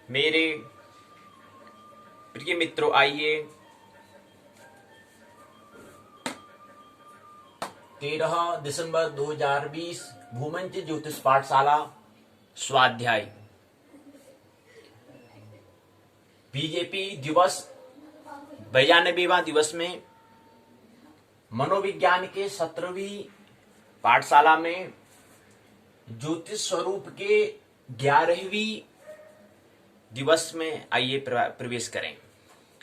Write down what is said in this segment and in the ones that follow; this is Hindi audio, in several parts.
मेरे प्रिय मित्रों, आइए 13 दिसंबर 2020 भूमंच ज्योतिष पाठशाला स्वाध्याय बीजेपी दिवस 92वां दिवस में मनोविज्ञान के 17वीं पाठशाला में ज्योतिष स्वरूप के 11वीं दिवस में आइए प्रवेश करें।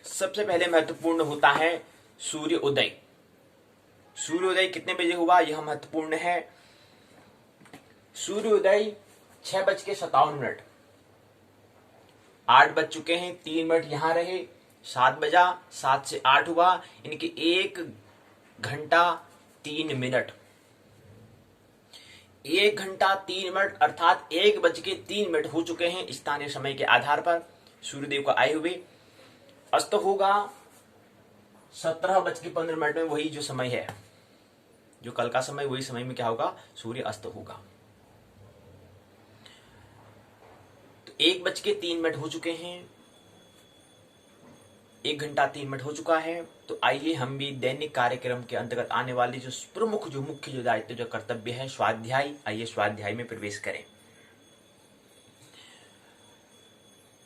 सबसे पहले महत्वपूर्ण होता है सूर्य उदय। सूर्योदय कितने बजे हुआ यह महत्वपूर्ण है। सूर्योदय 6:57, 8 बज चुके हैं, 3 मिनट यहां रहे, 7 बजा, 7 से 8 हुआ, इनके 1 घंटा 3 मिनट, 1 घंटा 3 मिनट अर्थात 1:03 हो चुके हैं स्थानीय समय के आधार पर सूर्यदेव को आए हुए। अस्त होगा 17:15 में, वही जो समय है, जो कल का समय, वही समय में क्या होगा, सूर्य अस्त होगा। तो 1:03 हो चुके हैं, 1 घंटा 3 मिनट हो चुका है। तो आइए हम भी दैनिक कार्यक्रम के अंतर्गत आने वाली जो प्रमुख, जो मुख्य, जो दायित्व, जो कर्तव्य है, स्वाध्याय, आइए स्वाध्याय में प्रवेश करें।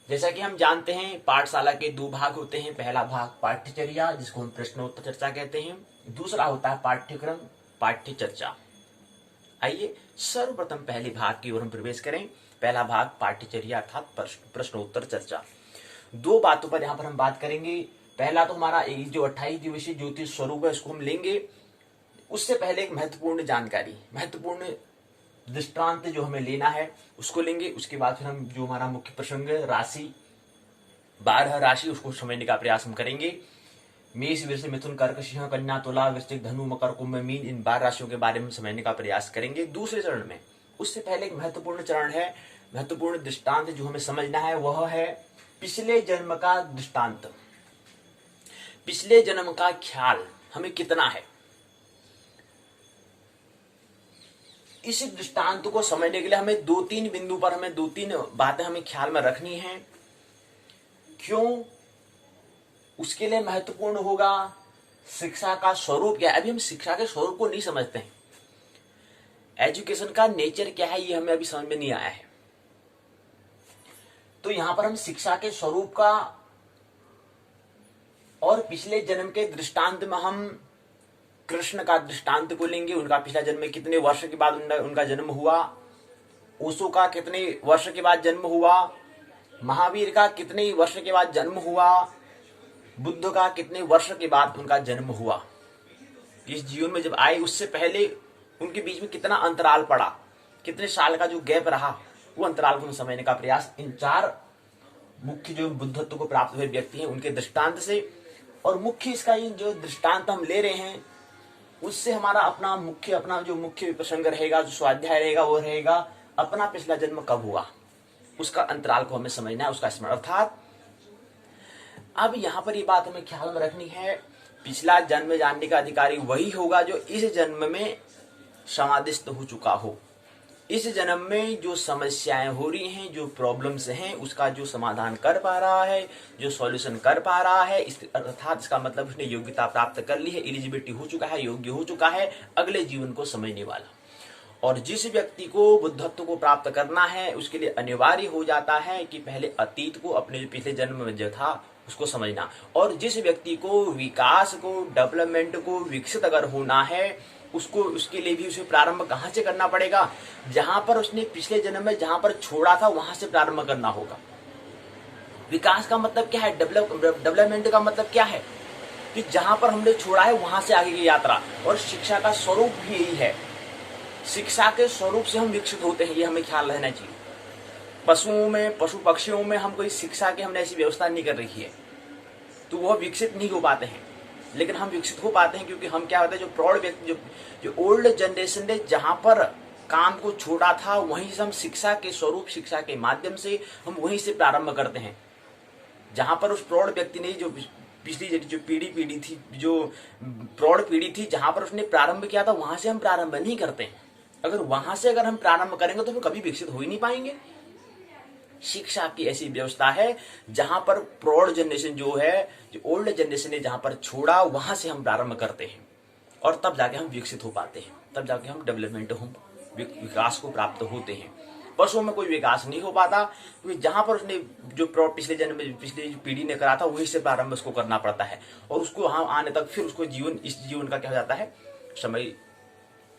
जैसा कि हम जानते हैं पाठशाला के 2 भाग होते हैं। पहला भाग पाठ्यचर्या, जिसको हम प्रश्नोत्तर चर्चा कहते हैं। दूसरा होता है पाठ्यक्रम, पाठ्य चर्चा। आइए सर्वप्रथम पहले भाग की ओर हम प्रवेश करें। पहला भाग पाठ्यचर्या अर्थात प्रश्नोत्तर चर्चा। 2 बातों पर यहाँ पर हम बात करेंगे। पहला तो हमारा जो 28 दिवसीय ज्योतिष स्वरूप है, उसको हम लेंगे। उससे पहले एक महत्वपूर्ण जानकारी, महत्वपूर्ण दृष्टांत जो हमें लेना है उसको लेंगे। उसके बाद फिर हम जो हमारा मुख्य प्रसंग राशि 12 राशि, उसको समझने का प्रयास हम करेंगे। मेष, वृष, मिथुन, कर्क, सिंह, कन्या, तुला, वृश्चिक, धनु, मकर, कुंभ, मीन, इन 12 राशियों के बारे में समझने का प्रयास करेंगे दूसरे चरण में। उससे पहले एक महत्वपूर्ण चरण है, महत्वपूर्ण दृष्टांत जो हमें समझना है, वह है पिछले जन्म का दृष्टांत। पिछले जन्म का ख्याल हमें कितना है, इस दृष्टांत को समझने के लिए हमें 2-3 बिंदु पर, हमें 2-3 बातें हमें ख्याल में रखनी है। क्यों? उसके लिए महत्वपूर्ण होगा शिक्षा का स्वरूप क्या है। अभी हम शिक्षा के स्वरूप को नहीं समझते हैं, एजुकेशन का नेचर क्या है ये हमें अभी समझ में नहीं आया है। तो यहां पर हम शिक्षा के स्वरूप का और पिछले जन्म के दृष्टांत में हम कृष्ण का दृष्टांत को लेंगे। उनका पिछला जन्म में कितने वर्ष के बाद उनका जन्म हुआ, ओशो का कितने वर्ष के बाद जन्म हुआ, महावीर का कितने वर्ष के बाद जन्म हुआ, बुद्ध का कितने वर्ष के बाद उनका जन्म हुआ। इस जीवन में जब आए उससे पहले उनके बीच में कितना अंतराल पड़ा, कितने साल का जो गैप रहा, वो अंतराल को समझने का प्रयास इन 4 मुख्य जो बुद्धत्व को प्राप्त हुए व्यक्ति हैं उनके दृष्टांत से। और मुख्य इसका ये जो दृष्टांत हम ले रहे हैं उससे हमारा अपना जो मुख्य प्रसंग रहेगा, जो स्वाध्याय रहेगा, वो रहेगा अपना पिछला जन्म कब हुआ, उसका अंतराल को हमें समझना है, उसका स्मरण। अर्थात अब यहां पर ये बात हमें ख्याल में रखनी है, पिछला जन्म जानने का अधिकारी वही होगा जो इस जन्म में समाधिस्थ हो चुका हो। इस जन्म में जो समस्याएं हो रही हैं, जो प्रॉब्लम्स हैं, उसका जो समाधान कर पा रहा है, जो सॉल्यूशन कर पा रहा है, अर्थात इसका मतलब उसने योग्यता प्राप्त कर ली है, एलिजिबिलिटी हो चुका है, योग्य हो चुका है अगले जीवन को समझने वाला। और जिस व्यक्ति को बुद्धत्व को प्राप्त करना है उसके लिए अनिवार्य हो जाता है कि पहले अतीत को, अपने पिछले जन्म में जो था उसको समझना। और जिस व्यक्ति को विकास को, डेवलपमेंट को, विकसित अगर होना है, उसको, उसके लिए भी उसे प्रारंभ कहां से करना पड़ेगा, जहां पर उसने पिछले जन्म में जहां पर छोड़ा था वहां से प्रारंभ करना होगा। विकास का मतलब क्या है, डेवलपमेंट का मतलब क्या है, कि जहां पर हमने छोड़ा है वहां से आगे की यात्रा। और शिक्षा का स्वरूप भी यही है, शिक्षा के स्वरूप से हम विकसित होते हैं, ये हमें ख्याल रहना चाहिए। पशुओं में, पशु पक्षियों में हम कोई शिक्षा की हमने ऐसी व्यवस्था नहीं कर रखी है, तो वह विकसित नहीं हो पाते हैं। लेकिन हम विकसित हो पाते हैं क्योंकि हम क्या होता है, जो प्रौढ़ व्यक्ति, जो ओल्ड जनरेशन ने जहां पर काम को छोड़ा था वहीं से हम शिक्षा के स्वरूप, शिक्षा के माध्यम से हम वहीं से प्रारंभ करते हैं। जहां पर उस प्रौढ़ व्यक्ति ने जो पिछली जो पीढ़ी थी, जो प्रौढ़ पीढ़ी थी, जहां पर उसने प्रारंभ किया था वहां से हम प्रारंभ नहीं करते हैं। अगर वहां से हम प्रारंभ करेंगे तो फिर कभी विकसित हो ही नहीं पाएंगे। शिक्षा की ऐसी व्यवस्था है जहां पर प्रौढ़ जनरेशन जो है, जो ओल्ड जनरेशन ने जहां पर छोड़ा, वहां से हम प्रारंभ करते हैं और तब जाके हम विकसित हो पाते हैं, तब जाके हम डेवलपमेंट विकास को प्राप्त होते हैं। पशुओं में कोई विकास नहीं हो पाता, क्योंकि जहां पर उसने जो पिछले जन्म में पिछली पीढ़ी ने करा था वही से प्रारंभ उसको करना पड़ता है, और उसको वहां आने तक फिर उसको जीवन, इस जीवन का क्या हो जाता है, समय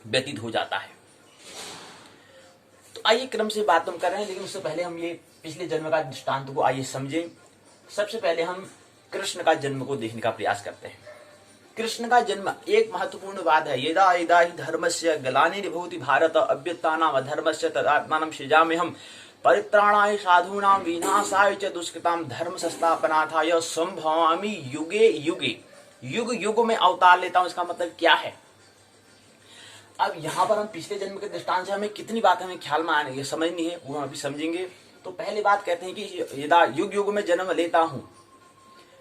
व्यतीत हो जाता है। तो आइए क्रम से बात हम कर रहे हैं, लेकिन उससे पहले हम ये पिछले जन्म का दृष्टांत को आइए समझें। सबसे पहले हम कृष्ण का जन्म को देखने का प्रयास करते हैं। कृष्ण का जन्म एक महत्वपूर्ण बात है। यदा यदा ही धर्मस्य ग्लानिर्भवति भारत अभ्युत्थानम् अधर्मस्य तदात्मानं सृजाम्यहम् परित्राणाय साधूनां विनाशाय च दुष्कृतां धर्म संस्थापनार्थाय संभवामि युगे युगे। युग युग में अवतार लेता हूं, इसका मतलब क्या है? अब यहाँ पर हम पिछले जन्म के दृष्टांत से हमें कितनी बात हमें ख्याल में आने समझनी है, वो हम अभी समझेंगे। तो पहली बात कहते हैं कि यदा युग युग में जन्म लेता हूं,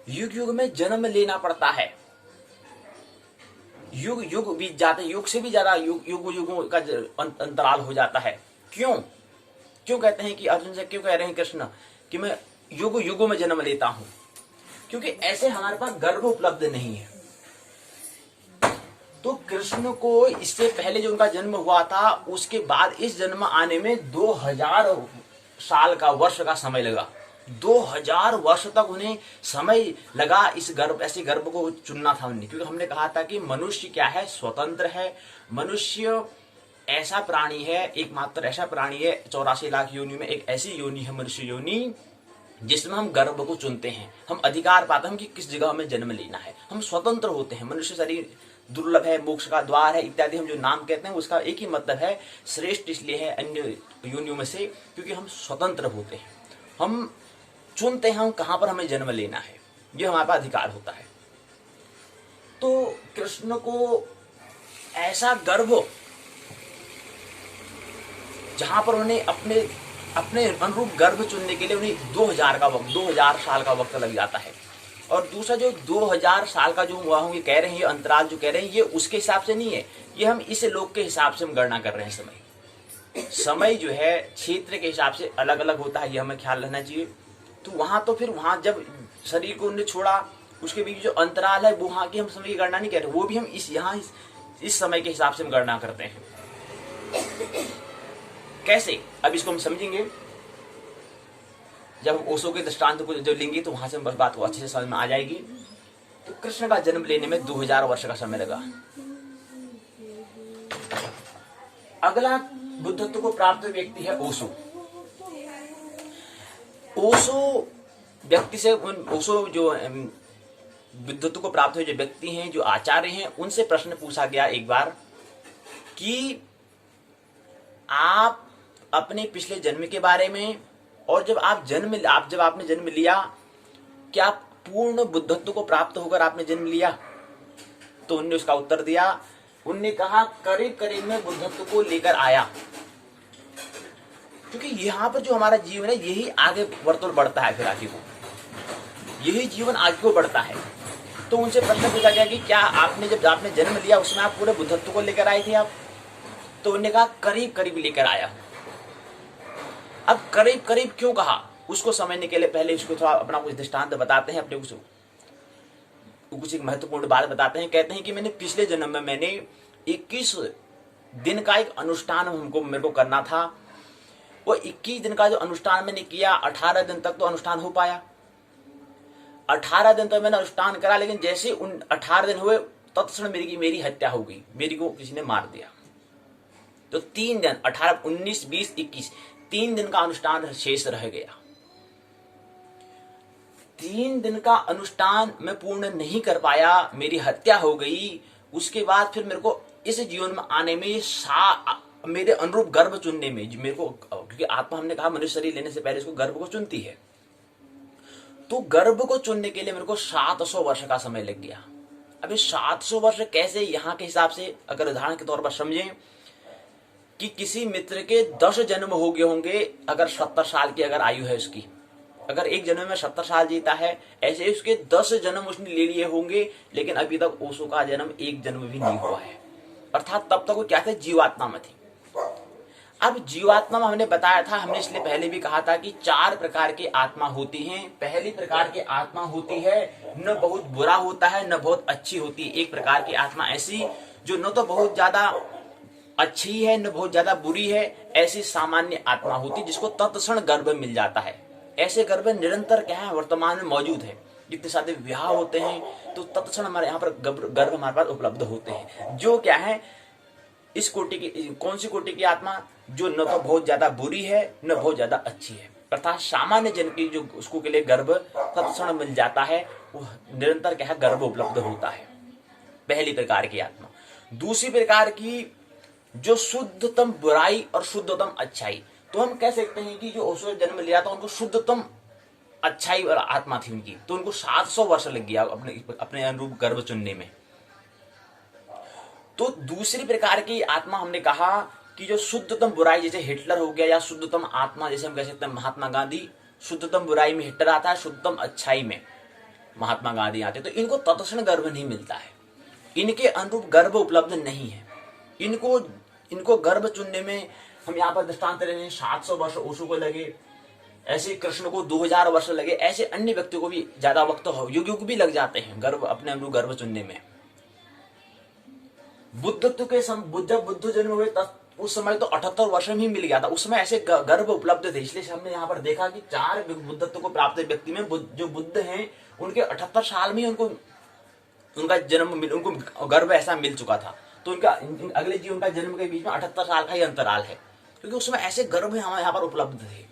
युग युग में जन्म लेना पड़ता है। युग युग बीत जाते, युग से भी ज्यादा युग युगों का अंतराल हो जाता है। क्यों क्यों कहते हैं कि अर्जुन से क्यों कह रहे हैं कृष्ण कि मैं युग युगों में जन्म लेता हूं? क्योंकि ऐसे हमारे पास गर्भ उपलब्ध नहीं है। तो कृष्ण को इससे पहले जो उनका जन्म हुआ था, उसके बाद इस जन्म आने में 2000 साल का वर्ष का समय लगा। 2000 वर्ष तक उन्हें समय लगा इस गर्भ, ऐसे गर्भ को चुनना था उन्हें। क्योंकि हमने कहा था कि मनुष्य क्या है, स्वतंत्र है। मनुष्य ऐसा प्राणी है, एकमात्र ऐसा प्राणी है 84 लाख योनि में एक ऐसी योनि है मनुष्य योनि, जिसमें हम गर्भ को चुनते हैं। हम अधिकार पाते हैं कि किस जगह हमें जन्म लेना है। हम स्वतंत्र होते हैं। मनुष्य शरीर दुर्लभ है, मोक्ष का द्वार है इत्यादि हम जो नाम कहते हैं, उसका एक ही मतलब है, श्रेष्ठ इसलिए है अन्य योनियों में से क्योंकि हम स्वतंत्र होते हैं। हम चुनते हैं हम कहां पर हमें जन्म लेना है, ये हमारे पास अधिकार होता है। तो कृष्ण को ऐसा गर्भ जहां पर उन्हें अपने अनुरूप गर्भ चुनने के लिए उन्हें 2000 साल का वक्त लग जाता है। और दूसरा जो 2000 साल का जो हुआ हम ये कह रहे हैं, ये अंतराल जो कह रहे हैं, ये उसके हिसाब से नहीं है, ये हम इस लोक के हिसाब से हम गणना कर रहे हैं। समय जो है क्षेत्र के हिसाब से अलग अलग होता है, ये हमें ख्याल रखना चाहिए। तो वहां जब शरीर को उन्हें छोड़ा, उसके बीच जो अंतराल है वो वहां की हम समय की गणना नहीं कर रहे, वो भी हम इस समय के हिसाब से हम गणना करते हैं। कैसे, अब इसको हम समझेंगे। जब हम ओशो के दृष्टांत को जब लेंगे तो वहां से हम बस बात को अच्छे से समझ में आ जाएगी। तो कृष्ण का जन्म लेने में 2000 वर्ष का समय लगा। अगला बुद्धत्व को प्राप्त व्यक्ति है ओशो। ओशो जो बुद्धत्व को प्राप्त हुए जो व्यक्ति हैं, जो आचार्य हैं, उनसे प्रश्न पूछा गया एक बार कि आप अपने पिछले जन्म के बारे में, और जब आपने जन्म लिया, क्या पूर्ण बुद्धत्व को प्राप्त होकर आपने जन्म लिया? तो उन्होंने उसका उत्तर दिया। उन्होंने कहा करीब करीब में बुद्धत्व को लेकर आया, क्योंकि यहाँ पर जो हमारा जीवन है यही आगे बढ़ता है, फिर आगे को यही जीवन आगे को बढ़ता है। तो उनसे प्रश्न पूछा गया कि क्या जब आपने जन्म लिया उसमें आप पूरे बुद्धत्व को लेकर आए थे आप? तो उन्होंने कहा करीब करीब लेकर आया। अब करीब करीब क्यों कहा, उसको समझने के लिए पहले उसको थोड़ा अपना कुछ दृष्टांत बताते हैं, अपने कुछ एक महत्वपूर्ण बात बताते हैं। कहते हैं कि मैंने पिछले जन्म में 21 दिन का एक अनुष्ठान मेरे को करना था। वो 21 दिन का जो अनुष्ठान मैंने किया, 18 दिन तक तो अनुष्ठान हो पाया। 18 दिन तो मैंने अनुष्ठान करा, लेकिन जैसे उन 18 दिन हुए तत्क्षण मेरी हत्या हो गई, मेरी को किसी ने मार दिया। तो 3 दिन 18, 19, 20, 21 3 दिन का अनुष्ठान शेष रह गया। 3 दिन का अनुष्ठान मैं पूर्ण नहीं कर पाया, मेरी हत्या हो गई। उसके बाद फिर मेरे को इस जीवन में आने में मेरे अनुरूप गर्भ चुनने में मेरे को, क्योंकि आत्मा हमने कहा मनुष्य शरीर लेने से पहले इसको गर्भ को चुनती है, तो गर्भ को चुनने के लिए मेरे को 700 वर्ष का समय लग गया। अभी 700 वर्ष कैसे, यहाँ के हिसाब से अगर उदाहरण के तौर पर समझें कि किसी मित्र के 10 जन्म हो गए होंगे, अगर 70 साल की अगर आयु है उसकी, अगर एक जन्म में 70 साल जीता है, ऐसे उसके 10 जन्म उसने ले लिए होंगे, लेकिन अभी तक ओशो का जन्म एक जन्म भी नहीं हुआ है। अर्थात तब तक वो क्या थे, जीवात्मा में थे। अब जीवात्मा में हमने बताया था, हमने इसलिए पहले भी कहा था कि 4 प्रकार की आत्मा होती हैं। पहली प्रकार की आत्मा होती है न बहुत बुरा होता है न बहुत अच्छी होती है। एक प्रकार की आत्मा ऐसी जो न तो बहुत ज्यादा अच्छी है न बहुत ज्यादा बुरी है, ऐसी सामान्य आत्मा होती है जिसको तत्क्षण गर्भ मिल जाता है। ऐसे गर्भ निरंतर क्या है, वर्तमान में मौजूद है। जितने सारे विवाह होते हैं तो तत्क्षण हमारे यहाँ पर गर्भ हमारे पास उपलब्ध होते हैं। जो क्या है, इस कोटि की, कौन सी कोटि की आत्मा, जो न तो बहुत ज्यादा बुरी है न बहुत ज्यादा अच्छी है, अर्थात सामान्य जन की जो उसको के लिए गर्भ तत्क्षण मिल जाता है, वो निरंतर क्या है, गर्भ उपलब्ध होता है। पहली प्रकार की आत्मा। दूसरी प्रकार की जो शुद्धतम बुराई और शुद्धतम अच्छाई, तो हम कह सकते हैं कि जो उसने जन्म लिया था उनको शुद्धतम अच्छाई और आत्मा थी उनकी, तो उनको 700 वर्ष लग गया अपने अनुरूप गर्भ चुनने में। तो दूसरी प्रकार की आत्मा हमने कहा कि जो शुद्धतम बुराई, जैसे हिटलर हो गया, या शुद्धतम आत्मा जैसे हम कह सकते हैं महात्मा गांधी, शुद्धतम बुराई में हिटलर आता है, शुद्धतम अच्छाई में महात्मा गांधी आते। तो इनको तत्क्षण गर्भ नहीं मिलता है, इनके अनुरूप गर्भ उपलब्ध नहीं है। इनको गर्भ चुनने में हम यहाँ पर दृष्टांत ले रहे हैं, 700 वर्ष ओशो को लगे, ऐसे कृष्ण को 2000 वर्ष लगे, ऐसे अन्य व्यक्तियों को भी ज्यादा वक्त युग भी लग जाते हैं गर्भ अपने अनुरूप गर्भ चुनने में। बुद्धत्व के जब बुद्ध जन्म हुए तब उस समय तो 78 वर्ष में ही मिल गया था, उस समय ऐसे गर्भ उपलब्ध थे। इसलिए हमने यहाँ पर देखा कि 4 बुद्धत्व को प्राप्त व्यक्ति में जो बुद्ध हैं उनके 78 साल में उनको उनका जन्म उनको गर्भ ऐसा मिल चुका था। तो उनका अगले जीवन का जन्म के बीच में 78 साल का ही अंतराल है, क्योंकि उसमें ऐसे गर्भ हमारे यहाँ पर उपलब्ध थे।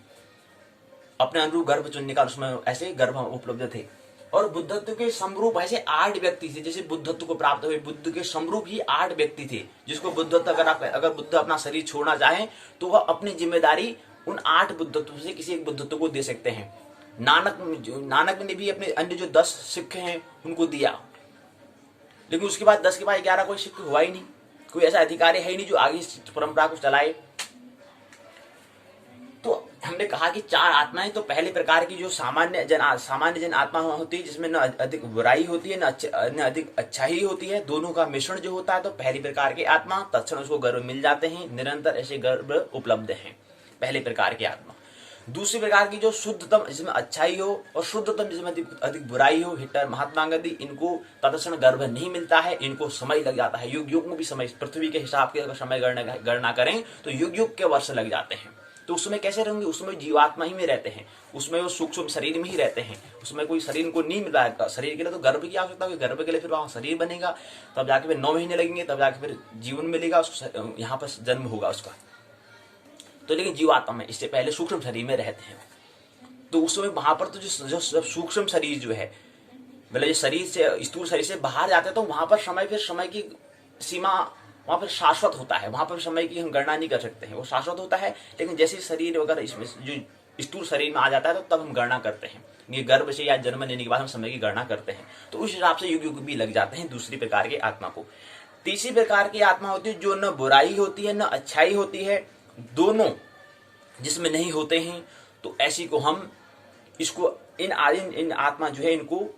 अपने अनुरूप गर्भ चुनने का उसमें ऐसे गर्भ उपलब्ध थे। और बुद्धत्व के समरूप ऐसे 8 व्यक्ति थे। जैसे बुद्धत्व को प्राप्त हुए बुद्ध के समरूप ही 8 व्यक्ति थे, जिसको बुद्धत्व अगर बुद्ध अपना शरीर छोड़ना चाहे तो वह अपनी जिम्मेदारी उन 8 बुद्धत्व से किसी एक बुद्धत्व को दे सकते हैं। नानक ने भी अपने अन्य जो 10 सिख हैं उनको दिया, लेकिन उसके बाद 10 के बाद 11 कोई सिख हुआ ही नहीं, कोई ऐसा अधिकारी है ही नहीं जो आगे इस परंपरा को चलाए। तो हमने कहा कि 4 आत्माएं, तो पहले प्रकार की जो सामान्य जन आत्मा होती है, जिसमें न अधिक बुराई होती है न अधिक अच्छाई होती है, दोनों का मिश्रण जो होता है, तो पहली प्रकार की आत्मा तत्क्षण उसको गर्भ मिल जाते हैं, निरंतर ऐसे गर्भ उपलब्ध हैं, पहले प्रकार की आत्मा। दूसरी प्रकार की जो शुद्धतम जिसमें अच्छाई हो और शुद्धतम जिसमें अधिक बुराई हो, हिटलर महात्मा गांधी, इनको तत्क्षण गर्भ नहीं मिलता है, इनको समय लग जाता है। युग में भी समय, पृथ्वी के हिसाब के अगर समय गणना करें तो युग के वर्ष लग जाते हैं। तो उसमें कैसे रहेंगे, उसमें जीवात्मा ही में रहते हैं, उसमें वो सूक्ष्म शरीर में ही रहते हैं, उसमें कोई शरीर इनको नहीं मिल रहा है। शरीर के लिए तो गर्भ की आवश्यकता होगी, गर्भ के लिए फिर वहां शरीर बनेगा, तब जाके फिर 9 महीने लगेंगे, तब जाके फिर जीवन मिलेगा, यहाँ पर जन्म होगा उसका। तो लेकिन जीवात्मा में इससे पहले सूक्ष्म शरीर में रहते हैं, तो उसमें वहां पर तो जो सूक्ष्म शरीर जो है, मतलब शरीर से स्थूल शरीर से बाहर जाते हैं, तो वहां पर समय की सीमा वहां पर शाश्वत होता है, वहां पर समय की हम गणना नहीं कर सकते हैं, वो शाश्वत होता है। लेकिन जैसे शरीर वगैरह इसमें जो स्थूल शरीर में आ जाता है तो तब हम गणना करते हैं, ये गर्भ से या जन्म लेने के बाद हम समय की गणना करते हैं, तो उस हिसाब से युग भी लग जाते हैं दूसरी प्रकार की आत्मा को। तीसरी प्रकार की आत्मा होती है जो न बुराई होती है न अच्छाई होती है, दोनों जिसमें नहीं होते हैं, तो ऐसी को हम इसको इन आत्मा जो है इनको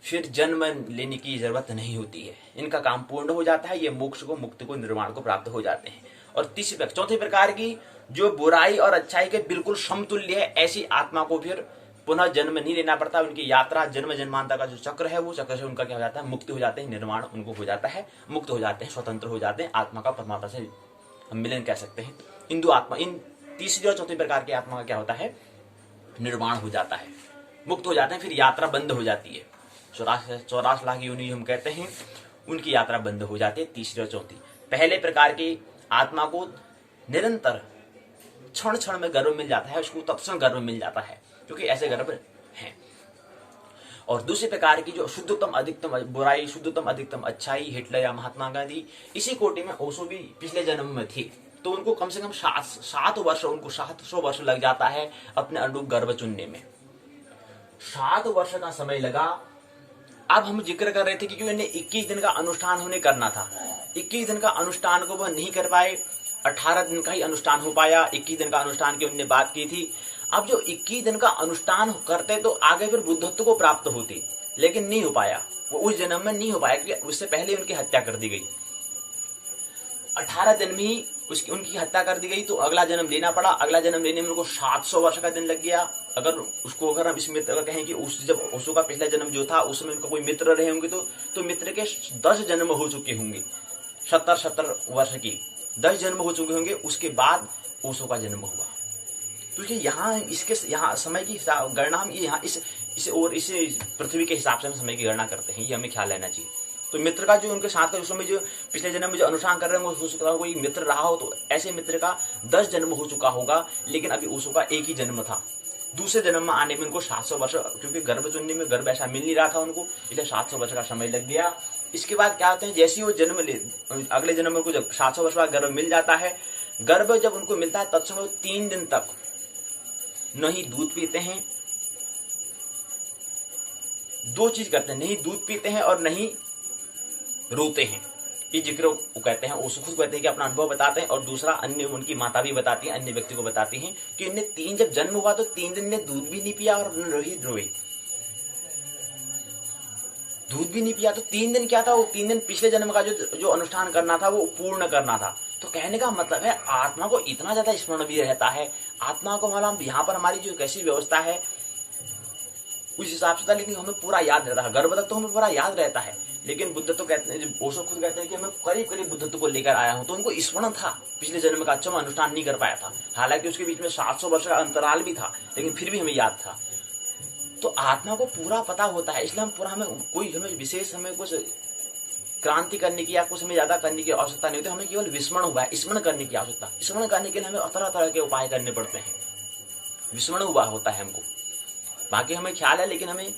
फिर जन्म लेने की जरूरत नहीं होती है, इनका काम पूर्ण हो जाता है, ये मोक्ष को, मुक्ति को, निर्वाण को प्राप्त हो जाते हैं। और चौथी प्रकार की जो बुराई और अच्छाई के बिल्कुल समतुल्य है, ऐसी आत्मा को फिर पुनः जन्म नहीं लेना पड़ता, उनकी यात्रा जन्म जन्मांतर का जो चक्र है वो चक्र से उनका क्या हो जाता है, मुक्ति हो जाते हैं, निर्वाण उनको हो जाता है, मुक्त हो जाते हैं, स्वतंत्र हो जाते हैं, आत्मा का परमात्मा से मिलन कह सकते हैं। इंदु आत्मा, इन तीसरी और चौथी प्रकार की आत्मा का क्या होता है, निर्वाण हो जाता है, मुक्त हो जाते हैं, फिर यात्रा बंद हो जाती है। 84 लाख योनि हम कहते हैं, उनकी यात्रा बंद हो जाती है, तीसरी और चौथी। पहले प्रकार की आत्मा को निरंतर क्षण क्षण में गर्भ मिल जाता है, उसको तत्क्षण गर्भ मिल जाता है, क्योंकि ऐसे गर्भ हैं। और दूसरी प्रकार की जो शुद्धतम अधिकतम बुराई, शुद्धतम अधिकतम अच्छाई, हिटलर या महात्मा गांधी, इसी कोटि में ओशो भी पिछले जन्म में थी, तो उनको कम से कम 7 वर्ष, उनको 700 वर्ष लग जाता है अपने अनुरूप गर्भ चुनने में। 7 वर्ष का समय लगा। अब हम जिक्र कर रहे थे कि उन्हें 21 दिन का अनुष्ठान उन्हें करना था, 21 दिन का अनुष्ठान को वह नहीं कर पाए, 18 दिन का ही अनुष्ठान हो पाया। 21 दिन का अनुष्ठान की उन्होंने बात की थी। अब जो 21 दिन का अनुष्ठान करते तो आगे फिर बुद्धत्व को प्राप्त होती, लेकिन नहीं हो पाया, वो उस जन्म में नहीं हो पाया, क्योंकि उससे पहले उनकी हत्या कर दी गई। 18 दिन में ही उसकी उनकी हत्या कर दी गई तो अगला जन्म लेना पड़ा। अगला जन्म लेने में उनको 700 वर्ष का दिन लग गया। अगर हम इस मित्र का कहें कि जब ओशो का पिछला जन्म जो था उसमें उनका कोई मित्र रहे होंगे तो मित्र के 10 जन्म हो चुके होंगे। 70 वर्ष की 10 जन्म हो चुके होंगे, उसके बाद ओशो का जन्म हुआ। तो ये यहाँ समय की गणना हम यहाँ इस पृथ्वी के हिसाब से हम समय की गणना करते हैं, ये हमें ख्याल रहना चाहिए। तो मित्र का जो उनके साथ का उसमें जो पिछले जन्म में जो अनुष्ठान कर रहे हैं हो सकता है कोई मित्र रहा हो, तो ऐसे मित्र का 10 जन्म हो चुका होगा, लेकिन अभी ओशो का एक ही जन्म था। दूसरे जन्म में आने में उनको 700 वर्ष, क्योंकि गर्भ चुनने में गर्भ ऐसा मिल नहीं रहा था उनको, इसलिए 700 वर्ष का समय लग गया। इसके बाद क्या होते हैं, जैसे ही वो जन्म ले अगले जन्म में उनको जब 700 वर्ष बाद गर्भ मिल जाता है, गर्भ जब उनको मिलता है तत्समय 3 दिन तक न ही दूध पीते हैं, 2 चीज करते हैं, नहीं दूध पीते हैं और नहीं रोते हैं। ये जिक्र वो कहते हैं, ओशो खुद कहते हैं कि अपना अनुभव बताते हैं, और दूसरा अन्य उनकी माता भी बताती है, अन्य व्यक्ति को बताती हैं कि इन्हें जब जन्म हुआ तो 3 दिन में दूध भी नहीं पिया और रोए, दूध भी नहीं पिया। तो 3 दिन क्या था, वो 3 दिन पिछले जन्म का जो अनुष्ठान करना था वो पूर्ण करना था। तो कहने का मतलब है आत्मा को इतना ज्यादा स्मरण भी रहता है, आत्मा को मतलब यहाँ पर हमारी जो कैसी व्यवस्था है उस हिसाब से था, लेकिन हमें पूरा याद रहता है। गर्भ तक तो हमें पूरा याद रहता है, लेकिन बुद्ध तो कहते हैं, ओशो खुद कहते हैं कि मैं करीब बुद्धत्व को लेकर आया हूं। तो उनको स्मरण था पिछले जन्म का, अच्छा मैं अनुष्ठान नहीं कर पाया था, हालांकि उसके बीच में 700 वर्ष का अंतराल भी था, लेकिन फिर भी हमें याद था। तो आत्मा को पूरा पता होता है, इसलिए हमें विशेष हमें कुछ क्रांति करने की या कुछ हमें ज्यादा करने की आवश्यकता नहीं होती, हमें केवल विस्मरण हुआ है, स्मरण करने की आवश्यकता। स्मरण करने के लिए हमें तरह तरह के उपाय करने पड़ते हैं, विस्मरण हुआ होता है हमको, बाकी हमें ख्याल है, लेकिन हमें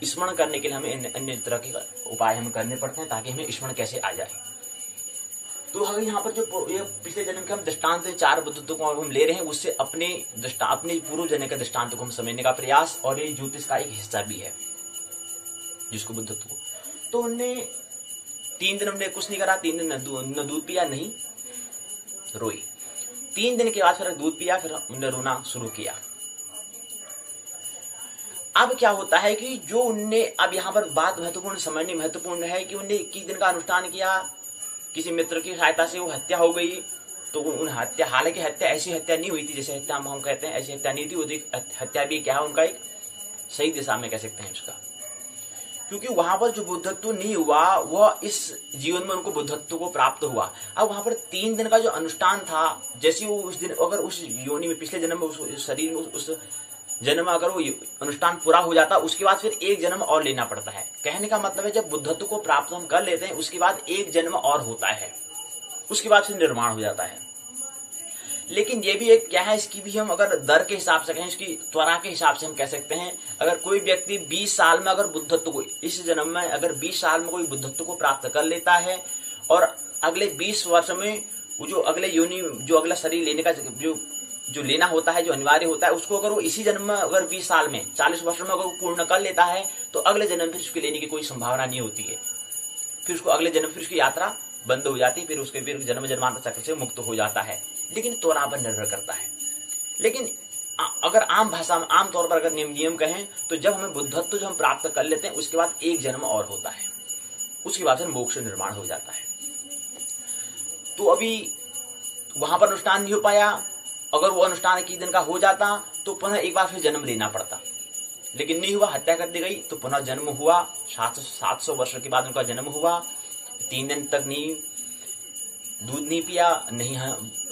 स्मरण करने के लिए हमें अन्य तरह के उपाय हमें करने पड़ते हैं ताकि हमें स्मरण कैसे आ जाए। तो हम यहाँ पर जो ये पिछले जन्म के हम दृष्टांत 4 बुद्धत्व को हम ले रहे हैं, उससे अपने पूर्व जन्म के दृष्टांत को हम समझने का प्रयास, और ये ज्योतिष का एक हिस्सा भी है जिसको बुद्धत्व को। तो उनने 3 दिन हमने कुछ नहीं करा, 3 दिन न दूध पिया नहीं रोई। 3 दिन के बाद फिर दूध पिया, फिर उन्होंने रोना शुरू किया। अब क्या होता है कि जो उनने, अब यहाँ पर बात महत्वपूर्ण समझनी महत्वपूर्ण है कि उनने 21 दिन का अनुष्ठान किया, किसी मित्र की सहायता से वो हत्या हो गई। तो उन हत्या, हालांकि हत्या ऐसी हत्या नहीं हुई थी जैसे हत्या हम कहते हैं, ऐसी हत्या नहीं थी। वो हत्या भी क्या है, उनका एक सही दिशा में कह सकते हैं उसका, क्योंकि वहां पर जो बुद्धत्व नहीं हुआ वह इस जीवन में उनको बुद्धत्व को प्राप्त हुआ। अब वहां पर 3 दिन का जो अनुष्ठान था, जैसे वो उस दिन अगर उस योनि में पिछले जन्म में उस शरीर में उस जन्म अगर वो अनुष्ठान पूरा हो जाता, उसके बाद फिर एक जन्म और लेना पड़ता है। कहने का मतलब है जब बुद्धत्व को प्राप्त हम कर लेते हैं उसके बाद एक जन्म और होता है, उसके बाद फिर निर्माण हो जाता है। लेकिन ये भी एक क्या है, इसकी भी हम अगर दर के हिसाब से कहें, इसकी त्वरा के हिसाब से हम कह सकते हैं, अगर कोई व्यक्ति 20 साल में अगर बुद्धत्व को, इस जन्म में अगर 20 साल में कोई बुद्धत्व को प्राप्त कर लेता है और अगले 20 वर्ष में वो जो अगले योनि, जो अगला शरीर लेने का जो लेना होता है, जो अनिवार्य होता है, उसको अगर वो इसी जन्म में अगर 20 साल में 40 वर्ष में अगर वो पूर्ण कर लेता है तो अगले जन्म फिर उसके लेने की कोई संभावना नहीं होती है। फिर उसको अगले जन्म फिर उसकी यात्रा बंद हो जाती है, फिर उसके फिर जन्म जन्मांतर चक्र से मुक्त हो जाता है। लेकिन त्वरा पर निर्भर करता है। लेकिन अगर आम भाषा में, आम तौर पर अगर नियम कहें तो जब हमें बुद्धत्व जो हम प्राप्त कर लेते हैं उसके बाद एक जन्म और होता है, उसके बाद फिर मोक्ष निर्माण हो जाता है। तो अभी वहां पर अनुष्ठान नहीं हो पाया, अगर वो अनुष्ठान 21 दिन का हो जाता तो पुनः एक बार फिर जन्म लेना पड़ता, लेकिन नहीं हुआ, हत्या कर दी गई। तो पुनः जन्म हुआ, 700 वर्ष के बाद उनका जन्म हुआ। 3 दिन तक नहीं दूध नहीं पिया, नहीं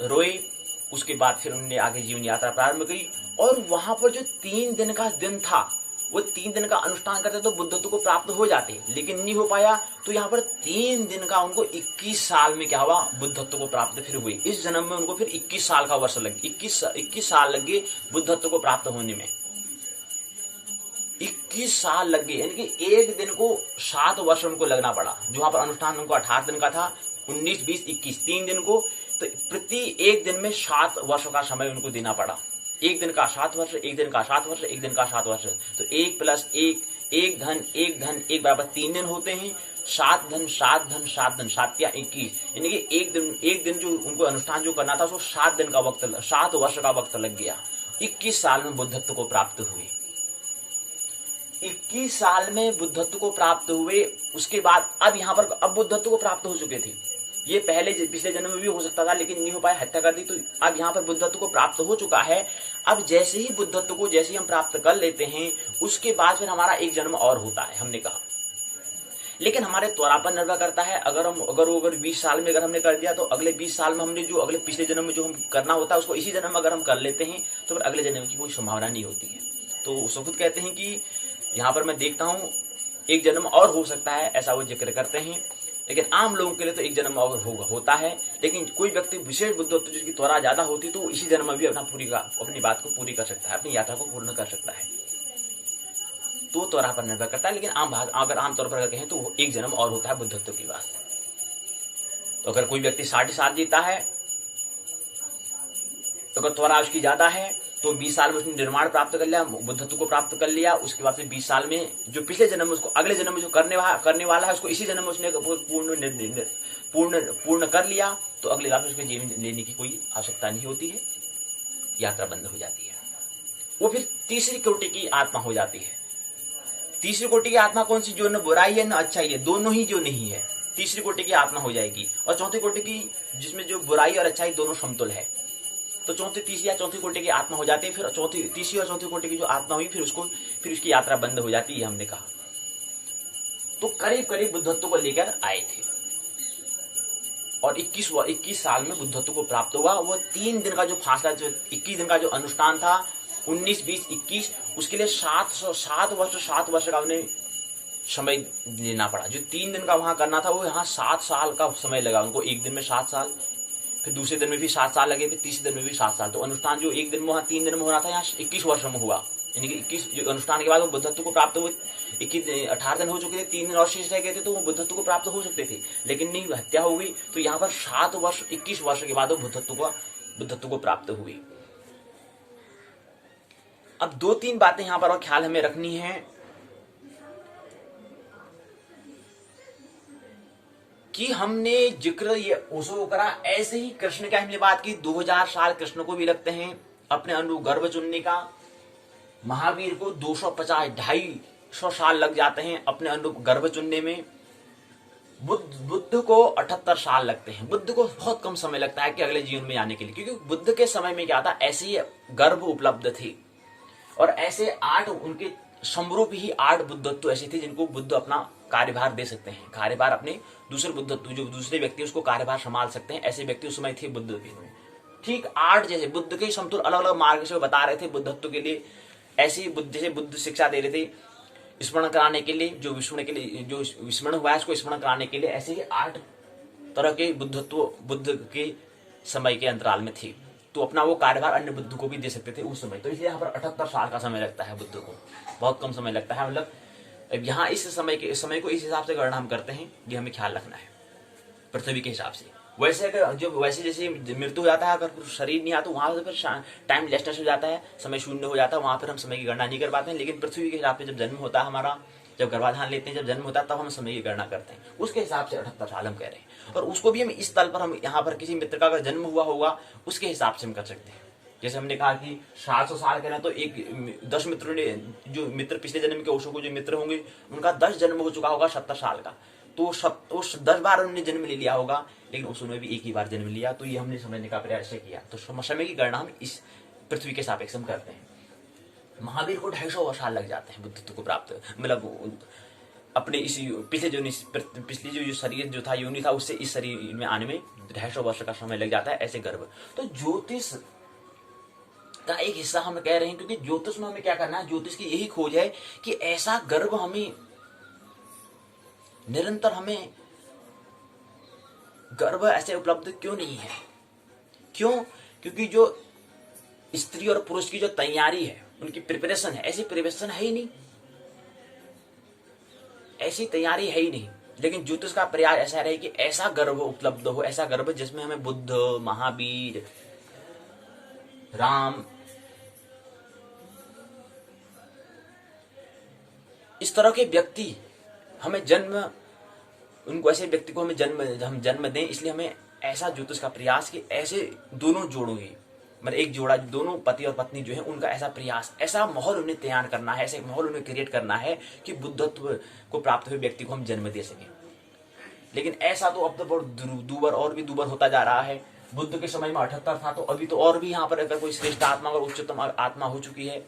रोए। उसके बाद फिर उन्होंने आगे जीवन यात्रा प्रारंभ की। और वहां पर जो 3 दिन का दिन था, वो 3 दिन का अनुष्ठान करते तो बुद्धत्व को प्राप्त हो जाते, लेकिन नहीं हो पाया। तो यहाँ पर 3 दिन का उनको 21 साल में क्या हुआ, बुद्धत्व को प्राप्त फिर हुई। इस जन्म में उनको फिर 21 साल का वर्ष लग, 21 साल लग गए बुद्धत्व को प्राप्त होने में। 21 साल लग गए, यानी कि एक दिन को 7 वर्ष उनको लगना पड़ा। जो वहां पर अनुष्ठान उनको 18 दिन का था, 19, 20, 21 3 दिन को, तो प्रति एक दिन में 7 वर्ष का समय उनको देना पड़ा। एक दिन का 7 वर्ष, एक दिन का 7 वर्ष, एक दिन का 7 वर्ष, तो 1 + 1, 1 धन 1 धन 1 बराबर 3 दिन होते हैं। 7 धन 7 धन 7 धन 7 या 21, यानी कि एक दिन जो उनको अनुष्ठान जो करना था उसको 7 दिन का वक्त, 7 वर्ष का वक्त लग गया। 21 साल में बुद्धत्व को प्राप्त हुए। 21 साल में बुद्धत्व को प्राप्त हुए। उसके बाद अब यहाँ पर अब बुद्धत्व को प्राप्त हो चुके थे, ये पहले पिछले जन्म में भी हो सकता था लेकिन नहीं हो पाया, हत्या कर दी, तो अब यहाँ पर बुद्धत्व को प्राप्त हो चुका है। अब जैसे ही बुद्धत्व को जैसे ही हम प्राप्त कर लेते हैं उसके बाद फिर हमारा एक जन्म और होता है, हमने कहा। लेकिन हमारे त्वरा पर निर्भर करता है। अगर 20 साल में अगर हमने कर दिया तो अगले 20 साल में हमने जो अगले पिछले जन्म में जो हम करना होता है उसको इसी जन्म में अगर हम कर लेते हैं तो फिर अगले जन्म की कोई संभावना नहीं होती है। तो उसको खुद कहते हैं कि यहाँ पर मैं देखता हूँ एक जन्म और हो सकता है, ऐसा वो जिक्र करते हैं। लेकिन आम लोगों के लिए तो एक जन्म और होता है। लेकिन कोई व्यक्ति विशेष बुद्धत्व जिसकी त्वरा ज्यादा होती है तो इसी जन्म में भी अपनी बात को पूरी कर सकता है, अपनी यात्रा को पूर्ण कर सकता है। तो त्वरा पर निर्भर करता है। लेकिन अगर आमतौर पर कहें तो एक जन्म और होता है बुद्धत्व की बात। तो अगर कोई व्यक्ति 60 साल जीता है तो अगर त्वरा उसकी ज्यादा है तो 20 साल में उसने निर्माण प्राप्त कर लिया, बुद्धत्व को प्राप्त कर लिया। उसके बाद से 20 साल में जो पिछले जन्म में उसको अगले जन्म में जो करने वाला है उसको इसी जन्म में उसने पूर्ण कर लिया तो अगले बार उसके जीवन लेने की कोई आवश्यकता नहीं होती है, यात्रा बंद हो जाती है। वो फिर तीसरी कोटि की आत्मा हो जाती है। तीसरी कोटि की आत्मा कौन सी? जो न बुराई है न अच्छाई है, दोनों ही जो नहीं है, तीसरी कोटि की आत्मा हो जाएगी। और चौथी कोटि की जिसमें जो बुराई और अच्छाई दोनों समतुल है, तो तीसरी या चौथी कोटि की आत्मा हो जाती है। फिर तीसरी और चौथी कोटि की जो आत्मा हुई फिर उसकी यात्रा बंद हो जाती है, हमने कहा। तो करीब करीब बुद्धत्व को लेकर आए थे और 21 साल में बुद्धत्व को प्राप्त हुआ। वो 3 दिन का जो फासला, जो 21 दिन का जो अनुष्ठान था, 19, 20, 21, उसके लिए 7 वर्ष का उन्हें समय लेना पड़ा। जो 3 दिन का वहां करना था वो यहाँ 7 साल का समय लगा उनको। एक दिन में 7 साल, फिर दूसरे दिन में भी 7 साल लगे, फिर तीसरे दिन में भी 7 साल। तो अनुष्ठान जो एक दिन में वहां 3 दिन में हो रहा था यहाँ 21 वर्ष में हुआ। यानी कि 21 अनुष्ठान के बाद वो बुद्धत्व को प्राप्त हुए। 18 दिन हो चुके थे, 3 दिन और शेष रह गए थे तो वो बुद्धत्व को प्राप्त हो सकते थे, लेकिन नहीं, हत्या हो गई। तो यहाँ पर 7 वर्ष 21 वर्ष के बाद वो बुद्धत्व को प्राप्त हुई। अब 2-3 बातें यहाँ पर और ख्याल हमें रखनी है कि हमने जिक्र ये ओशो करा, ऐसे ही कृष्ण का हमने बात की। 2000 साल कृष्ण को भी लगते हैं अपने अनुरूप गर्भ चुनने का। महावीर को 250-250 साल लग जाते हैं अपने अनुरूप गर्भ चुनने में। बुद्ध को 78 साल लगते हैं। बुद्ध को बहुत कम समय लगता है कि अगले जीवन में आने के लिए, क्योंकि बुद्ध के समय में क्या था, ऐसी गर्भ उपलब्ध थी और ऐसे 8 उनके समरूप ही 8 बुद्धत्व ऐसे थे जिनको बुद्ध अपना कार्यभार दे सकते हैं। कार्यभार अपने दूसरे बुद्धत्व, जो दूसरे व्यक्ति उसको कार्यभार संभाल सकते हैं, ऐसे व्यक्ति उस समय थे बुद्ध के में। ठीक 8 जैसे बुद्ध के समतुल अलग अलग मार्ग से बता रहे थे बुद्धत्व के लिए। ऐसी जैसे बुद्ध शिक्षा दे रहे थे स्मरण कराने के लिए, जो विस्मरण हुआ है उसको स्मरण कराने के लिए, ऐसे ही 8 तरह के बुद्धत्व बुद्ध के समय के अंतराल में थे। तो अपना वो कार्यभार अन्य बुद्ध को भी दे सकते थे उस समय। तो इसलिए यहाँ पर 78 साल का समय लगता है बुद्ध को, बहुत कम समय लगता है। मतलब यहाँ इस समय को इस हिसाब से गणना हम करते हैं, ये हमें ख्याल रखना है पृथ्वी के हिसाब से। वैसे अगर वैसे जैसे मृत्यु हो जाता है, अगर शरीर नहीं आता तो वहां से फिर टाइम लेसनेस हो जाता है, समय शून्य हो जाता है, वहां पर हम समय की गणना नहीं कर पाते हैं। लेकिन पृथ्वी के हिसाब से जब जन्म होता है हमारा, जब गर्भाधान लेते हैं, जब जन्म होता है, तब हम समय की गणना करते हैं। उसके हिसाब से 78 साल हम कह रहे हैं। और उसको भी हम इस तल पर, हम यहाँ पर किसी मित्र का अगर जन्म हुआ होगा उसके हिसाब से हम कर सकते हैं। जैसे हमने कहा कि 700 साल कहना, तो 10 मित्रों ने, जो मित्र पिछले जन्म के ओशो को जो मित्र होंगे उनका 10 जन्म हो चुका होगा 70 साल का, तो 10 बार उन्होंने जन्म ले लिया होगा, लेकिन ओशो ने भी एक ही बार जन्म लिया। तो ये हमने समझने का प्रयास किया। तो समय की गणना हम इस पृथ्वी के सापेक्ष हम करते हैं। महावीर को 250 साल लग जाते हैं बुद्धत्व को प्राप्त, मतलब अपने इसी पिछली जो शरीर जो था, योनि था, उससे इस शरीर में आने में 250 वर्ष का समय लग जाता है, ऐसे गर्भ। तो ज्योतिष का एक हिस्सा हम कह रहे हैं, क्योंकि ज्योतिष में हमें क्या करना है, ज्योतिष की यही खोज है कि ऐसा गर्भ हमें निरंतर, हमें गर्भ ऐसे उपलब्ध क्यों नहीं है। क्यों? क्योंकि जो स्त्री और पुरुष की जो तैयारी है, उनकी प्रिपरेशन है, ऐसी प्रिपरेशन है ही नहीं, ऐसी तैयारी है ही नहीं। लेकिन ज्योतिष का प्रयास ऐसा रहे कि ऐसा गर्भ उपलब्ध हो, ऐसा गर्भ जिसमें हमें बुद्ध, महावीर, राम, इस तरह के व्यक्ति हमें जन्म, उनको ऐसे व्यक्ति को हम जन्म दें। इसलिए हमें ऐसा ज्योतिष का प्रयास कि ऐसे दोनों जोड़ोगे, मतलब एक जोड़ा, दोनों पति और पत्नी जो है, उनका ऐसा प्रयास, ऐसा माहौल उन्हें तैयार करना है, ऐसे माहौल उन्हें क्रिएट करना है कि बुद्धत्व को प्राप्त हुए व्यक्ति को हम जन्म दे सकें। लेकिन ऐसा तो अब तो बहुत दूबर और भी दूबर होता जा रहा है। बुद्ध के समय में 78 था, तो अभी तो और भी यहाँ पर अगर कोई श्रेष्ठ आत्मा और उच्चतम आत्मा हो चुकी है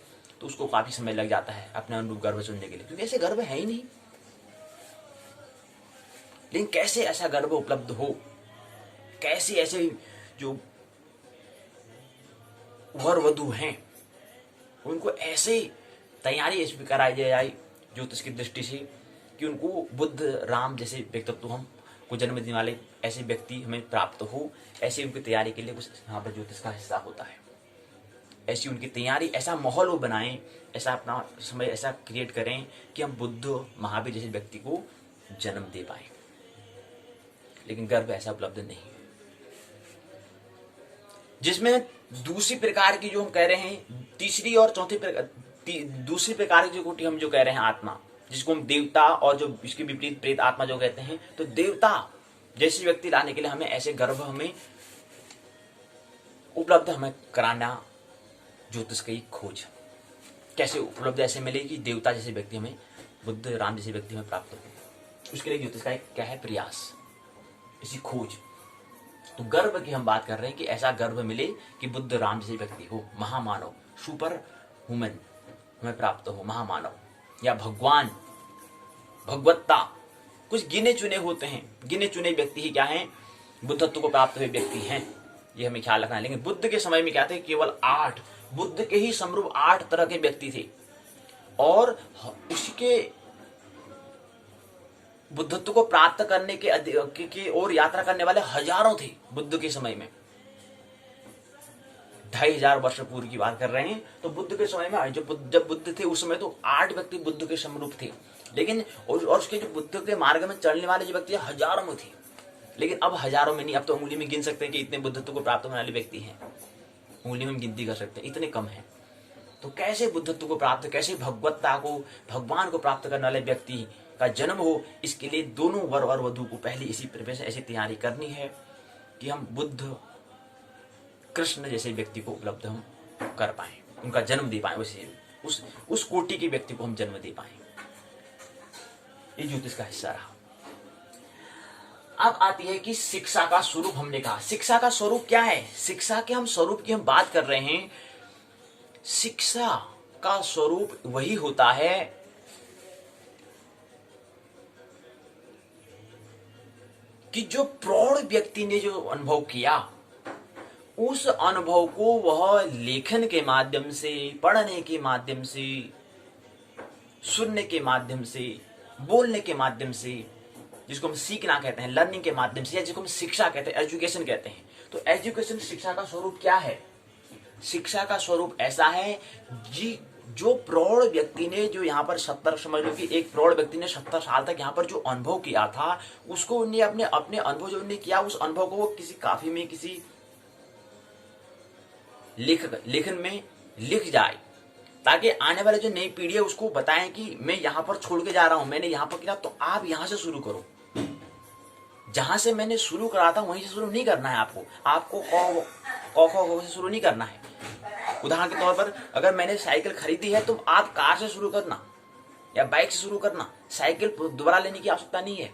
तो उसको काफी समय लग जाता है अपने अनुरूप गर्भ चुनने के लिए, क्योंकि ऐसे गर्भ है ही नहीं। लेकिन कैसे ऐसा गर्भ उपलब्ध हो, कैसे ऐसे जो वर वधु हैं उनको ऐसे तैयारी ऐसी कराई जाए ज्योतिष की दृष्टि से कि उनको बुद्ध राम जैसे व्यक्तित्व हम को जन्म देने वाले ऐसे व्यक्ति हमें प्राप्त हो। ऐसी उनकी तैयारी के लिए कुछ यहाँ पर ज्योतिष का हिस्सा होता है। ऐसी उनकी तैयारी, ऐसा माहौल वो बनाएं, ऐसा अपना समय ऐसा क्रिएट करें कि हम बुद्ध महावीर जैसे व्यक्ति को जन्म दे पाए। लेकिन गर्भ ऐसा उपलब्ध नहीं है, जिसमें दूसरी प्रकार की जो हम कह रहे हैं, तीसरी और चौथी दूसरी प्रकार की जो कोटि हम जो कह रहे हैं आत्मा, जिसको हम देवता और जो इसके विपरीत प्रेत आत्मा जो कहते हैं, तो देवता जैसे व्यक्ति लाने के लिए हमें ऐसे गर्भ हमें उपलब्ध हमें कराना ज्योतिष की खोज कैसे उपलब्ध ऐसे मिले कि देवता जैसे व्यक्ति हमें, बुद्ध राम जैसे व्यक्ति हमें प्राप्त हो। उसके लिए ज्योतिष का एक क्या है प्रयास, इसी खोज। तो गर्भ की हम बात कर रहे हैं कि ऐसा गर्भ मिले कि बुद्ध राम जैसे व्यक्ति हो, महामानव, सुपर ह्यूमन हमें प्राप्त हो, महामानव या भगवान, भगवत्ता। कुछ गिने चुने होते हैं, गिने चुने व्यक्ति ही क्या हैं, बुद्धत्व को प्राप्त हुए व्यक्ति हैं, ये हमें ख्याल रखना है। लेकिन बुद्ध के समय में क्या थे, केवल 8 बुद्ध के ही समरूप 8 तरह के व्यक्ति थे, और उसके बुद्धत्व को प्राप्त करने के और यात्रा करने वाले हजारों थे बुद्ध के समय में। 2500 वर्ष पूर्व की बात कर रहे हैं। तो बुद्ध के समय में जब बुद्ध थे उस समय तो 8 व्यक्ति बुद्ध के समरूप थे, लेकिन और उसके जो बुद्ध के मार्ग में चलने वाले जो व्यक्ति हजारों में थे। लेकिन अब हजारों में नहीं, अब तो उंगली में गिन सकते हैं कि इतने बुद्धत्व को प्राप्त होने वाले व्यक्ति हैं, उंगली में गिनती कर सकते हैं, इतने कम है। तो कैसे बुद्धत्व को प्राप्त, कैसे भगवत्ता को, भगवान को प्राप्त करने वाले व्यक्ति का जन्म हो, इसके लिए दोनों वर और वधु को पहले इसी प्रकार से ऐसी तैयारी करनी है कि हम बुद्ध कृष्ण जैसे व्यक्ति को उपलब्ध हम कर पाए, उनका जन्म दे पाए, वैसे उस कोटि के व्यक्ति को हम जन्म दे पाए। ये ज्योतिष का हिस्सा रहा। अब आती है कि शिक्षा का स्वरूप। हमने कहा शिक्षा का स्वरूप क्या है, शिक्षा के हम स्वरूप की हम बात कर रहे हैं। शिक्षा का स्वरूप वही होता है कि जो प्रौढ़ व्यक्ति ने जो अनुभव किया, उस अनुभव को वह लेखन के माध्यम से, पढ़ने के माध्यम से, सुनने के माध्यम से, बोलने के माध्यम से, जिसको हम सीखना कहते हैं, लर्निंग के माध्यम से, या जिसको हम शिक्षा कहते हैं, एजुकेशन कहते हैं। तो एजुकेशन, शिक्षा का स्वरूप क्या है? शिक्षा का स्वरूप ऐसा है जी, जो प्रौढ़ व्यक्ति ने जो यहाँ पर 70, समझ लो कि एक प्रौढ़ व्यक्ति ने 70 साल तक यहाँ पर जो अनुभव किया था, उसको उन्हें अपने अनुभव जो उन्हें किया, उस अनुभव को वो किसी काफी में, किसी लेखन में लिख जाए, ताकि आने वाले जो नई पीढ़ी है उसको बताएं कि मैं यहाँ पर छोड़ के जा रहा हूं, मैंने यहाँ पर किया, तो आप यहाँ से शुरू करो। जहां से मैंने शुरू करा था वहीं से शुरू नहीं करना है आपको क से शुरू नहीं करना है। उदाहरण के तौर पर अगर मैंने साइकिल खरीदी है तो आप कार से शुरू करना या बाइक से शुरू करना, साइकिल दोबारा लेने की आवश्यकता नहीं है,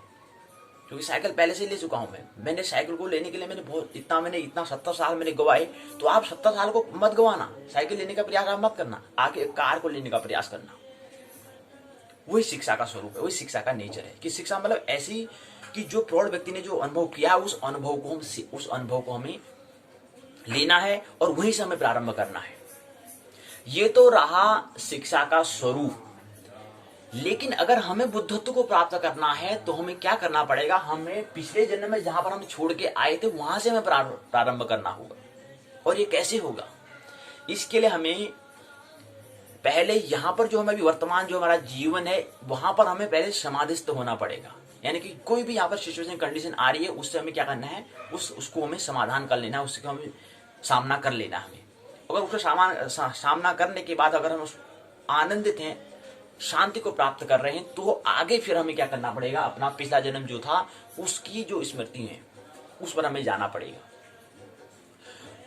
क्योंकि साइकिल पहले से ले चुका हूं मैंने साइकिल को लेने के लिए मैंने इतना 70 साल मैंने गवाए, तो आप 70 साल को मत गवाना, साइकिल लेने का प्रयास आप मत करना, आगे कार को लेने का प्रयास करना। वही शिक्षा का स्वरूप है, वही शिक्षा का नेचर है कि शिक्षा मतलब ऐसी कि जो प्रौढ़ व्यक्ति ने जो अनुभव किया, उस अनुभव को हमें लेना है और वहीं से हमें प्रारंभ करना है। ये तो रहा शिक्षा का स्वरूप। लेकिन अगर हमें बुद्धत्व को प्राप्त करना है तो हमें क्या करना पड़ेगा, हमें पिछले जन्म में जहां पर हम छोड़ के आए थे वहां से हमें प्रारंभ करना होगा। और ये कैसे होगा? इसके लिए हमें पहले यहाँ पर जो हमें अभी वर्तमान जो हमारा जीवन है वहां पर हमें पहले समाधिस्थ होना पड़ेगा। यानी कि कोई भी यहाँ पर सिचुएशन कंडीशन आ रही है, उससे हमें क्या करना है, उसको हमें समाधान कर लेना है, उससे हमें सामना कर लेना है। हमें अगर उसका सामना करने के बाद अगर हम आनंदित हैं, शांति को प्राप्त कर रहे हैं, तो आगे फिर हमें क्या करना पड़ेगा, अपना पिछला जन्म जो था उसकी जो स्मृति है उस पर हमें जाना पड़ेगा।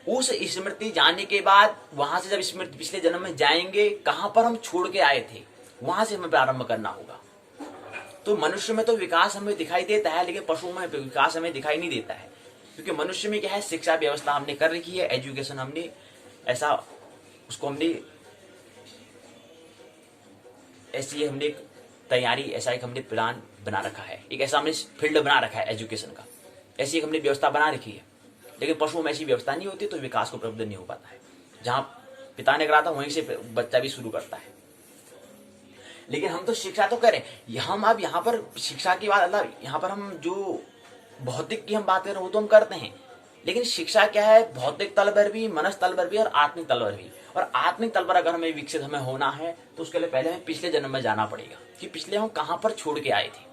उस स्मृति जाने के बाद वहां से जब स्मृति पिछले जन्म में जाएंगे, कहां पर हम छोड़ के आए थे वहां से हमें प्रारंभ करना होगा। तो मनुष्य में तो विकास हमें दिखाई देता है, लेकिन पशुओं में विकास हमें दिखाई नहीं देता है, क्योंकि मनुष्य में क्या है, शिक्षा व्यवस्था हमने कर रखी है, एजुकेशन हमने ऐसा उसको हमने ऐसी हमने एक तैयारी, ऐसा एक हमने प्लान बना रखा है, एक ऐसा हमने फील्ड बना रखा है एजुकेशन का, ऐसी एक हमने व्यवस्था बना रखी है। लेकिन पशुओं में ऐसी व्यवस्था नहीं होती, तो विकास को प्रबंधन नहीं हो पाता है। जहां पिता ने करा था वहीं से बच्चा भी शुरू करता है। लेकिन हम तो शिक्षा तो करें, हम अब यहाँ पर शिक्षा की बात अलग, यहाँ पर हम जो भौतिक की हम बात करें वो तो हम करते हैं, लेकिन शिक्षा क्या है, भौतिक तल पर भी, मनस तल पर भी और आत्मिक तल पर भी। और आत्मिक तल पर अगर हमें विकसित हमें होना है तो उसके लिए पहले हमें पिछले जन्म में जाना पड़ेगा कि पिछले हम कहाँ पर छोड़ के आए थे,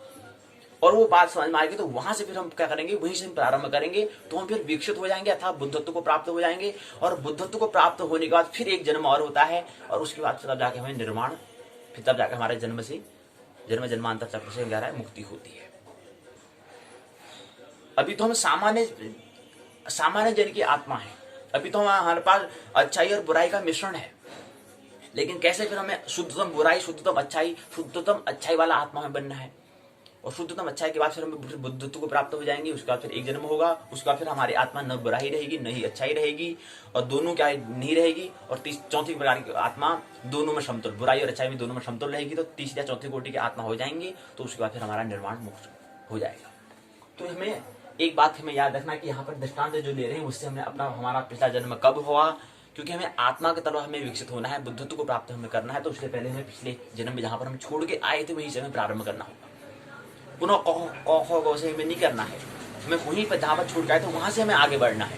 और वो बात समझ में आएगी तो वहां से फिर हम क्या करेंगे, वहीं से हम प्रारंभ करेंगे, तो हम फिर विकसित हो जाएंगे अर्थात बुद्धत्व को प्राप्त हो जाएंगे। और बुद्धत्व को प्राप्त होने के बाद फिर एक जन्म और होता है, और उसके बाद तब जाके हमें निर्माण, फिर तब जाकर हमारे जन्म से जन्मांतर चक्र से क्या है, मुक्ति होती है। अभी तो हम सामान्य जन की आत्मा है, अभी तो हमारे पास अच्छाई और बुराई का मिश्रण है, लेकिन कैसे फिर हमें शुद्धतम बुराई, शुद्धतम अच्छाई वाला आत्मा में बनना है, और शुद्धतम अच्छाई के बाद फिर हमें बुद्धत्व को प्राप्त हो जाएंगे। उसके बाद फिर एक जन्म होगा, उसके बाद फिर हमारी आत्मा न बुराई रहेगी न ही अच्छाई रहेगी, और दोनों क्या नहीं रहेगी। और चौथी प्रकार की आत्मा दोनों में समतुल, बुराई और अच्छाई में दोनों में समतुल रहेगी, तो तीसरी या चौथी कोटि की आत्मा हो जाएंगे, तो उसके बाद फिर हमारा निर्माण मुक्त हो जाएगा। तो हमें एक बात हमें याद रखना कि यहाँ पर दृष्टांत जो ले रहे हैं उससे हमें अपना हमारा पिछला जन्म कब हुआ, क्योंकि हमें आत्मा की तरफ हमें विकसित होना है, बुद्धत्व को प्राप्त हमें करना है, तो उससे पहले हमें पिछले जन्म में जहाँ पर हम छोड़ के आए थे वहीं से हमें प्रारंभ करना होगा। पुनः कौ से हमें नहीं करना है, हमें वहीं पर जहाँ पर छूट गए तो वहां से हमें आगे बढ़ना है,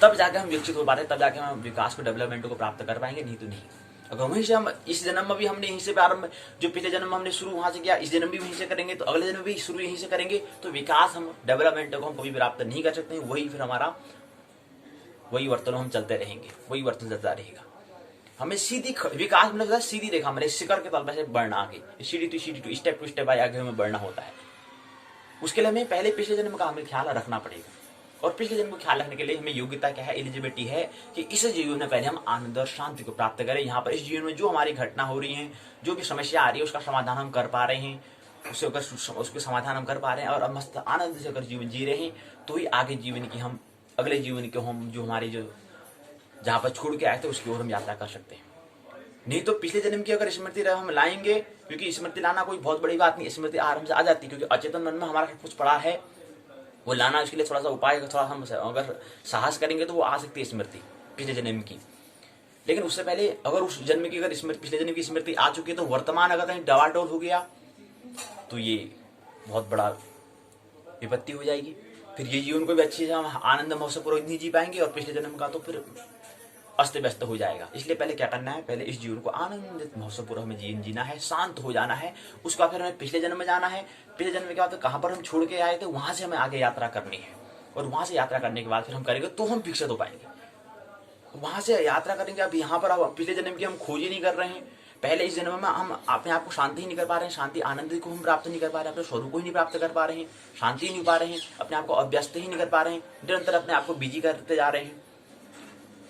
तब जाके हम विकसित हो पाते हैं, तब जाके हम विकास को, डेवलपमेंट को प्राप्त कर पाएंगे। नहीं तो नहीं। अगर वहीं से हम इस जन्म में भी हमने यहीं से प्रारंभ, जो पिछले जन्म में हमने शुरू वहां से किया, इस जन्म भी वहीं से करेंगे, तो अगले जन्म भी शुरू यहीं से करेंगे, तो विकास हम, डेवलपमेंट को हम कभी प्राप्त नहीं कर सकते हैं। वही फिर हमारा वही वर्तन हम चलते रहेंगे, वही वर्तन चलता रहेगा। हमें सीधी विकास मतलब सीधी रेखा, हमारे शिखर के तल पर से बढ़ना, आगे सीढ़ी टू स्टेप टू स्टेप आगे हमें बढ़ना होता है। उसके लिए हमें पहले पिछले जन्म का हमें ख्याल रखना पड़ेगा, और पिछले जन्म को ख्याल रखने के लिए हमें योग्यता क्या है, एलिजिबिलिटी है कि इस जीवन में पहले हम आनंद और शांति को प्राप्त करें। यहाँ पर इस जीवन में जो हमारी घटना हो रही है, जो भी समस्या आ रही है, उसका समाधान हम कर पा रहे हैं, उसके समाधान हम कर पा रहे हैं, और मस्त आनंद से अगर जीवन जी रहे हैं, तो ही आगे जीवन की हम, अगले जीवन के हम जो हमारे जो जहाँ पर छोड़ के आए थे उसकी ओर हम यात्रा कर सकते हैं। नहीं तो पिछले जन्म की अगर स्मृति हम लाएंगे, क्योंकि स्मृति लाना कोई बहुत बड़ी बात नहीं, स्मृति आराम से आ जाती है, क्योंकि अचेतन मन में हमारा कुछ पड़ा है, वो लाना उसके लिए थोड़ा सा उपाय, थोड़ा हम अगर साहस करेंगे तो वो आ सकती है स्मृति पिछले जन्म की। लेकिन उससे पहले अगर उस जन्म की अगर स्मृति, पिछले जन्म की स्मृति आ चुकी है, तो वर्तमान अगर कहीं डवाडोल हो गया तो ये बहुत बड़ा विपत्ति हो जाएगी। फिर ये जीवन को भी अच्छी से हम आनंद महोत्सवपूर्वक नहीं जी पाएंगे, और पिछले जन्म का तो फिर अस्त व्यस्त हो जाएगा। इसलिए पहले क्या करना है, पहले इस जीवन को आनंदित महोत्सवपूर्वक हमें जीवन जीना है, शांत हो जाना है। उसका फिर हमें पिछले जन्म में जाना है, पिछले जन्म के बाद कहाँ पर हम छोड़ के आए थे वहां से हमें आगे यात्रा करनी है, और वहां से यात्रा करने के बाद फिर हम करेंगे तो हम विकसित हो पाएंगे। वहां से यात्रा करेंगे। अब यहाँ पर अब पिछले जन्म की हम खोज ही नहीं कर रहे हैं, पहले इस जन्म में हम अपने आप को शांति ही नहीं कर पा रहे हैं, शांति आनंद को हम प्राप्त नहीं कर पा रहे हैं, अपने स्वरूप को ही नहीं प्राप्त कर पा रहे हैं, शांति नहीं पा रहे हैं, अपने आप को अभ्यस्त ही नहीं कर पा रहे हैं, निरंतर अपने आप को बिजी करते जा रहे हैं।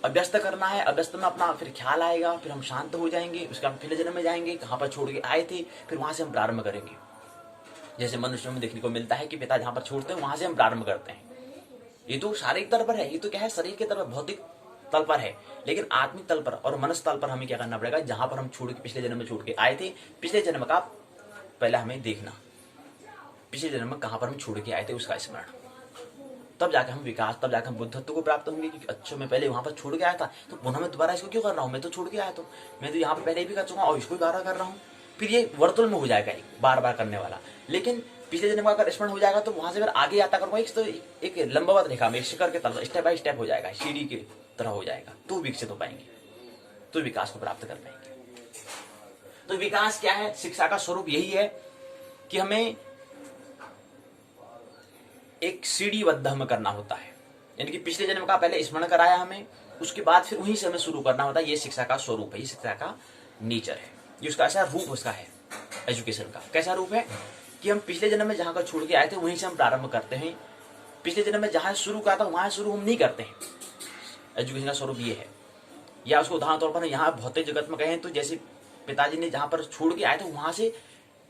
अभ्यस्त करना है, अभ्यस्त में अपना फिर ख्याल आएगा, फिर हम शांत हो जाएंगे, उसके बाद पिछले जन्म में जाएंगे, कहाँ पर छोड़ के आए थे, फिर वहां से हम प्रारंभ करेंगे। जैसे मनुष्य में देखने को मिलता है कि पिता जहाँ पर छोड़ते हैं वहां से हम प्रारंभ करते हैं। ये तो शारीरिक तल पर है, ये तो क्या है, शरीर के तल पर, भौतिक तल पर है। लेकिन आत्मिक तल पर और मनस तल पर हमें क्या करना पड़ेगा, जहां पर हम छोड़ के पिछले जन्म में छोड़ के आए थे, पिछले जन्म का पहले हमें देखना, पिछले जन्म में कहां पर हम छोड़ के आए थे उसका स्मरण, तब जाकर हम विकास, तब जाकर हम बुद्धत्व को प्राप्त होंगे। क्योंकि अच्छा मैं पहले वहां पर छोड़ के आया था, तो पुनः मैं दोबारा इसको क्यों कर रहा हूँ, मैं तो छोड़ के आया, तो मैं तो यहाँ पर पहले भी कर चुका और इसको दोबारा कर रहा हूँ। फिर ये वर्तुल में हो जाएगा एक बार बार करने वाला। लेकिन पिछले जन्म का अगर स्मरण हो जाएगा तो वहां से फिर आगे यात्रा करूंगा, एक लंबवत रेखा में, एक शिखर के तरफ स्टेप बाय स्टेप हो जाएगा, सीढ़ी की तरह हो जाएगा, तो विकसित हो पाएंगे, तो विकास को प्राप्त कर पाएंगे। तो विकास क्या है, शिक्षा का स्वरूप यही है कि हमें एक सीढ़ीबद्ध हमें करना होता है, यानी कि पिछले जन्म का पहले स्मरण कराया हमें, उसके बाद फिर वहीं से हमें शुरू करना होता है। ये शिक्षा का स्वरूप है, ये शिक्षा का नेचर है, ये उसका ऐसा रूप उसका है। एजुकेशन का कैसा रूप है कि हम पिछले जन्म में जहां का छोड़ के आए थे वहीं से हम प्रारंभ करते हैं, पिछले जन्म में जहां शुरू किया था वहां शुरू हम नहीं करते हैं। एजुकेशन का स्वरूप ये है। या उसको उदाहरण तौर पर यहाँ भौतिक जगत में कहें तो जैसे पिताजी ने जहां पर छोड़ के आए थे वहां से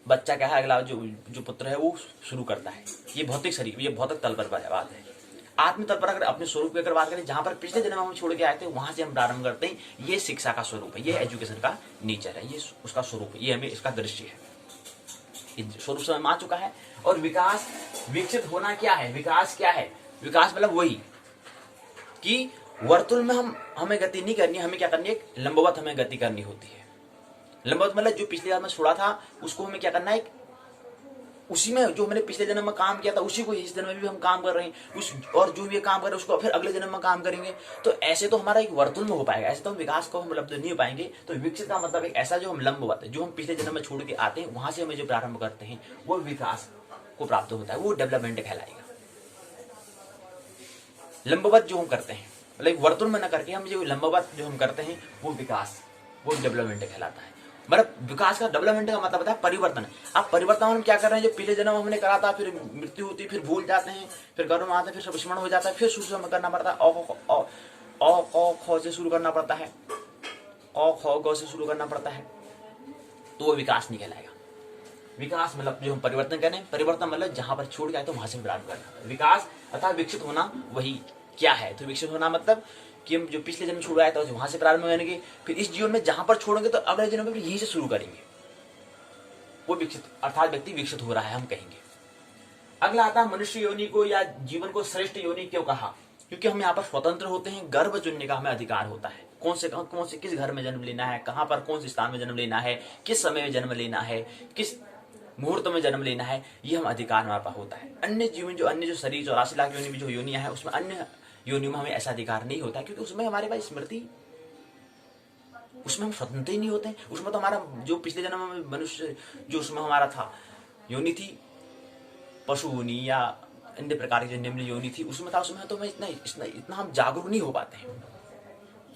बच्चा क्या है, अगला जो जो पुत्र है वो शुरू करता है। ये भौतिक शरीर, ये भौतिक तल पर बात है। आत्म तल पर अगर अपने स्वरूप की अगर बात करें, जहां पर पिछले जन्म हम छोड़ के आए थे वहां से हम प्रारंभ करते हैं। ये शिक्षा का स्वरूप है, ये एजुकेशन का नेचर है, ये उसका स्वरूप है, ये हमें इसका दृश्य है। स्वरूप समझ में आ चुका है। और विकास, विकसित होना क्या है, विकास क्या है? विकास मतलब वही कि वर्तुल में हमें गति नहीं करनी, हमें क्या करनी है, लंबवत हमें गति करनी होती है। लंबवत मतलब जो पिछले जन्म में छोड़ा था उसको हमें क्या करना है, उसी में जो मैंने पिछले जन्म में काम किया था उसी को इस जन्म में भी हम काम कर रहे हैं, उस और जो भी काम कर रहे हैं उसको फिर अगले जन्म में काम करेंगे। तो ऐसे तो हमारा एक वर्तुल में हो पाएगा, ऐसे तो हम विकास को हम उपलब्ध नहीं हो पाएंगे। तो विकसित का मतलब एक ऐसा जो हम लंबवत है, जो हम पिछले जन्म में छोड़ के आते हैं वहां से हमें जो प्रारंभ करते हैं वो विकास को प्राप्त होता है, वो डेवलपमेंट कहलाएगा। लंबवत जो हम करते हैं मतलब वर्तुल में न करके हम जो लंबवत जो हम करते हैं वो विकास, वो डेवलपमेंट कहलाता है। मतलब विकास का, डेवलपमेंट का मतलब होता है परिवर्तन। अब परिवर्तन हम क्या कर रहे हैं, जो पिछले जन्म हमने करा था, फिर मृत्यु होती है, फिर भूल जाते हैं, फिर गर्भ में आते हैं, फिर सब स्मरण हो जाता है, फिर शुरू से हमें करना पड़ता है। औ ख से शुरू करना पड़ता है, औ ख ग से शुरू करना पड़ता है, तो वो विकास नहीं कहलाएगा। विकास मतलब जो हम परिवर्तन कर रहे हैं, परिवर्तन मतलब जहां पर छोड़ गए तो वहां से प्रारंभ करना। विकास अर्थात विकसित होना वही क्या है। तो विकसित होना मतलब कि हम जो पिछले जन्म छोड़ आए थे वहां से प्रारंभ करेंगे, फिर इस जीवन में जहां पर छोड़ेंगे तो अगले जन्म में फिर यहीं से शुरू करेंगे। वो विकसित अर्थात व्यक्ति विकसित हो रहा है हम कहेंगे। अगला आता है मनुष्य योनि को या जीवन को श्रेष्ठ योनि क्यों कहा? क्योंकि हम यहाँ पर स्वतंत्र होते हैं, गर्भ चुनने का हमें अधिकार होता है। कौन से किस घर में जन्म लेना है, कहां पर कौन से स्थान में जन्म लेना है, किस समय में जन्म लेना है, किस मुहूर्त में जन्म लेना है, ये हम अधिकार हमारे पास होता है। अन्य जीवन जो अन्य जो शरीर 84 लाख योनि में जो योनियां है उसमें अन्य योनियों में हमें ऐसा अधिकार नहीं होता है, क्योंकि उसमें हमारे पास स्मृति, उसमें हम स्वतंत्र ही नहीं होते। उसमें तो हमारा जो पिछले जन्म में मनुष्य जो उसमें हमारा था योनि थी पशु योनि या अन्य प्रकार की जो निम्न योनि थी उसमें था, उसमें तो हमें इतना हम जागरूक नहीं हो पाते हैं,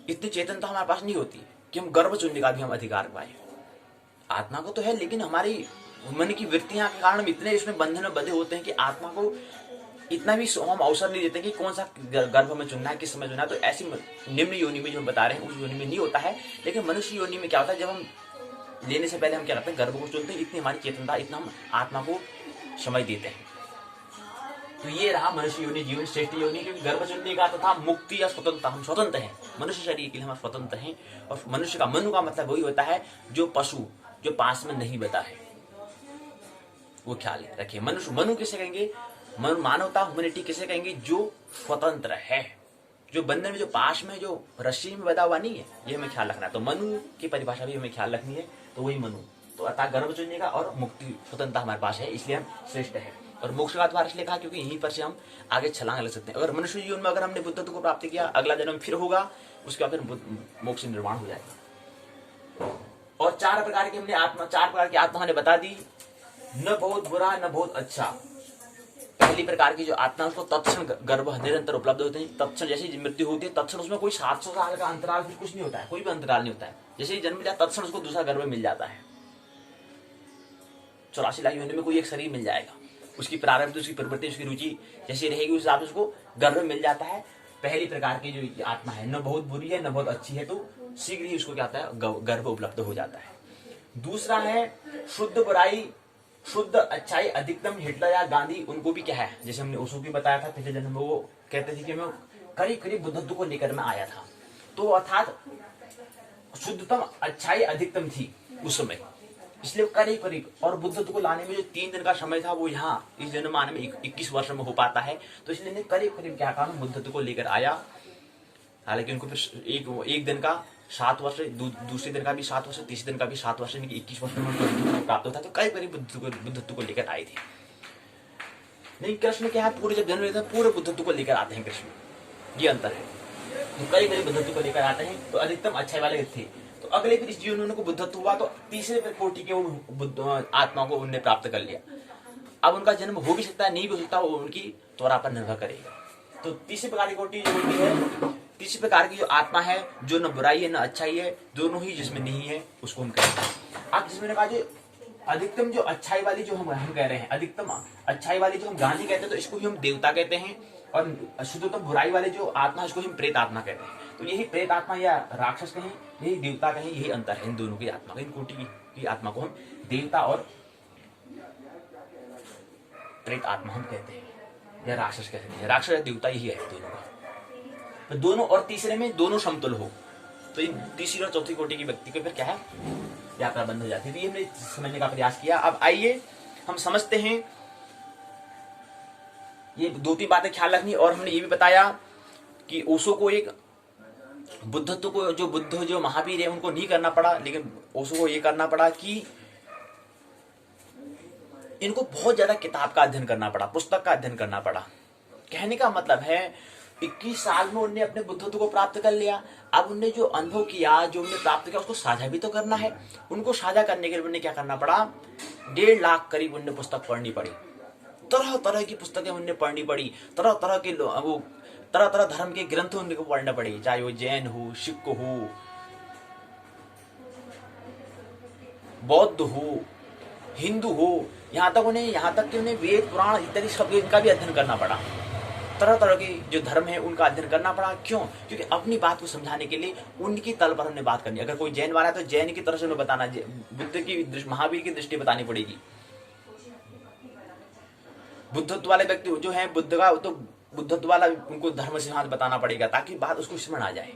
इतनी चेतनता हमारे पास नहीं होती कि हम गर्भ चुनने का भी हम अधिकार पाए। आत्मा को तो है, लेकिन हमारी मन की वृत्तियां के कारण हम इतने इसमें बंधन में बंधे होते हैं कि आत्मा को इतना भी हम अवसर नहीं देते कि कौन सा गर्भ में चुनना है, किस समय चुनना है। तो ऐसी निम्न योनि में जो हम बता रहे हैं उस योनि में नहीं होता है। लेकिन मनुष्य योनि में क्या होता है, जब हम लेने से पहले हम क्या करते हैं, गर्भ को चुनते हैं, इतनी हमारी चेतनता, इतना हम आत्मा को समय देते हैं। तो ये रहा मनुष्य योनि जीवन श्रेष्ठ योनि, क्योंकि गर्भ चुनने का तथा मुक्ति या स्वतंत्रता, हम स्वतंत्र हैं, मनुष्य शरीर के लिए हम स्वतंत्र हैं। और मनुष्य का मनु का मतलब वही होता है जो पशु जो पास में नहीं बता है, वो ख्याल रखिए। मनुष्य मनु किसे कहेंगे, मानवता ह्यूमैनिटी किसे कहेंगे, जो स्वतंत्र है, जो बंधन में जो पास में जो रस्सी में बधा हुआ नहीं है, ये हमें ख्याल रखना है। तो मनु की परिभाषा भी हमें ख्याल रखनी है, तो वही मनु। तो अर्थात गर्भ चुनने का और मुक्ति स्वतंत्रता हमारे पास है, इसलिए हम श्रेष्ठ है। और मोक्ष का द्वार इसलिए कहा क्योंकि यहीं पर से हम आगे छलांग लग सकते हैं। अगर मनुष्य जीवन में अगर हमने बुद्धत्व को प्राप्त किया, अगला जन्म फिर होगा, उसके बाद फिर मोक्ष निर्माण हो जाएगा। और चार प्रकार की आत्मा ने बता दी, न बहुत बुरा न बहुत अच्छा। पहली प्रकार की जो आत्मा उसको तत्क्षण गर्भ निरंतर उपलब्ध होते हैं, तत्क्षण जैसे मृत्यु होती है तत्क्षण उसमें कोई 700 साल का अंतराल फिर कुछ नहीं होता है, कोई भी अंतराल नहीं होता है। जैसे ही जन्म लिया तत्क्षण उसको दूसरा गर्भ मिल जाता है। 84 लाख योनि में कोई एक शरीर मिल जाएगा, उसकी प्रारब्ध, उसकी प्रवृत्ति, उसकी रुचि जैसी रहेगी उस हिसाब से उसको गर्भ मिल जाता है। पहली प्रकार की जो आत्मा है न बहुत बुरी है न बहुत अच्छी है, तो शीघ्र ही उसको क्या होता है, गर्भ उपलब्ध हो जाता है। दूसरा है शुद्ध बुराई शुद्ध अच्छाई अधिकतम। हिटलर या गांधी उनको भी क्या है, जैसे हमने उसको भी बताया था पिछले जन्म में, वो कहते थे कि मैं करीब करीब बुद्धत्व को लेकर मैं आया था। तो अर्थात शुद्धतम अच्छाई अधिकतम थी उस समय, इसलिए करीब करीब। और बुद्धत्व को लाने में जो 3 दिन का समय था वो यहाँ इस जन्म आने में 21 वर्ष में हो पाता है। तो इसलिए करीब करीब क्या कहा, बुद्धत्व को लेकर आया। हालांकि उनको फिर एक दिन का 7 वर्ष, दूसरे दिन का भी 7 वर्ष, तीसरे दिन का भी 7 वर्ष, 21 वर्ष में प्राप्त होता है। तो कई करीब बुद्धत्व को लेकर आए थे। नहीं, कृष्ण क्या है, पूरे जब जन्म लेते हैं पूरे बुद्धत्व को लेकर आते हैं कृष्ण, ये अंतर है। तो कई करीब बुद्धत्व को लेकर आते हैं, तो अधिकतम अच्छाई वाले थे। तो अगले फिर इस जीवन में उनको बुद्धत्व हुआ, तो तीसरे कोटि के आत्मा को उन्होंने प्राप्त कर लिया। अब उनका जन्म हो भी सकता है, नहीं भी हो सकता, वो उनकी त्वरा पर निर्भर करेगा। तो तीसरी प्रकार की कोटि जो होती है, तीसरी प्रकार की जो आत्मा है, जो न बुराई है न अच्छाई है, दोनों ही जिसमें नहीं है, उसको हम कहते हैं। अब जिसमें कहा जो अधिकतम जो अच्छाई वाली जो हम कह रहे हैं, अधिकतम अच्छाई वाली जो हम गांधी कहते हैं, तो इसको भी हम देवता कहते हैं। और शुद्धतम बुराई वाले जो आत्मा है उसको हम प्रेत आत्मा कहते हैं। तो यही प्रेत आत्मा या राक्षस कहें, यही देवता कहें, यही अंतर है इन दोनों की आत्मा का। इन कोटि की आत्मा को हम देवता और प्रेत आत्मा हम कहते हैं, या राक्षस कहते हैं। राक्षस या देवता ही है दोनों का, तो दोनों, और तीसरे में दोनों समतुल हो, तो ये तीसरी और चौथी कोटि की व्यक्ति को फिर क्या है, यात्रा बंद हो जाती है। तो ये हमने समझने का प्रयास किया। अब आइए हम समझते हैं, ये 2-3 बातें ख्याल रखनी। और हमने ये भी बताया कि ओशो को एक बुद्धत्व को, जो बुद्ध जो महावीर है उनको नहीं करना पड़ा, लेकिन ओशो को ये करना पड़ा कि इनको बहुत ज्यादा किताब का अध्ययन करना पड़ा, पुस्तक का अध्ययन करना पड़ा। कहने का मतलब है 21 साल में उन्होंने अपने बुद्धत्व को प्राप्त कर लिया। अब उन्होंने जो अनुभव किया, जो उन्होंने प्राप्त किया, उसको साझा भी तो करना है। उनको साझा करने के लिए उन्हें क्या करना पड़ा, 1.5 लाख करीब उन्हें पुस्तक पढ़नी पड़ी, तरह तरह की पुस्तकें उन्हें पढ़नी पड़ी, तरह तरह के वो तरह तरह धर्म के ग्रंथ उनको पढ़ने पड़े, चाहे वो जैन हो, सिख हो, बौद्ध हो, हिंदू हो, यहाँ तक कि उन्हें वेद पुराण इत्यादि सब इनका भी अध्ययन करना पड़ा। तरह तरह के जो धर्म है उनका अध्ययन करना पड़ा। क्यों? क्योंकि अपनी बात को समझाने के लिए उनकी तल पर हमने बात करनी। अगर कोई जैन वाला है तो जैन की तरह से उन्हें बताना, बुद्ध की, महावीर की दृष्टि बतानी पड़ेगी। बुद्धत्व वाले व्यक्ति जो है, बुद्ध का तो बुद्धत्व वाला उनको धर्म सिद्धांत बताना पड़ेगा, ताकि बात उसको समझ आ जाए।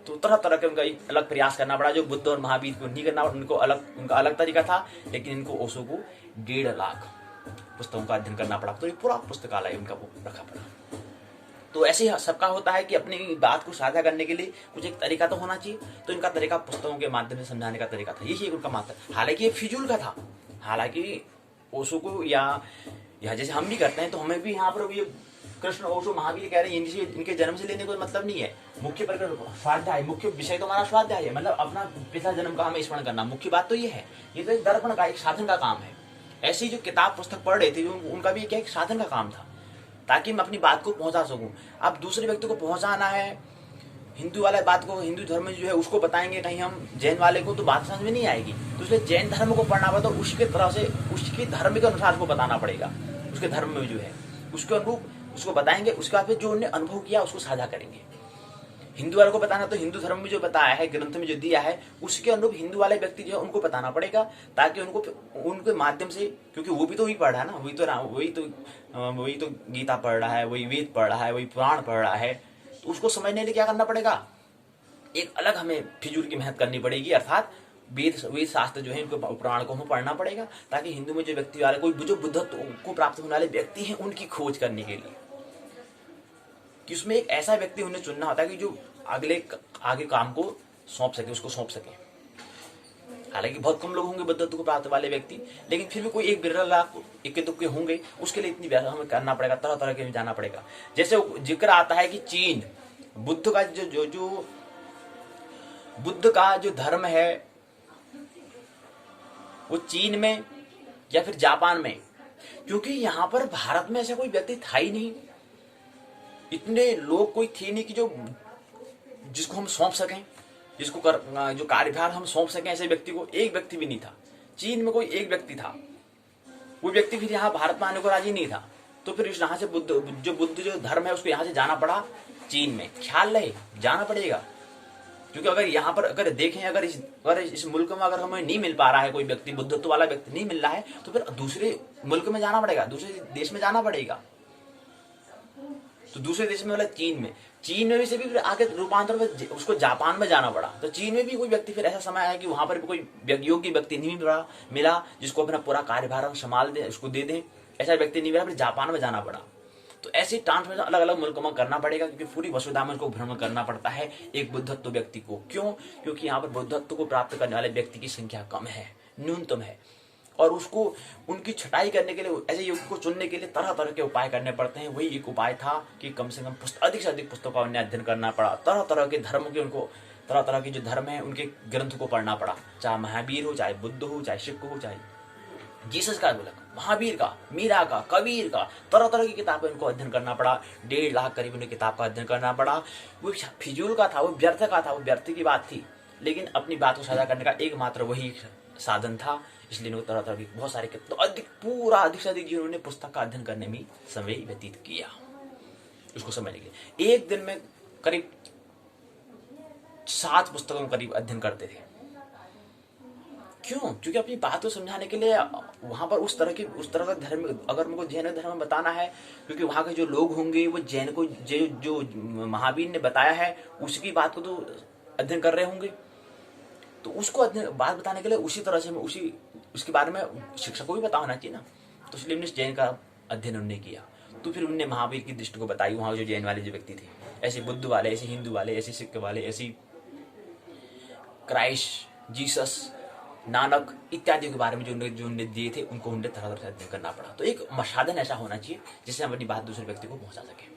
तो तरह तरह के उनका एक अलग प्रयास करना पड़ा, जो बुद्ध और महावीर को नहीं करना, उनको अलग, उनका अलग तरीका था। लेकिन इनको ओशो को 1.5 लाख पुस्तकों का अध्ययन करना पड़ा, तो ये पूरा पुस्तकालय उनका वो रखा पड़ा। तो ऐसे ही सबका होता है कि अपनी बात को साझा करने के लिए कुछ एक तरीका तो होना चाहिए। तो इनका तरीका पुस्तकों के माध्यम से समझाने का तरीका था, यही उनका मात्र। हालांकि ये फिजूल का था, हालांकि ओशो को या जैसे हम भी करते हैं, तो हमें भी यहाँ पर ये कृष्ण, ओशो, महावीर कह रहे हैं, इनके जन्म से लेने का मतलब नहीं है। मुख्य प्रकरण स्वाध्याय, मुख्य विषय तो हमारा स्वाध्याय है, मतलब अपना पिछला जन्म का हमें स्मरण करना मुख्य बात तो ये है। ये तो एक दर्पण का, एक साधन का काम है। ऐसी जो किताब पुस्तक पढ़ रहे थे, उनका भी क्या एक साधन का काम था, ताकि मैं अपनी बात को पहुंचा सकूं। अब दूसरे व्यक्ति को पहुंचाना है, हिंदू वाला बात को, हिंदू धर्म में जो है उसको बताएंगे कहीं हम जैन वाले को, तो बात समझ में नहीं आएगी। तो इसलिए जैन धर्म को पढ़ना पड़ा, तो उसके तरह से उसके धर्म के अनुसार उसको बताना पड़ेगा। उसके धर्म में जो है उसके अनुरूप उसको बताएंगे। उसके बाद फिर जो उन्होंने अनुभव किया उसको साझा करेंगे। हिंदू वालों को बताना, तो हिंदू धर्म में जो बताया है, ग्रंथ में जो दिया है, उसके अनुरूप हिंदू वाले व्यक्ति जो है उनको बताना पड़ेगा, ताकि उनके माध्यम से, क्योंकि वो भी तो वही पढ़ रहा है ना, वही तो गीता पढ़ रहा है, वही वेद पढ़ रहा है, वही पुराण पढ़ रहा है। तो उसको समझने के लिए क्या करना पड़ेगा, एक अलग हमें फिजूल की मेहनत करनी पड़ेगी, अर्थात वेद शास्त्र जो है, इनको पुराण को हमें पढ़ना पड़ेगा, ताकि हिंदू में जो व्यक्ति वाले, कोई जो बुद्धत्व को प्राप्त होने वाले व्यक्ति हैं, उनकी खोज करने के लिए, कि उसमें एक ऐसा व्यक्ति उन्हें चुनना होता है कि जो आगे काम को सौंप सके, उसको सौंप सके। हालांकि बहुत कम लोग होंगे बुद्धत्व को प्राप्त वाले व्यक्ति, लेकिन फिर भी कोई एक बिरला इक्के दुक्के होंगे। उसके लिए इतनी हमें करना पड़ेगा, तरह तरह के जाना पड़ेगा। जैसे जिक्र आता है कि चीन, बुद्ध का जो बुद्ध का जो धर्म है वो चीन में या फिर जापान में, क्योंकि यहाँ पर भारत में ऐसा कोई व्यक्ति था ही नहीं, इतने लोग कोई थे नहीं कि जिसको हम सौंप सकें, जो कार्यभार हम सौंप सकें ऐसे व्यक्ति को। एक व्यक्ति भी नहीं था चीन में, कोई एक व्यक्ति था, वो व्यक्ति फिर यहाँ भारत में आने को राजी नहीं था। तो फिर यहाँ से बुद्ध जो धर्म है उसको यहाँ से जाना पड़ा चीन में। ख्याल रहे, जाना पड़ेगा, क्योंकि अगर यहाँ पर अगर देखें, अगर इस मुल्क में अगर हमें नहीं मिल पा रहा है, कोई व्यक्ति बुद्धत्व वाला व्यक्ति नहीं मिल रहा है, तो फिर दूसरे मुल्क में जाना पड़ेगा, दूसरे देश में जाना पड़ेगा। तो दूसरे देश में, मतलब चीन में भी से भी आगे रूपांतर में उसको जापान में जाना पड़ा। तो चीन में भी कोई व्यक्ति, फिर ऐसा समय आया कि वहां पर भी कोई योग्य व्यक्ति नहीं मिला जिसको अपना पूरा कार्यभार हम संभाल दे, उसको दे दें, ऐसा व्यक्ति नहीं मिला, फिर जापान में जाना पड़ा। तो ऐसे ट्रांसफॉर्मेशन अलग अलग मुल्कों में करना पड़ेगा, क्योंकि पूरी वसुधा में उनको भ्रमण करना पड़ता है एक बुद्धत्व व्यक्ति को। क्यों? क्योंकि यहाँ पर बुद्धत्व को प्राप्त करने वाले व्यक्ति की संख्या कम है, न्यूनतम है, और उसको उनकी छटाई करने के लिए, ऐसे युग को चुनने के लिए तरह तरह के उपाय करने पड़ते हैं। वही एक उपाय था कि कम से कम अधिक से अधिक पुस्तकों का उन्हें अध्ययन करना पड़ा, तरह तरह के धर्म के, उनको तरह तरह के जो धर्म है उनके ग्रंथ को पढ़ना पड़ा, चाहे महावीर हो, चाहे बुद्ध हो, चाहे सिख हो, चाहे जीसस का बोला, महावीर का, मीरा का, कबीर का, तरह तरह की किताबें उनको अध्ययन करना पड़ा। 1.5 लाख करीब उन्हें किताब का अध्ययन करना पड़ा। वो फिजूल का था, वो व्यर्थ का था, वो व्यर्थ की बात थी, लेकिन अपनी बात को साझा करने का एकमात्र वही साधन था। इसलिए उन्होंने तरह तरह की बहुत सारे, तो अधिक से अधिक जिन्होंने पुस्तक का अध्ययन करने में समय व्यतीत किया उसको समझने के लिए। एक दिन में करीब 7 पुस्तकों करीब अध्ययन करते थे। क्यों? क्योंकि अपनी बात को समझाने के लिए वहां पर उस तरह का धर्म, अगर उनको जैन धर्म बताना है, क्योंकि वहां के जो लोग होंगे वो जैन को जो महावीर ने बताया है उसकी बात को तो अध्ययन कर रहे होंगे, तो उसको बात बताने के लिए उसी तरह से हमें उसके बारे में शिक्षक को भी पता होना चाहिए ना। तो इसलिए उन्होंने जैन का अध्ययन उन्होंने किया। तो फिर उन्होंने महावीर की दृष्टि को बताई। वहां जो जैन वाले जो व्यक्ति थे, ऐसे बुद्ध वाले, ऐसे हिंदू वाले, ऐसे सिख वाले, ऐसे क्राइस्ट, जीसस, नानक इत्यादि के बारे में जो उन्हें दिए थे, उनको उन्हें तरह तरह से अध्ययन करना पड़ा। तो एक साधन ऐसा होना चाहिए जिससे हम अपनी बात दूसरे व्यक्ति को पहुंचा सके।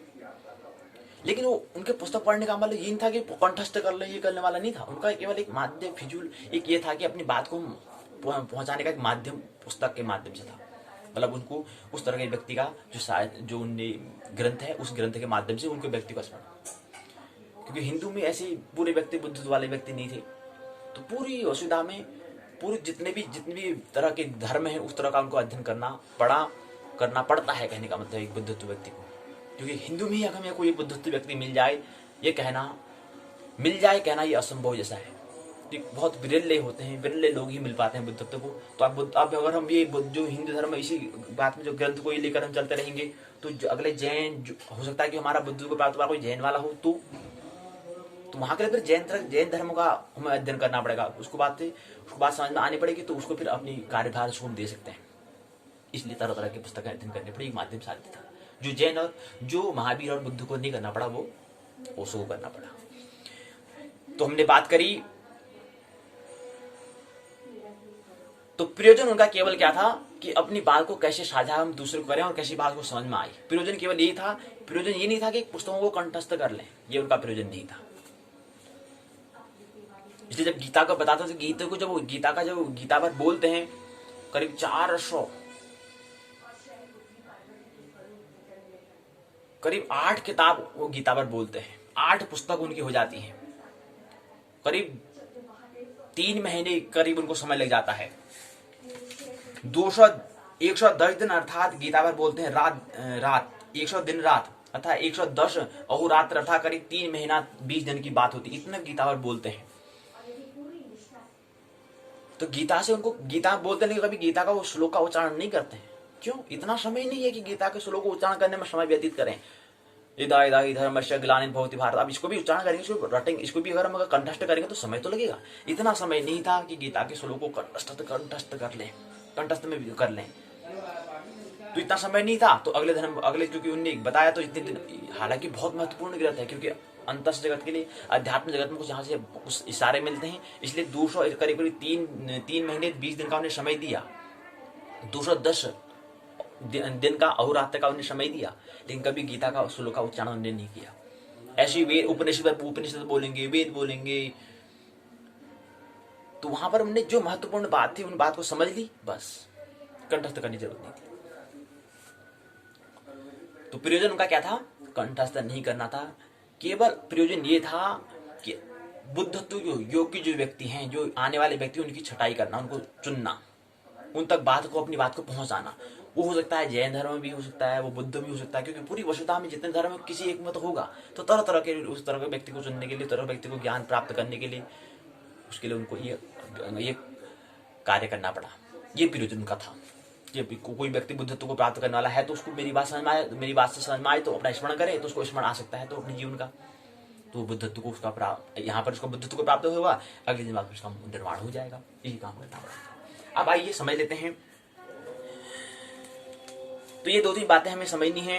लेकिन वो उनके पुस्तक पढ़ने का मतलब ये नहीं था कि कंठस्थ कर ले, ये करने वाला नहीं था। उनका केवल एक माध्यम फिजूल एक ये था कि अपनी बात को पहुंचाने का एक माध्यम पुस्तक के माध्यम से था। मतलब उनको उस तरह के व्यक्ति का जो उनने ग्रंथ है, उस ग्रंथ के माध्यम से उनके व्यक्ति को स्मरण। क्योंकि हिंदू में ऐसे पूरे व्यक्ति बुद्ध वाले व्यक्ति नहीं थे, तो पूरी वसुधा में पूरी जितने भी तरह के धर्म है उस तरह का उनको अध्ययन करना पड़ता है। कहने का मतलब एक बुद्धत्व व्यक्ति को, क्योंकि हिंदू में ही अगर हमें कोई बुद्धत्व व्यक्ति मिल जाए कहना ये असंभव जैसा है। बहुत विरले होते हैं, विरले लोग ही मिल पाते हैं बुद्धत्व को। तो अब अगर हम ये जो हिंदू धर्म इसी बात में जो ग्रंथ को लेकर हम चलते रहेंगे, तो अगले जैन हो सकता है कि हमारा बुद्ध को प्राप्त हुआ कोई जैन वाला हो, तो वहां के लिए फिर जैन धर्म का हमें अध्ययन करना पड़ेगा। उसको बात समझ में आनी पड़ेगी, तो उसको फिर अपनी कार्यभार उसको हम दे सकते हैं। इसलिए तरह तरह की पुस्तकें अध्ययन करनी पड़ी, एक माध्यम साध्य था जो जैन और जो महावीर और बुद्ध को नहीं करना पड़ा, वो ओशो को करना पड़ा। तो हमने बात करी, तो प्रयोजन उनका केवल क्या था कि अपनी बात को कैसे साझा हम दूसरे को करें और कैसी बात को समझ में आए। प्रयोजन केवल यही था। प्रयोजन ये नहीं था कि पुस्तकों को कंठस्थ कर लें, ये उनका प्रयोजन नहीं था। इसलिए जब गीता का बताता था, गीता को जब गीता पर बोलते हैं, करीब 400 करीब 8 किताब वो गीता पर बोलते हैं, 8 पुस्तक उनकी हो जाती हैं। करीब 3 महीने करीब उनको समय लग जाता है। 110 दिन अर्थात गीता पर बोलते हैं रात 100 दिन रात अर्थात 110 अहोरात्र अर्थात करीब 3 महीना 20 दिन की बात होती है। इतना गीता पर बोलते हैं। तो गीता से उनको गीता बोलते नहीं, कभी गीता का वो श्लोक का उच्चारण नहीं करते हैं। क्यों? इतना समय नहीं है कि गीता के श्लोक को उच्चारण करने में समय व्यतीत करें। इदा धर्मस्य ग्लानिर्भवति भवति भारत, अब इसको भी उच्चारण करेंगे, इसको रटेंगे, इसको भी अगर हम कंठस्थ करेंगे तो समय तो लगेगा। इतना समय नहीं था कि गीता के श्लोक को कंठस्थ कर लें, कंठस्थ में भी कर लें। तो इतना समय नहीं था। तो अगले क्योंकि उन्होंने बताया, तो इतने दिन, हालांकि बहुत महत्वपूर्ण ग्रंथ है, क्योंकि अंतर जगत के लिए, अध्यात्म जगत में कुछ यहाँ से कुछ इशारे मिलते हैं। इसलिए 200 करीब 3 महीने 20 दिन का उन्हें समय दिया, 210 दिन का अहोरात्र का उन्हें समय दिया, लेकिन कभी गीता का श्लोक का उच्चारण उन्होंने नहीं किया। ऐसी वेद उपनिषद बोलेंगे, वेद बोलेंगे। तो वहां पर हमने जो महत्वपूर्ण बात थी उन बात को समझ ली, बस कंठस्थ करने की जरूरत नहीं थी। तो प्रयोजन उनका क्या था? कंठस्थ नहीं करना था। केवल प्रयोजन ये था कि बुद्धत्व योग की जो व्यक्ति हैं, जो आने वाले व्यक्ति, उनकी छटाई करना, उनको चुनना, उन तक अपनी बात को पहुंचाना। वो हो सकता है जैन धर्म भी हो सकता है, वो बुद्ध भी हो सकता है, क्योंकि पूरी वसुधा में जितने धर्म किसी एक मत होगा। तो तरह तरह के उस तरह के व्यक्ति को चुनने के लिए, तरह व्यक्ति को ज्ञान प्राप्त करने के लिए, उसके लिए उनको ये कार्य करना पड़ा। ये प्रयोजन उनका था। कोई व्यक्ति बुद्धत्व को प्राप्त करने वाला है, तो उसको मेरी बात से समझ में आए तो अपना स्मरण करे, तो उसको स्मरण आ सकता है तो अपने जीवन का, तो बुद्धत्व को उसका यहाँ पर उसको बुद्धत्व को प्राप्त होगा, अगले दिन बाद उसका निर्माण हो जाएगा। यही काम करना पड़ा। अब आइए समझ लेते हैं। तो ये 2-3 बातें हमें समझनी है।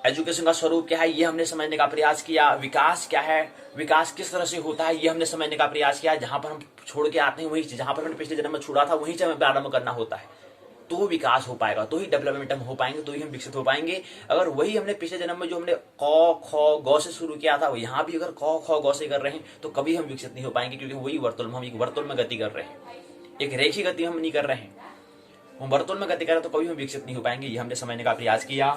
एजुकेशन का स्वरूप क्या है, ये हमने समझने का प्रयास किया। विकास क्या है, विकास किस तरह से होता है, ये हमने समझने का प्रयास किया। जहां पर हम छोड़ के आते हैं वहीं, जहां पर हमने पिछले जन्म में छोड़ा था वहीं से हमें प्रारंभ करना होता है, तो विकास हो पाएगा, तो ही डेवलपमेंट हम हो पाएंगे, तो ही हम विकसित हो पाएंगे। अगर वही हमने पिछले जन्म में जो हमने क ख ग से शुरू किया था, यहाँ भी अगर क ख ग से कर रहे हैं, तो कभी हम विकसित नहीं हो पाएंगे, क्योंकि वही हम एक वर्तुल में गति कर रहे हैं, एक रेखी गति हम नहीं कर रहे हैं, हम वर्तुल में गति करें, तो कभी हम विकसित नहीं हो पाएंगे। ये हमने समझने का प्रयास किया।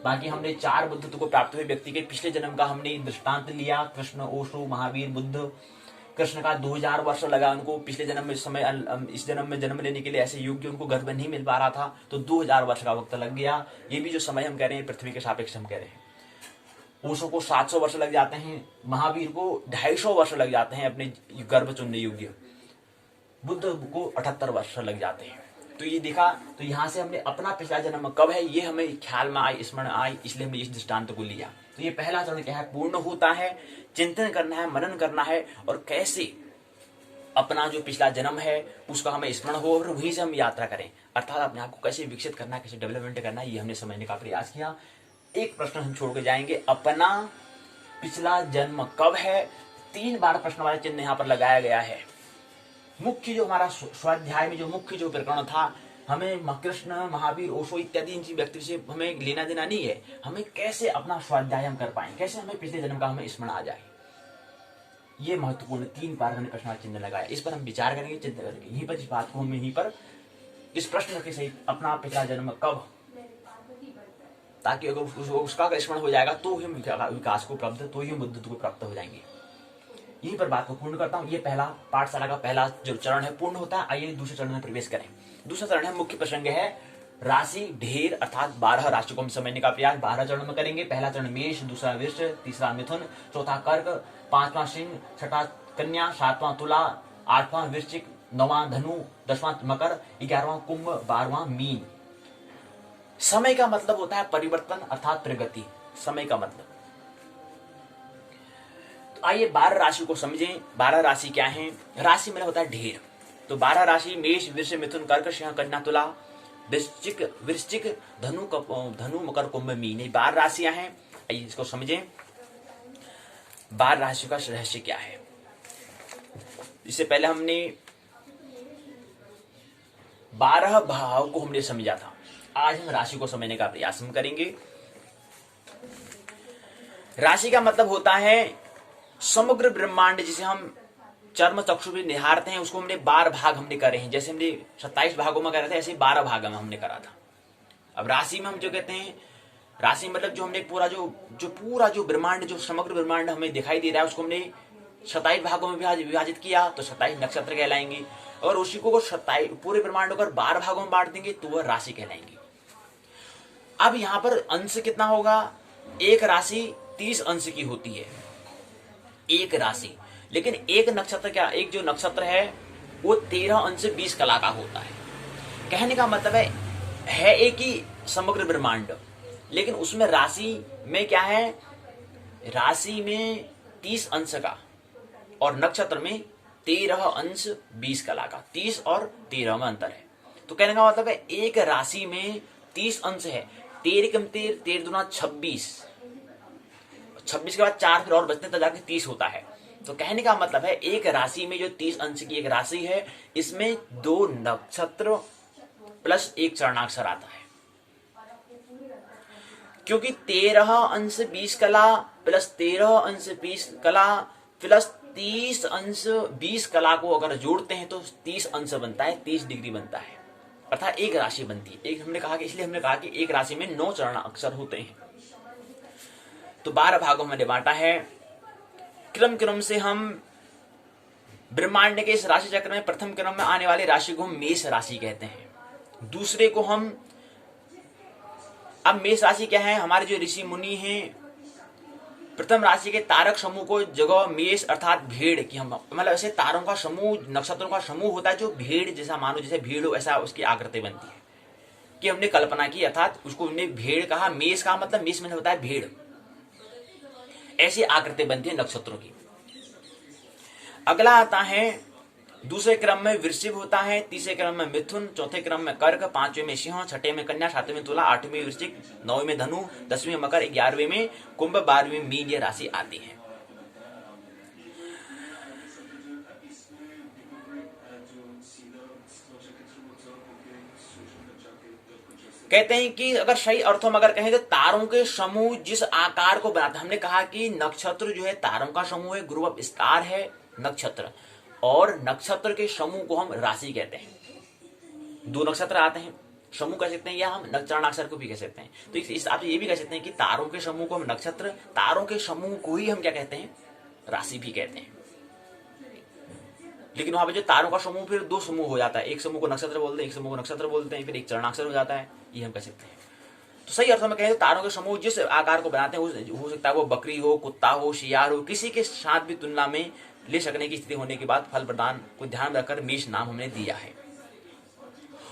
बाकी हमने 4 बुद्धत्व को प्राप्त हुए व्यक्ति के पिछले जन्म का हमने दृष्टांत लिया। कृष्ण, ओशो, महावीर, बुद्ध। कृष्ण का 2000 वर्ष लगा उनको पिछले जन्म में इस जन्म में जन्म लेने के लिए। ऐसे योग्य उनको गर्भ नहीं मिल पा रहा था, तो 2000 वर्ष का वक्त लग गया। ये भी जो समय हम कह रहे हैं पृथ्वी के सापेक्ष हम कह रहे हैं। ओशो को 700 वर्ष लग जाते हैं, महावीर को 250 वर्ष लग जाते हैं अपने गर्भ चुनने योग्य। बुद्ध को 78 वर्ष लग जाते हैं। तो ये देखा, तो यहाँ से हमने अपना पिछला जन्म कब है ये हमें ख्याल में आई, स्मरण आई, इसलिए हमने इस दृष्टांत को लिया। तो ये पहला चरण क्या है, पूर्ण होता है, चिंतन करना है, मनन करना है, और कैसे अपना जो पिछला जन्म है उसका हमें स्मरण हो और वहीं से हम यात्रा करें, अर्थात अपने आप को कैसे विकसित करना है, कैसे डेवलपमेंट करना है, ये हमने समझने का प्रयास किया। एक प्रश्न हम छोड़ के जाएंगे, अपना पिछला जन्म कब है। 3 बार प्रश्न वाला चिन्ह यहाँ पर लगाया गया है। मुख्य जो हमारा स्वाध्याय में जो मुख्य जो प्रकरण था, हमें कृष्ण, महावीर, ओशो इत्यादि इन व्यक्ति से हमें लेना देना नहीं है, हमें कैसे अपना स्वाध्याय हम कर पाए, कैसे हमें पिछले जन्म का हमें स्मरण आ जाए, ये महत्वपूर्ण 3 बार हमने प्रश्न चिन्ह लगाया। इस पर हम विचार करेंगे, चिंतन करेंगे, यहीं पर इस बात को हम यहीं पर इस प्रश्न के सहित अपना पिछला जन्म कब, ताकि अगर उसका स्मरण हो जाएगा तो ही हम विकास को प्राप्त, तो ही हम बुद्धत्व को प्राप्त हो जाएंगे। यहीं पर बात को पूर्ण करता हूँ। ये पहला पाठशाला का पहला जो चरण है पूर्ण होता है। आइए दूसरे चरण में प्रवेश करें। दूसरा चरण है, मुख्य प्रसंग है राशि ढेर, अर्थात 12 राशि को हम समझने का प्रयास 12 चरण में करेंगे। पहला चरण मेष, दूसरा वृष, तीसरा मिथुन, चौथा कर्क, 5वां सिंह, 6वां कन्या, 7वां तुला, 8वां वृश्चिक, 9वां धनु, 10वां मकर, 11वां कुंभ, 12वां मीन। समय का मतलब होता है परिवर्तन अर्थात प्रगति, समय का मतलब। तो आइए 12 राशि को समझें। 12 राशि क्या है? राशि मतलब होता है ढेर। तो 12 राशि मेष, वृष, मिथुन, कर्क, सिंह, कन्या, तुला, वृश्चिक, धनु, मकर, कुंभ, मीन, ये 12 राशियां हैं। आइए इसको समझें, 12 राशि का रहस्य क्या है। इससे पहले हमने 12 भाव को हमने समझा था। आज हम राशि को समझने का प्रयास हम करेंगे। राशि का मतलब होता है समग्र ब्रह्मांड, जिसे हम चर्म चक्षु भी निहारते हैं, उसको हमने 12 भाग हमने करे हैं। जैसे हमने 27 भागों में करे थे, ऐसे 12 भाग में हमने करा था। अब राशि में हम जो कहते हैं, राशि मतलब जो हमने पूरा जो ब्रह्मांड, जो समग्र ब्रह्मांड हमें दिखाई दे रहा है, उसको हमने 27 भागों में विभाजित किया तो 27 नक्षत्र कहलाएंगे। और उसी को 27 पूरे ब्रह्मांड को 12 भागों में बांट देंगे तो वह राशि कहलाएंगे। अब यहाँ पर अंश कितना होगा? एक राशि 30 अंश की होती है, एक राशि। लेकिन एक नक्षत्र क्या, एक जो नक्षत्र है वो 13 अंश 20 कला का होता है। कहने का मतलब है एक ही समग्र ब्रह्मांड, लेकिन उसमें राशि में क्या है, राशि में 30 अंश का और नक्षत्र में 13 अंश 20 कला का। 30 और 13 में अंतर है। तो कहने का मतलब है एक राशि में 30 अंश है, 13 कम 13, 13 दूना 26, 26 के बाद 4 फिर और बचते हैं तो जाके 30 होता है। तो कहने का मतलब है एक राशि में जो 30 अंश की एक राशि है, इसमें 2 नक्षत्र प्लस 1 चरणाक्षर आता है। क्योंकि 13 अंश 20 कला प्लस 13 अंश 20 कला प्लस 30 अंश 20 कला को अगर जोड़ते हैं तो 30 अंश बनता है, 30 डिग्री बनता है, अर्थात एक राशि बनती है। एक हमने कहा कि इसलिए हमने कहा कि एक राशि में 9 चरणाक्षर होते हैं। तो 12 भागों में बांटा है। क्रम से हम ब्रह्मांड के इस राशि चक्र में प्रथम क्रम में आने वाली राशि को हम मेष राशि कहते हैं। दूसरे को हम, अब मेष राशि क्या है, हमारे जो ऋषि मुनि हैं, प्रथम राशि के तारक समूह को जगह मेष अर्थात भेड़ की, हम मतलब ऐसे तारों का समूह, नक्षत्रों का समूह होता है जो भेड़ जैसा, मानो जैसे भीड़ हो ऐसा उसकी आकृति बनती है, कि हमने कल्पना की, अर्थात उसको हमने भेड़ कहा। मेष का मतलब, मेष में होता है भेड़, ऐसी आकृति बनती है नक्षत्रों की। अगला आता है, दूसरे क्रम में वृश्चिक होता है, तीसरे क्रम में मिथुन, चौथे क्रम में कर्क, 5वें में सिंह, 6ठे में कन्या, 7वें में तुला, 8वें में वृश्चिक, 9वें में धनु, 10वें में मकर, 11वें में कुंभ, 12वें में मीन, ये राशि आती है। कहते हैं कि अगर सही अर्थों में अगर कहें तो तारों के समूह जिस आकार को बनाते, हमने कहा कि नक्षत्र जो है तारों का समूह है, ग्रुप ऑफ स्टार है नक्षत्र, और नक्षत्र के समूह को हम राशि कहते हैं। 2 नक्षत्र आते हैं, समूह कह सकते हैं, या हम चरणाक्षर को भी कह सकते हैं। तो इस हिसाब से ये भी कह सकते हैं कि तारों के समूह को हम नक्षत्र, तारों के समूह को ही हम क्या कहते हैं, राशि भी कहते हैं। लेकिन वहां पर जो तारों का समूह फिर 2 समूह हो जाता है, एक समूह को नक्षत्र बोलते हैं, एक समूह को नक्षत्र बोलते हैं, फिर एक चरणाक्षर हो जाता है, ये हम कह सकते हैं। तो सही अर्थों में कहें तो तारों के समूह जिस आकार को बनाते हैं, हो सकता है वो बकरी हो, कुत्ता हो, शियार हो, किसी के साथ भी तुलना में ले सकने की स्थिति होने के बाद फल प्रदान को ध्यान रखकर मेष नाम हमने दिया है।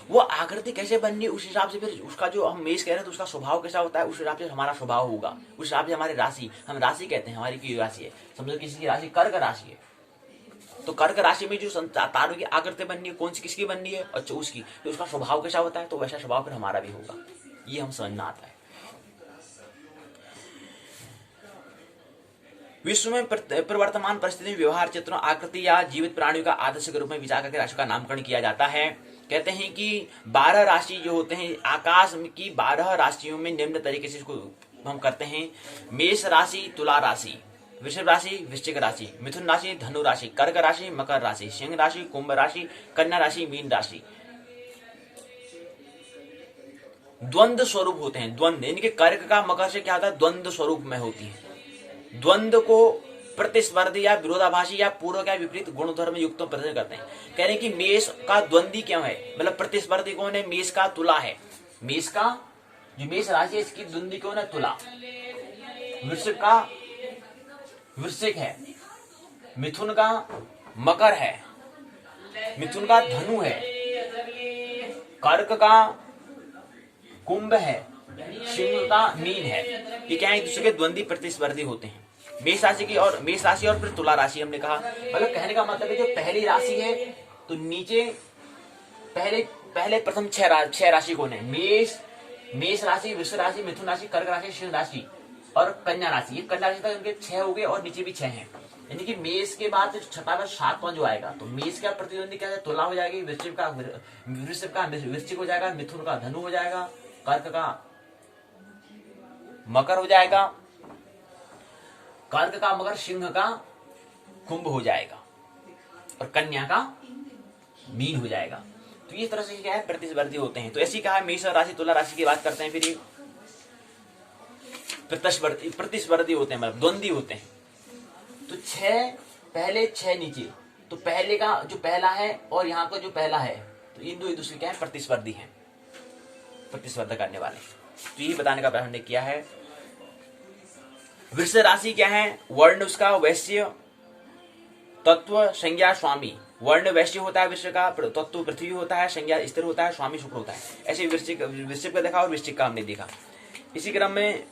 वो आकृति कैसे बननी उस हिसाब से फिर उसका जो हम मेष कह रहे हैं तो उसका स्वभाव कैसा होता है उस हिसाब से हमारा स्वभाव होगा, उस हिसाब से हमारी राशि, हम राशि कहते हैं हमारी की राशि है, समझो किसी की राशि कर्क राशि है तो कर्क राशि में जो तारों की आकृति बननी है कौन सी किसकी बननी है, अच्छा उसकी, तो उसका स्वभाव कैसा होता है तो वैसा स्वभाव फिर हमारा भी होगा, ये हम समझना आता है। विश्व में प्रवर्तमान परिस्थिति व्यवहार चित्रों आकृति या जीवित प्राणियों का आदर्श के रूप में विचार करके राशि का नामकरण किया जाता है। कहते हैं कि 12 राशि जो होते हैं आकाश की 12 राशियों में निम्न तरीके से इसको हम करते हैं। मेष राशि, तुला राशि, वृषभ राशि, वृश्चिक राशि, मिथुन राशि, धनु राशि, कर्क राशि, मकर राशि, सिंह राशि, कुंभ राशि, कन्या राशि, मीन राशि। द्वंद्व स्वरूप होते हैं, द्वंद्व इनके कर्क का मकर से क्या होता है द्वंद्व स्वरूप में होती है। द्वंद्व को प्रतिस्पर्धी या विरोधाभासी या पूर्व या विपरीत गुणधर्म युक्त प्रदर्शन करते हैं। कह रहे हैं कि मेष का द्वंद्वी क्यों है, मतलब प्रतिस्पर्धी कौन है, मेष का तुला है, मेष का जो मेष राशि है इसकी द्वंद्वी कौन है तुला, वृषभ का वृश्चिक है, मिथुन का मकर है, मिथुन का धनु है, कर्क का कुंभ है, सिंह का मीन है। ये क्या है एक दूसरे के द्वंद्वी प्रतिस्पर्धी होते हैं। मेष राशि की और मेष राशि और फिर तुला राशि हमने कहा, मतलब कहने का मतलब है जो पहली राशि है तो नीचे पहले प्रथम छह राशि कौन है, मेष राशि, वृषभ राशि, मिथुन राशि, कर्क राशि, सिंह राशि और कन्या राशि। ये कन्या राशि तक उनके 6 हो गए और नीचे भी 6 हैं, यानी कि मेष के बाद छठा का 7वां जो आएगा तो मेष का प्रतिद्वंदी क्या है तुला हो जाएगी, वृश्चिक का वृश्चिक हो जाएगा, मिथुन का धनु हो जाएगा, कर्क का मकर हो जाएगा, कर्क का मकर, सिंह का कुंभ हो जाएगा और कन्या का मीन हो जाएगा। तो इस तरह से क्या है प्रतिस्पर्धी होते हैं। तो ऐसी कहा मेष राशि तुला राशि की बात करते हैं, फिर ये प्रतिस्पर्धी होते हैं, मतलब द्वंद्वी होते हैं। तो 6 पहले 6 नीचे, तो पहले का जो पहला है और यहाँ का जो पहला है तो इन दो एक दूसरे क्या है प्रतिस्पर्धी हैं, प्रतिस्पर्धा करने वाले। तो यही बताने का प्रयास हमने किया है। वृष राशि क्या है, वर्ण उसका वैश्य, तत्व संज्ञा स्वामी। वर्ण वैश्य होता है वृश्चिक का, तत्व पृथ्वी होता है, संज्ञा स्थिर होता है, स्वामी शुक्र होता है। ऐसे वृश्चिक का देखा और वृश्चिक का हमने देखा। इसी क्रम में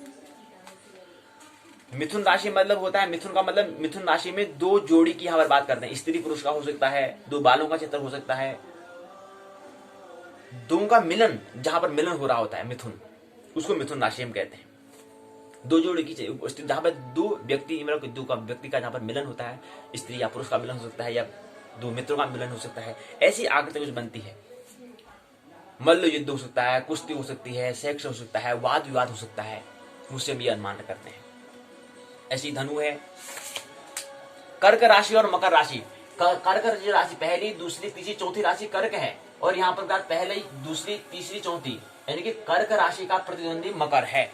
मिथुन राशि मतलब होता है, मिथुन का मतलब मिथुन राशि में 2 जोड़ी की यहाँ पर बात करते हैं, स्त्री पुरुष का हो सकता है, 2 बालों का चित्र हो सकता है, दोनों का मिलन, जहां पर मिलन हो रहा होता है मिथुन, उसको मिथुन राशि हम कहते हैं। 2 जोड़ी की जहां पर 2 व्यक्ति मतलब 2 का व्यक्ति का जहां पर मिलन होता है, स्त्री या पुरुष का मिलन हो सकता है या 2 मित्रों का मिलन हो सकता है, ऐसी आकृति कुछ बनती है। मल्ल युद्ध हो सकता है, कुश्ती हो सकती है, सेक्स हो सकता है, वाद विवाद हो सकता है, उससे हम ये अनुमान करते हैं। ऐसी धनु है। कर्क राशि और मकर राशि, कर्क राशि पहली दूसरी तीसरी चौथी राशि कर्क है और यहाँ पर बात पहली दूसरी तीसरी चौथी, यानी कि कर्क राशि का प्रतिद्वंदी मकर है,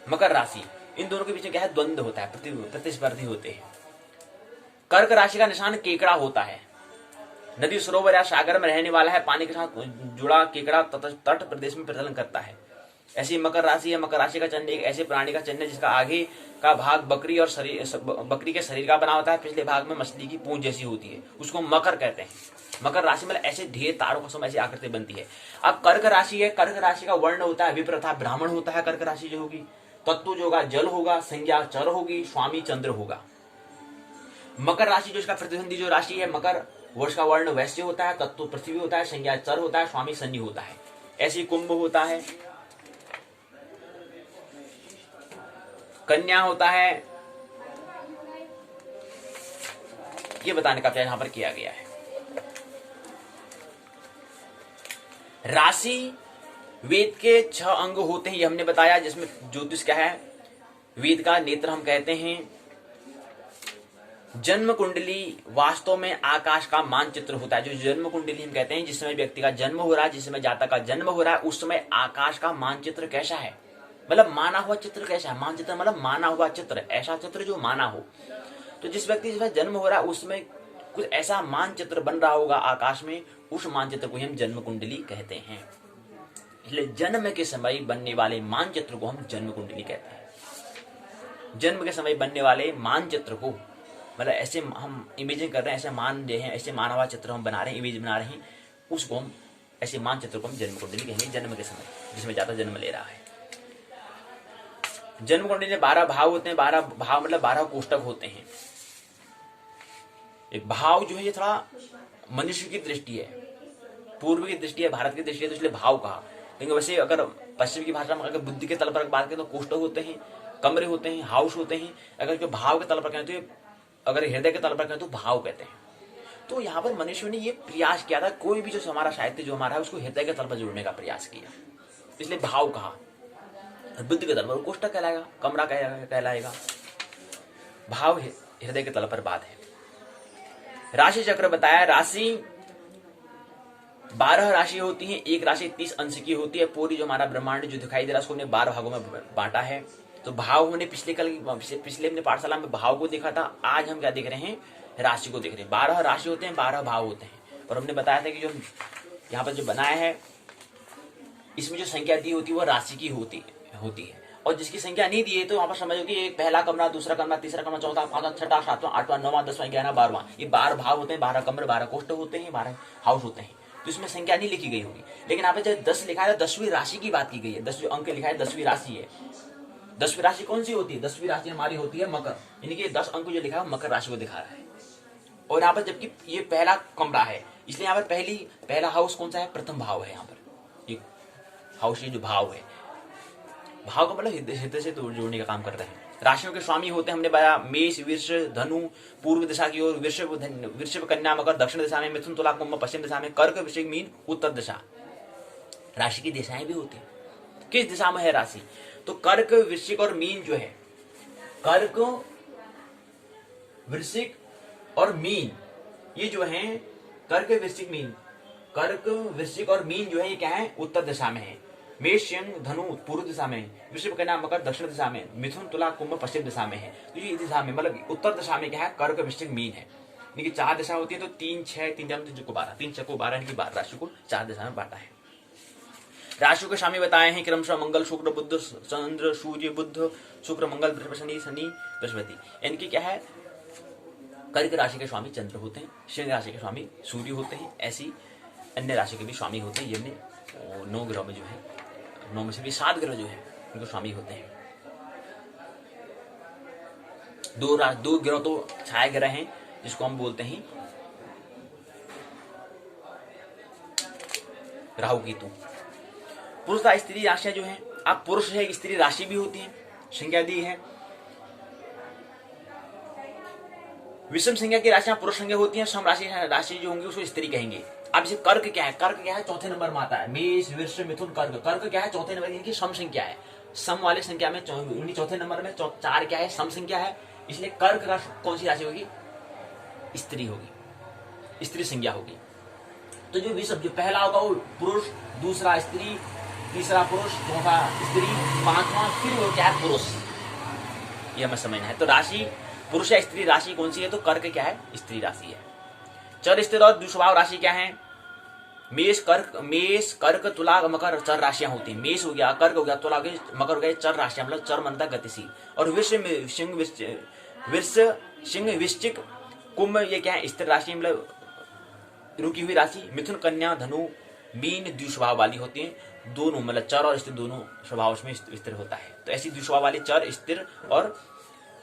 मकर राशि। इन दोनों के बीच में क्या है द्वंद्व होता है, प्रतिस्पर्धी होते हैं। कर्क राशि का निशान केकड़ा होता है, नदी सरोवर या सागर में रहने वाला है, पानी के साथ जुड़ा केकड़ा तट प्रदेश में प्रचलन करता है। ऐसी मकर राशि है। मकर राशि का चिन्ह एक ऐसे प्राणी का चिन्ह है जिसका आगे का भाग बकरी के शरीर का बना होता है, पिछले भाग में मछली की पूंछ जैसी होती है, उसको मकर कहते हैं। मकर राशि में ऐसे ढेर तारों का समय ऐसी आकृति बनती है। अब कर्क राशि है, कर्क राशि का वर्ण होता है विप्र अर्थात ब्राह्मण होता है। कर्क राशि जो होगी, तत्व जो होगा जल होगा, संज्ञा चर होगी, स्वामी चंद्र होगा। मकर राशि जो इसका प्रतिद्वंदी जो राशि है मकर, वो इसका वर्ण वैश्य होता है, तत्व पृथ्वी होता है, संज्ञा चर होता है, स्वामी शनि होता है। ऐसी कुंभ होता है, कन्या होता है। ये बताने का प्रयास यहां पर किया गया है। राशि वेद के 6 अंग होते हैं, ये हमने बताया, जिसमें ज्योतिष क्या है, वेद का नेत्र हम कहते हैं। जन्म कुंडली वास्तव में आकाश का मानचित्र होता है। जो जन्म कुंडली हम कहते हैं, जिस समय व्यक्ति का जन्म हो रहा है, जिस समय जातक का जन्म हो रहा है, उस समय आकाश का मानचित्र कैसा है, मतलब माना हुआ चित्र कैसा है। मानचित्र मतलब माना हुआ चित्र, ऐसा चित्र जो माना हो। तो जिस व्यक्ति जिसमें जन्म हो रहा है उसमें कुछ ऐसा मानचित्र बन रहा होगा आकाश में, उस मानचित्र को हम जन्म कुंडली कहते हैं। इसलिए जन्म के समय बनने वाले मानचित्र को हम जन्म कुंडली कहते हैं। जन्म के समय बनने वाले मानचित्र को मतलब ऐसे हम इमेजिन कर रहे हैं, ऐसे मान रहे हैं, ऐसे मानवा चित्र हम बना रहे हैं, इमेज बना रहे हैं, उसको हम ऐसे मानचित्र को हम जन्म कुंडली कहेंगे, जन्म के समय जिसमें जाता जन्म ले रहा है। जन्म कुंडली में 12 भाव होते हैं, 12 भाव मतलब 12 कोष्टक होते हैं। एक भाव जो है ये थोड़ा मनुष्य की दृष्टि है, पूर्व की दृष्टि है, भारत की दृष्टि है, तो इसलिए भाव कहा। लेकिन वैसे अगर पश्चिम की भाषा में अगर बुद्धि के तल पर बात करें तो कोष्टक होते हैं, कमरे होते हैं, हाउस होते हैं। अगर जो भाव के तल पर कहें तो, अगर हृदय के तल पर कहें तो भाव कहते हैं। तो यहाँ पर मनुष्य ने ये प्रयास किया था, कोई भी जो हमारा साहित्य जो हमारा है उसको हृदय के तल पर जोड़ने का प्रयास किया, इसलिए भाव कहा। बुद्धि के तल पर कोष्टक कहलाएगा, कमरा कहलाएगा, भाव हृदय के तल पर बात है। राशि चक्र बताया, राशि 12 राशि होती है, एक राशि 30 अंश की होती है। पूरी जो हमारा ब्रह्मांड जो दिखाई दे रहा है उसको हमने 12 भागों में बांटा है। तो भाव हमने पिछले अपने पाठशाला में भाव को देखा था, आज हम क्या देख रहे हैं, राशि को देख रहे हैं। 12 राशि होते हैं, 12 भाव होते हैं। और हमने बताया था कि जो यहाँ पर जो बनाया है इसमें जो संख्या दी होती है वो राशि की होती है। और जिसकी संख्या नहीं दी है तो वहां पर समझो कि एक पहला कमरा, दूसरा कमरा, तीसरा कमरा, चौथा, पांचवा, छठा, सातवां, आठवां, नौवां, 10वां, 11वां, 12वां, ये 12 भाव होते हैं, 12 कमरे, 12 कोष्टक होते हैं, 12 हाउस होते हैं। तो इसमें संख्या नहीं लिखी गई होगी, लेकिन यहाँ पे जब 10 लिखा है 10वीं राशि की बात की गई है। 10वीं अंक लिखा है 10वीं राशि है। 10वीं राशि कौन सी होती है? 10वीं राशि हमारी होती है मकर, यानी कि 10 अंक जो लिखा है मकर राशि को दिखा रहा है। और यहाँ पर जबकि ये पहला कमरा है, इसलिए यहाँ पर पहला हाउस कौन सा है? प्रथम भाव है। यहाँ पर ये हाउस, ये जो भाव है, भाव का मतलब हृदय से जोड़ने का काम करता है। राशियों के स्वामी होते हैं हमने बताया, मेष, वृष, धनु पूर्व दिशा की ओर, वृषभ, कन्या, मकर दक्षिण दिशा में, मिथुन, तुला, कुंभ पश्चिम दिशा में, कर्क, वृश्चिक, मीन उत्तर दिशा। राशि की दिशाएं भी होती है, किस दिशा में है राशि। तो कर्क, वृश्चिक और मीन जो है, कर्क, वृश्चिक और मीन, ये जो है कर्क, वृश्चिक, मीन, कर्क, वृश्चिक और मीन जो है ये क्या है? उत्तर दिशा में है। मेष, सिंह, धनु पूर्व दिशा में, वृषभ, कन्या, मकर दक्षिण दिशा में, मिथुन, तुला, कुंभ पश्चिम दिशा में है। तो ये दिशा में मतलब उत्तर दिशा में क्या है? कर्क, वृश्चिक, मीन है। यानी 4 दिशा होती है, तो 3, 6, 3 को 12, 3 6 को 12, यानी कि 12 राशि को 4 दिशा में बांटा है। राशियों के स्वामी बताए हैं क्रमशः मंगल, शुक्र, बुध, चंद्र, सूर्य, बुध, शुक्र, मंगल, बृहस्पति, शनि, बृहस्पति। इनकी क्या है? कर्क राशि के स्वामी चंद्र होते हैं, सिंह राशि के स्वामी सूर्य होते हैं। ऐसी अन्य राशि के भी स्वामी होते हैं। ये हमने 9 ग्रह में जो है, 9 में से भी 7 ग्रह जो है उनको स्वामी होते हैं। 2 ग्रह तो छाया ग्रह हैं, जिसको हम बोलते हैं राहु केतु। पुरुष तथा स्त्री राशियां जो है, अब पुरुष है, स्त्री राशि भी होती है, संख्या दी है। विषम संख्या की राशियां पुरुष संख्या होती हैं, सम राशि जो होंगी उसको स्त्री कहेंगे। अब जैसे कर्क क्या है? कर्क क्या है? चौथे नंबर में आता है। मेष, वृष, मिथुन, कर्क। कर्क क्या है? चौथे नंबर, इनकी सम संख्या है। सम वाले संख्या में चौथे नंबर में 4 क्या है? सम संख्या है। इसलिए कर्क का कौन सी राशि होगी? स्त्री होगी, स्त्री संज्ञा होगी। तो जो विषम, जो पहला होगा वो पुरुष, दूसरा स्त्री, तीसरा पुरुष, चौथा स्त्री, 5वां फिर वो क्या है? पुरुष। ये हमें समझना है। तो राशि पुरुष या स्त्री राशि कौन सी है? तो कर्क क्या है? स्त्री राशि है। चर, स्थिर और द्विस्वभाव राशि क्या है? मेष, कर्क, तुला, मकर चर राशियां होती हैं। मेष हो गया, कर्क हो गया, तुला हो गया, मकर हो गया, चर राशियां, मतलब चर मनता गतिशील। और सिंह, वृश्चिक, कुंभ, ये क्या है? स्थिर राशि, मतलब रुकी हुई राशि। मिथुन, कन्या, धनु, मीन द्विस्वभाव वाली होती है। दोनों मतलब चर और स्थिर दोनों स्वभाव उसमें स्थिर होता है। तो ऐसी द्विस्वभाव वाली चर, स्थिर और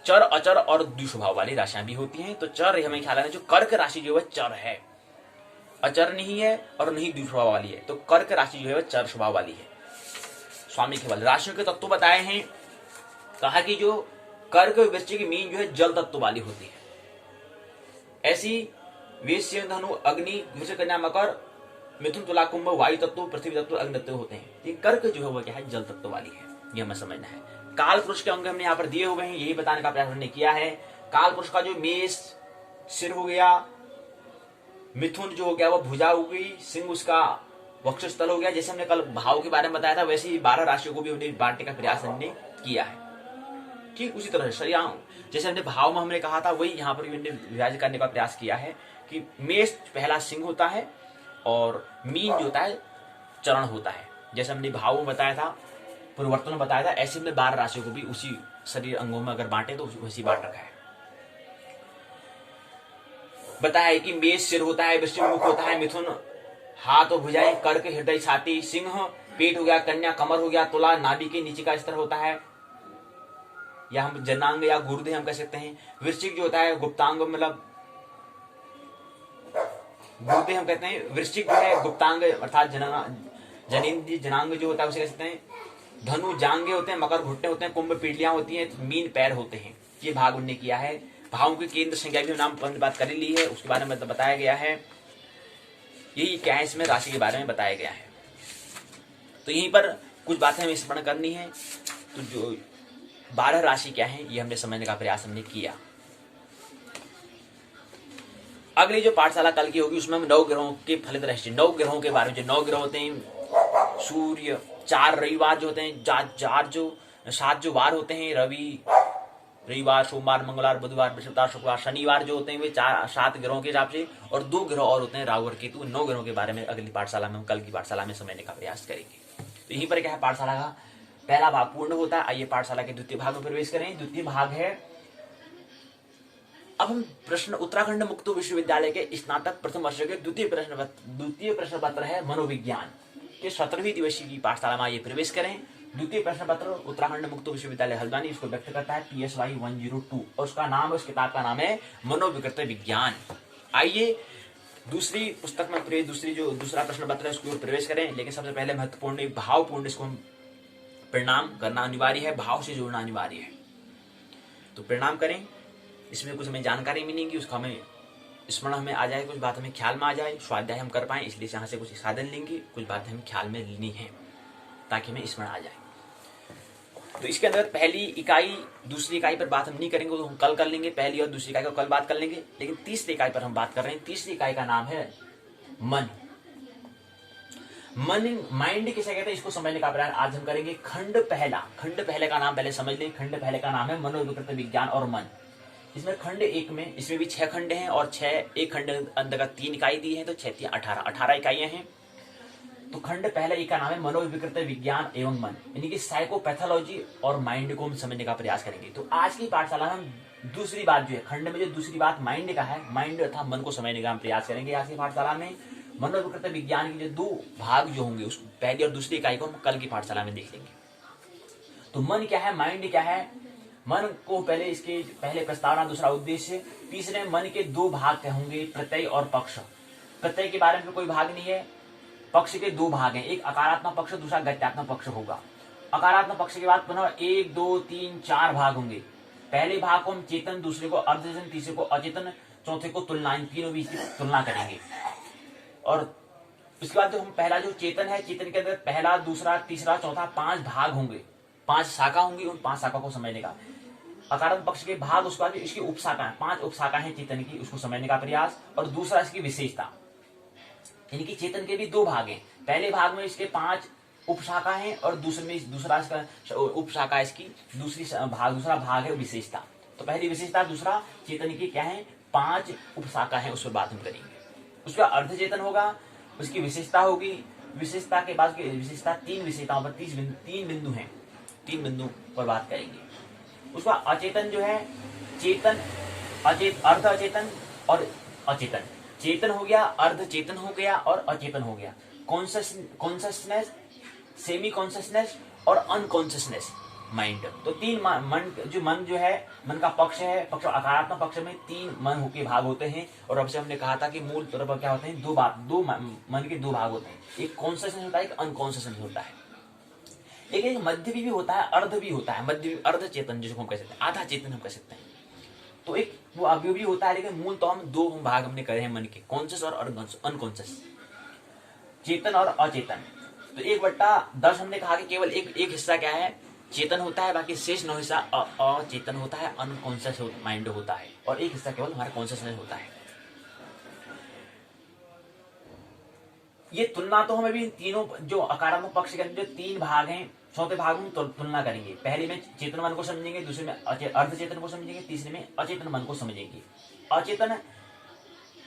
चर, अचर और द्विस्वभाव वाली राशियां भी होती हैं। तो चर हमें ख्याल है, जो कर्क राशि जो है चर है, अचर नहीं है और नहीं द्विस्वभाव वाली है। तो कर्क राशि जो है वह चर स्वभाव वाली है, स्वामी के वाले। राशियों के तत्व बताए हैं, कहा कि जो कर्क, वृश्चिक, मीन जो है जल तत्व वाली होती है। ऐसी मेष, सिंह, धनु, अग्नि, वृश्चिक, कन्या, मकर, मिथुन, तुला, कुंभ वायु तत्व, पृथ्वी तत्व, अग्नि तत्व होते हैं। ये कर्क जो है वह क्या है? जल तत्व वाली है। ये हमें समझना है। काल पुरुष के अंग हमने यहाँ पर दिए हुए हैं, यही बताने का प्रयास हमने किया है। काल पुरुष का जो मेष सिर हो गया, मिथुन जो हो गया वो भुजा हो गई, सिंह उसका वक्षस्थल हो गया। जैसे हमने कल भाव के बारे में बताया था, वैसे ही 12 राशियों को भी हमने बांटने का प्रयास हमने किया है। ठीक उसी तरह से जैसे हमने भाव में हमने कहा था, वही यहाँ पर हमने विभाजित करने का प्रयास किया है कि मेष पहला सिंह होता है और मीन जो होता है चरण होता है। जैसे हमने भाव में बताया था, परिवर्तन में बताया था, ऐसे हमने 12 राशियों को भी उसी शरीर अंगों में अगर बांटे तो वैसी बांट रखा है। बताया है कि मेष सिर होता है, वृश्चिक मुख होता है, मिथुन हाथ और भुजाएं, कर्क हृदय छाती, सिंह पेट हो गया, कन्या कमर हो गया, तुला नाभि के नीचे का स्तर होता है, या हम जनांग या गुरुदेह हम कह सकते हैं। वृश्चिक जो होता है गुप्तांग, मतलब गुरुदेह हम कहते हैं। वृश्चिक जो है गुप्तांग अर्थात जनेंद्रिय जनांग जो होता है उसे कह सकते हैं। धनु जांगे होते हैं, मकर घुटने होते हैं, कुंभ पीढ़ियां होती हैं, मीन पैर होते हैं। ये भाग उन्होंने किया है। भावों की केंद्र संख्या भी नाम बात कर ली है, उसके बारे में बताया गया है। यही क्या है इसमें राशि के बारे में बताया गया है। तो यहीं पर कुछ बातें हमें स्मरण करनी है। तो जो 12 राशि क्या है ये हमने समझने का प्रयास हमने किया। अगली जो पाठशाला कल की होगी उसमें हम 9 ग्रहों के फलित राशि, 9 ग्रहों के बारे में, जो 9 ग्रह होते हैं, सूर्य, 4 रविवार जो होते हैं, 7 जो वार होते हैं, रविवार, सोमवार, मंगलवार, बुधवार, बृहस्पतिवार, शुक्रवार, शनिवार जो होते हैं वे 7 ग्रहों के हिसाब से, और 2 ग्रह और होते हैं राहु और केतु। 9 ग्रहों के बारे में अगली पाठशाला में, कल की पाठशाला में समझने का प्रयास करेंगे। तो यहीं पर क्या है, पाठशाला का पहला भाग पूर्ण होता है। आइए पाठशाला के द्वितीय भाग में प्रवेश करें। द्वितीय भाग है, अब हम प्रश्न उत्तराखंड मुक्त विश्वविद्यालय के स्नातक प्रथम वर्ष के द्वितीय प्रश्न पत्र है मनोविज्ञान के 17वीं दिवसीय की पाठशाला में आइए प्रवेश करें। द्वितीय प्रश्न पत्र उत्तराखंड मुक्त विश्वविद्यालय हल्द्वानी, इसको व्यक्त करता है PSY 102 और उसका नाम, उस किताब का नाम है मनोविकृत विज्ञान। आइए दूसरी पुस्तक में दूसरा प्रश्न पत्र है उसको प्रवेश करें। लेकिन सबसे पहले महत्वपूर्ण भावपूर्ण इसको परिणाम करना अनिवार्य है, भाव से जोड़ना अनिवार्य है। तो परिणाम करें, इसमें कुछ हमें जानकारी मिलेगी, उसका हमें स्मरण हमें आ जाए, कुछ बात हमें ख्याल में आ जाए, स्वाध्याय हम कर पाए, इसलिए यहाँ से कुछ साधन लेंगे, कुछ बातें हमें ख्याल में लेनी है ताकि हमें स्मरण आ जाए। तो इसके अंदर पहली इकाई दूसरी इकाई पर बात हम नहीं करेंगे, तो हम कल कर लेंगे। पहली और दूसरी इकाई को कल बात कर लेंगे, लेकिन तीसरी इकाई पर हम बात कर रहे हैं। तीसरी इकाई का नाम है मन। माइंड किसे कहते हैं इसको समझने का प्रयास आज हम करेंगे। खंड पहले का नाम पहले समझ लें। खंड पहले का नाम है मनोविकृत विज्ञान और मन। इसमें खंड 1 में, इसमें भी 6 खंड हैं और 1 खंड अंतर्गत 3 इकाई दी है, तो 6 3 18 इकाइयां हैं। तो खंड पहले 1 का नाम है मनोविकृत विज्ञान एवं मन, यानी कि साइकोपैथोलॉजी और माइंड को हम समझने का प्रयास करेंगे। तो आज की पाठशाला में हम दूसरी बात जो है, खंड में जो दूसरी बात माइंड का है, माइंड अर्थात मन को समझने का हम प्रयास करेंगे। आज की पाठशाला में मनोविकृत विज्ञान के जो 2 भाग जो होंगे, उस पहली और दूसरी इकाई को हम कल की पाठशाला में देख लेंगे। तो मन क्या है, माइंड क्या है। मन को पहले, इसके पहले प्रस्तावना, दूसरा उद्देश्य, तीसरे मन के 2 भाग होंगे, प्रत्यय और पक्ष। प्रत्यय के बारे में कोई भाग नहीं है। पक्ष के 2 भाग हैं, एक अकारात्मक पक्ष, दूसरा गत्यात्मक पक्ष होगा। अकारात्मक पक्ष के बाद पुनः 1 2 3 4 भाग होंगे। पहले भाग को हम चेतन, दूसरे को अर्धचेतन, तीसरे को अचेतन, चौथे को तुलना, इन तीनों भी इसकी तुलना करेंगे। और उसके बाद जो हम पहला जो चेतन है, चेतन के अंदर पहला, दूसरा, तीसरा, चौथा 5 भाग होंगे, 5 शाखा होंगी। उन 5 शाखा को समझने का अकारात्मक पक्ष के भाग, उसके बाद इसकी उपशाखा, 5 उपशाखा है चेतन की, उसको समझने का प्रयास। और दूसरा इसकी विशेषता, यानी कि चेतन के भी 2 भाग हैं। पहले भाग में इसके 5 उपशाखा हैं और दूसरा इसका उपशाखा, इसकी दूसरा भाग है विशेषता। तो पहली विशेषता, दूसरा चेतन की क्या है, 5 उपशाखा है, उस पर बात हम करेंगे। उसका अर्धचेतन होगा, उसकी विशेषता होगी। विशेषता के बाद विशेषता 3 विशेषताओं पर 3 बिंदु हैं, 3 बिंदु पर बात करेंगे। उसका अचेतन जो है, चेतन, अर्ध अचेतन और अचेतन। चेतन हो गया, अर्ध चेतन हो गया और अचेतन हो गया। कॉन्शियसनेस, सेमी कॉन्शियसनेस और अनकॉन्शियसनेस माइंड। तो 3 मन जो है, मन का पक्ष है, पक्ष अकारात्मक पक्ष में 3 मन के भाग होते हैं। और अब से हमने कहा था कि मूल तौर पर क्या होते हैं, 2 मन के 2 भाग होते हैं, एक कॉन्शियसनेस होता है, एक अनकॉन्शियसनेस होता है। एक मध्य भी होता है, अर्ध भी होता है। मध्य अर्ध चेतन जिसको हम कह सकते हैं, आधा चेतन हम कह सकते हैं। तो एक वो अवयव भी होता है, लेकिन मूल तो हम 2 भाग हमने करे हैं मन के, कॉन्शियस और अनकॉन्शियस, चेतन और अचेतन। तो 1/10 हमने कहा कि केवल एक हिस्सा क्या है, चेतन होता है, बाकी शेष 9 हिस्सा अचेतन होता है, अनकॉन्शियस माइंड होता है, और एक हिस्सा केवल हमारा कॉन्शियसनेस होता है। ये तुलना तो हमें भी तीनों जो अकारात्मक पक्ष के अंदर जो 3 भाग हैं, चौथे भाग में तुलना करेंगे। पहले में चेतन मन को समझेंगे, दूसरे में अर्धचेतन को समझेंगे, तीसरे में अचेतन मन को समझेंगे। अचेतन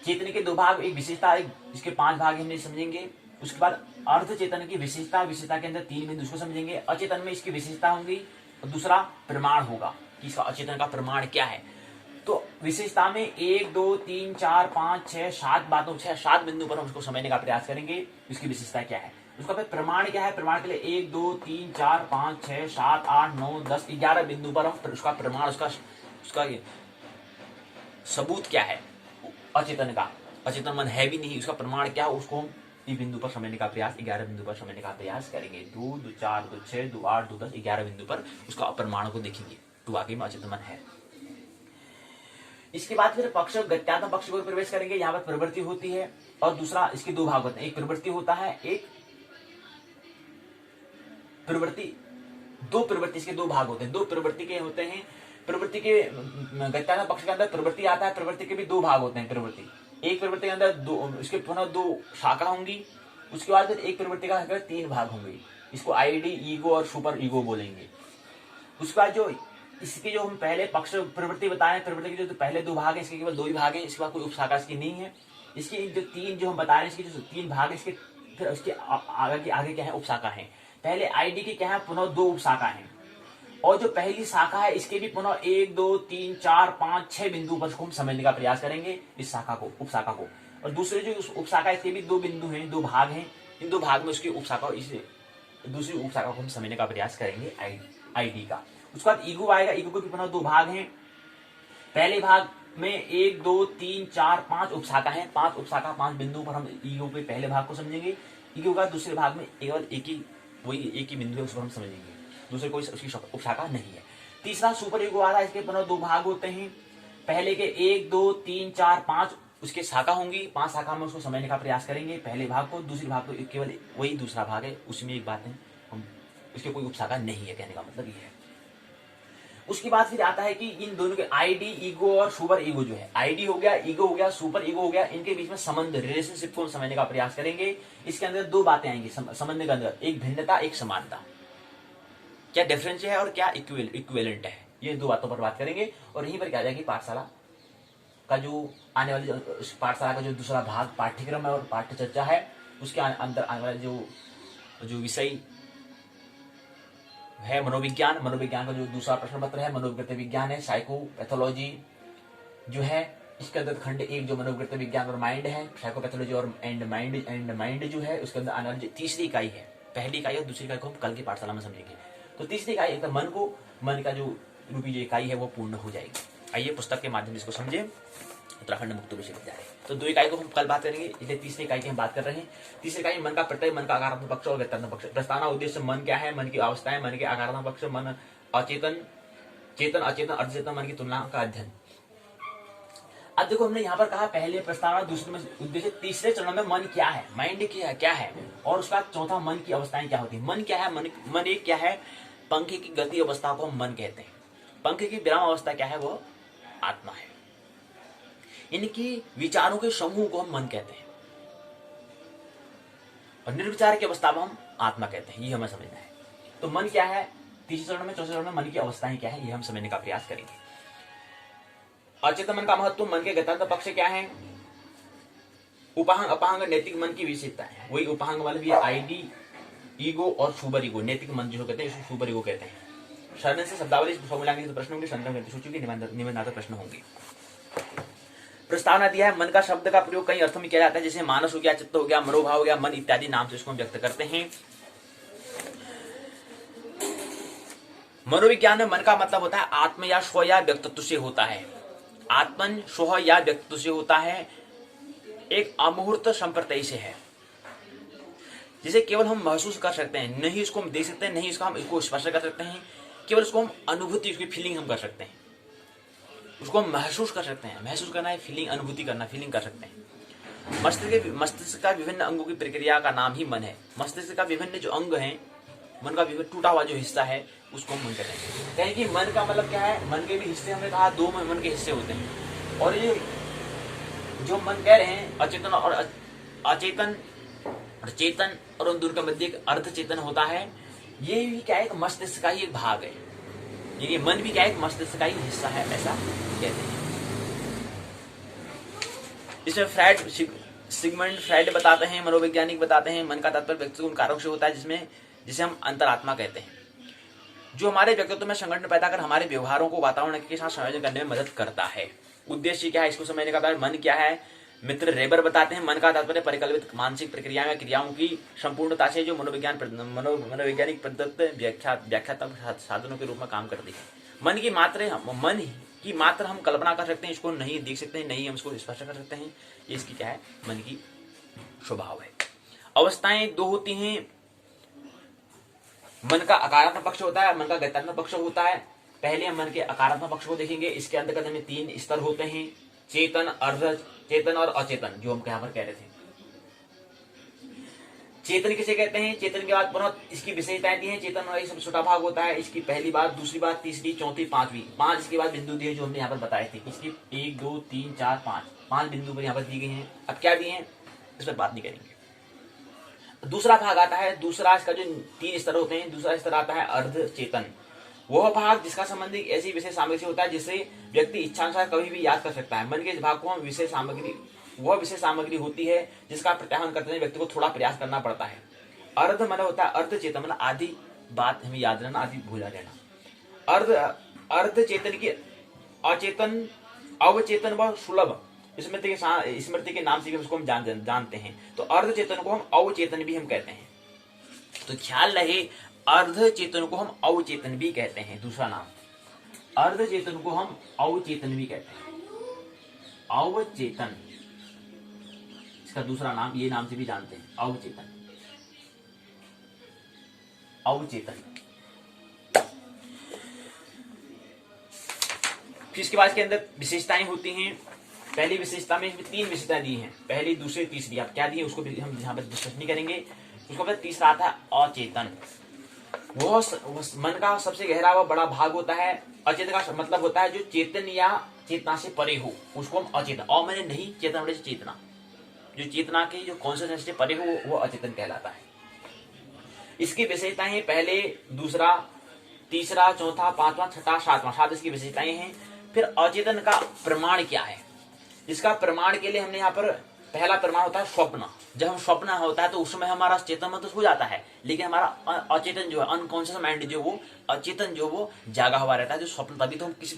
चेतन के 2 भाग, एक विशेषता, एक इसके 5 भाग हमने समझेंगे। उसके बाद अर्धचेतन की विशेषता के अंदर 3 बिंदु उसको समझेंगे। अचेतन में इसकी विशेषता होंगी और दूसरा प्रमाण होगा कि इसका अचेतन का प्रमाण क्या है। तो विशेषता में 1 2 3 4 5 6 7 बातों 7 बिंदु पर हम उसको समझने का प्रयास करेंगे। उसकी विशेषता क्या है, उसका फिर प्रमाण क्या है। प्रमाण के लिए 1 2 3 4 5 6 7 8 9 10 11 बिंदु पर हम उसका प्रमाण उसका सबूत क्या है अचेतन का। अचेतन मन है भी नहीं, उसका प्रमाण क्या है, उसको हम इस बिंदु पर समझने का प्रयास 11 बिंदु पर समझने का प्रयास करेंगे। 2 2 4 2 6 2 8 2 10 11 बिंदु पर उसका प्रमाण को देखेंगे तो वाकई में अचेतन मन है। इसके बाद फिर पक्ष गत्यात्मक पक्ष को प्रवेश करेंगे। यहाँ पर प्रवृत्ति होती है और दूसरा इसके दो भाग होते हैं, एक प्रवृत्ति होता है, एक प्रवृत्ति। दो प्रवृत्ति इसके दो भाग होते हैं, दो प्रवृत्ति के होते हैं। प्रवृत्ति के गत्यात्मक पक्ष के अंदर प्रवृत्ति आता है, प्रवृत्ति के भी दो भाग होते हैं। प्रवृत्ति एक प्रवृत्ति के अंदर दो, इसके पुनः दो शाखा होंगी। उसके बाद फिर एक प्रवृत्ति का तीन भाग होंगे, इसको आईडी, ईगो और सुपर ईगो बोलेंगे। उसके बाद जो इसके जो हम पहले पक्ष प्रवृत्ति बताए, प्रवृत्ति के जो पहले दो भाग है, इसके केवल दो ही भाग है, इसके बाद कोई उपशाखा इसकी नहीं है। इसकी जो तीन जो हम बता रहे हैं, इसके जो तीन भाग है, इसके फिर उसके आगे क्या है, उपशाखा है। पहले आईडी की क्या है, पुनः दो उपशाखा है, और जो पहली शाखा है इसके भी पुनः 1 2 3 4 5 6 बिंदु पर हम समझने का प्रयास करेंगे इस शाखा को, उपशाखा को। और दूसरे जो उपशाखा इसके भी दो बिंदु हैं, दो भाग हैं, इन दो भाग में उसकी उपशाखा, इस दूसरी उपशाखा को हम समझने का प्रयास करेंगे आईडी का। उसके बाद ईगो आएगा, ईगो के भी पुनः दो भाग हैं। पहले भाग में 1 2 3 4 5 उपशाखा है, 5 उपशाखा 5 बिंदु पर हम ईगो के पहले भाग को समझेंगे। ईगो का दूसरे भाग में केवल एक ही बिंदु है, उसको हम समझेंगे, दूसरे कोई उसकी उपशाखा नहीं है। तीसरा सुपर ईगो आ रहा है, इसके पुनः दो भाग होते हैं। पहले के 1 2 3 4 5 उसके शाखा होंगी, 5 शाखा में उसको समझने का प्रयास करेंगे पहले भाग को। दूसरे भाग को केवल वही दूसरा भाग है, उसमें एक बात है, हम उसके कोई उपशाखा नहीं है, कहने का मतलब ये है। उसके बाद फिर आता है कि इन दोनों के आईडी, ईगो और सुपर ईगो जो है, आईडी हो गया, ईगो हो गया, सुपर ईगो हो गया, इनके बीच में संबंध, रिलेशनशिप को समझने का प्रयास करेंगे। इसके अंदर दो बातें आएंगी संबंध के अंदर, एक भिन्नता, एक समानता, क्या डिफरेंस है और क्या इक्विवेलेंट है, ये दो बातों पर बात करेंगे। और यहीं पर क्या जाएगी, पाठशाला का जो आने वाली पाठशाला का जो दूसरा भाग पाठ्यक्रम है और पाठ्य चर्चा है, उसके अंदर आने वाले जो विषय है मनोविज्ञान, मनोविज्ञान का जो दूसरा प्रश्न पत्र है मनोविज्ञान विज्ञान है, साइकोपैथोलॉजी जो है, इसके अंदर खंड 1 जो मनोविज्ञान विज्ञान और माइंड है, साइकोपैथोलॉजी और एंड माइंड जो है, उसके अंदर आने वाली तीसरी इकाई है। पहली इकाई और दूसरी इकाई को हम कल की पाठशाला में समझेंगे। तो तीसरी इकाई एक मन का जो रूपी जो इकाई है वो पूर्ण हो जाएगी। आइए पुस्तक के माध्यम से इसको समझे, उत्तराखंड मुक्त विश्वविद्यालय। तो दो इकाई को हम कल बात करेंगे, इसलिए तीसरी इकाई की हम बात कर रहे हैं। तीसरी इकाई मन का प्रत्यय, मन का आकारात्मक पक्ष और गत्यात्मक पक्ष। प्रस्तावना उद्देश्य मन क्या है, मन की अवस्थाएं, मन के आकारात्मक पक्ष, मन अचेतन, चेतन, अचेतन, अर्धचेतन मन की तुलना का अध्ययन। अब देखो हमने यहाँ पर कहा पहले प्रस्तावना, दूसरे में उद्देश्य, तीसरे चरण में मन क्या है, माइंड क्या है, और उसका चौथा मन की अवस्थाएं क्या होती है। मन क्या है, मन एक क्या है, पंख की गति अवस्था को हम मन कहते हैं। पंख की विराम अवस्था क्या है, वो आत्मा है। इनकी विचारों के समूह को हम मन कहते हैं, और निर्विचार की अवस्था को हम आत्मा कहते हैं। ये हमें समझना है। तो मन क्या है तीसरे चरण में, चौथे चरण में मन की अवस्थाएं क्या है, ये हम समझने का प्रयास करेंगे। अचेतन मन का महत्व, मन के गत्यात्मक पक्ष क्या है, उपांग, अपांग, नैतिक मन की विशेषता है। वही उपांग वाले भी आईडी, ईगो और सुपर ईगो, नैतिक मन जो कहते हैं सुपर ईगो कहते हैं। शरण से शब्दावली फॉर्मूला के प्रश्न होंगे, संदर्भ सूची के निबंधात्मक प्रश्न होंगे। प्रस्तावना दिया है, मन का शब्द का प्रयोग कई अर्थों में किया जाता है, जैसे मानस हो गया, चित्त हो गया, मनोभाव हो गया, मन इत्यादि नाम से इसको हम व्यक्त करते हैं। मनोविज्ञान में मन का मतलब होता है आत्म या स्व या व्यक्तित्व से होता है, आत्मन स्व या व्यक्तित्व से होता है, एक अमूर्त संप्रत्यय से है, जिसे केवल हम महसूस कर सकते हैं, नहीं इसको हम देख सकते हैं, नहीं इसका हम इसको स्पर्श कर सकते हैं, केवल उसको हम अनुभूति, उसकी फीलिंग हम कर सकते हैं, उसको हम महसूस कर सकते हैं। महसूस करना है, फीलिंग, अनुभूति करना, फीलिंग कर सकते हैं। मस्तिष्क का विभिन्न अंगों की प्रक्रिया का नाम ही मन है। मस्तिष्क का विभिन्न जो अंग हैं, मन का विभिन्न टूटा हुआ जो हिस्सा है उसको हम मन कहते हैं। कहें कि मन का मतलब क्या है, मन के भी हिस्से, हमने कहा दो मन के हिस्से होते हैं, और ये जो मन कह रहे हैं अचेतन और अचेतन और चेतन, और उन दोनों के मध्य एक अर्धचेतन होता है। ये भी क्या है, एक मस्तिष्क का ही एक भाग है। ये मन भी क्या है, एक मस्तिष्क का ही हिस्सा है, ऐसा कहते हैं। इसमें सिगमंड फ्राइड बताते हैं, मनोवैज्ञानिक बताते हैं, मन का तात्पर्य व्यक्ति उन कारकों से होता है जिसे हम अंतरात्मा कहते हैं। जो हमारे व्यक्तित्व में संगठन पैदा कर हमारे व्यवहारों को वातावरण के साथ संयोजन करने में मदद करता है। उद्देश्य क्या है इसको समझने का बाद मन क्या है मित्र रेबर बताते हैं। मन का तात्पर्य परिकल्पित मानसिक प्रक्रियाओं या क्रियाओं की संपूर्णता से जो मनोवैज्ञानिक प्रदत्त व्याख्यात्मक साधनों के रूप में काम करती है। मन की मात्र हम कल्पना कर सकते हैं, इसको नहीं देख सकते हैं, नहीं हम इसको स्पर्श कर सकते हैं। ये इसकी क्या है मन की स्वभाव है। अवस्थाएं दो होती हैं, मन का अकारात्मक पक्ष होता है, मन का गत्यात्मक पक्ष होता है। पहले हम मन के अकारात्मक पक्ष को देखेंगे। इसके अंतर्गत हमें 3 स्तर होते हैं, चेतन, अर्ध चेतन और अचेतन, जो हम यहाँ पर कह रहे थे। चेतन किसे कहते हैं? चेतन के बाद पुनः इसकी विशेषताएं दी हैं। चेतन का सबसे छोटा भाग होता है। इसकी पहली बात, दूसरी बात, तीसरी, चौथी, पांचवी, 5 इसके बाद बिंदु दिए जो हमने यहाँ पर बताए थे। इसकी 1 2 3 4 5 बिंदु पर यहाँ पर दी गई हैं। अब क्या दिए हैं इस पर बात नहीं करेंगे। दूसरा भाग आता है, दूसरा इसका जो 3 स्तर होते हैं, दूसरा स्तर आता है अर्ध चेतन। वह भाग जिसका संबंध ऐसी विशेष सामग्री से होता है जिसे व्यक्ति इच्छानुसार कभी भी याद कर सकता है। मन के इस भाग को हम विशेष सामग्री होती है जिसका प्रत्याहन करते हुए व्यक्ति को थोड़ा प्रयास करना पड़ता है। अर्ध मन होता है अर्ध चेतन, मतलब आधी बात हमें याद रहना, आधी भूला रहना। अर्ध चेतन की अचेतन, अवचेतन व सुलभ स्मृति के नाम से भी उसको हम जानते हैं। तो अर्ध चेतन को हम अवचेतन भी हम कहते हैं। तो ख्याल रहे अर्ध चेतन को हम अवचेतन भी कहते हैं। दूसरा नाम अर्ध चेतन को हम अवचेतन भी कहते हैं। अवचेतन इसका दूसरा नाम, ये नाम से भी जानते हैं, अवचेतन। अवचेतन फिर इसके बाद इसके अंदर विशेषताएं होती हैं। पहली विशेषता में 3 विशेषताएं दी हैं, पहली, दूसरी, तीसरी। आप क्या दी है उसको भी हम यहाँ पर डिस्कस नहीं करेंगे। उसके बाद तीसरा आता है अचेतन। वो मन का सबसे गहरा व बड़ा भाग होता है। अचेतन का मतलब होता है जो चेतन या चेतना से परे हो, उसको हम अचेतन, और मैंने नहीं चेतन बड़े चेतना, जो चेतना के जो कॉन्शियसनेस से परे हो वो अचेतन कहलाता है। इसकी विशेषताएं हैं पहले, दूसरा, तीसरा, चौथा, पांचवा, छठा, सातवां, 7 इसकी विशेषताएं हैं। फिर अचेतन का प्रमाण क्या है? इसका प्रमाण के लिए हमने यहाँ पर पहला प्रमाण होता है स्वप्न। जब हम स्वप्न होता है तो उस समय हमारा चेतन मन तो सो जाता है, लेकिन हमारा अचेतन जो है, अनकॉन्शियस माइंड जो वो अचेतन जो वो जागा हुआ रहता है। जो स्वप्न, तभी तो हम किसी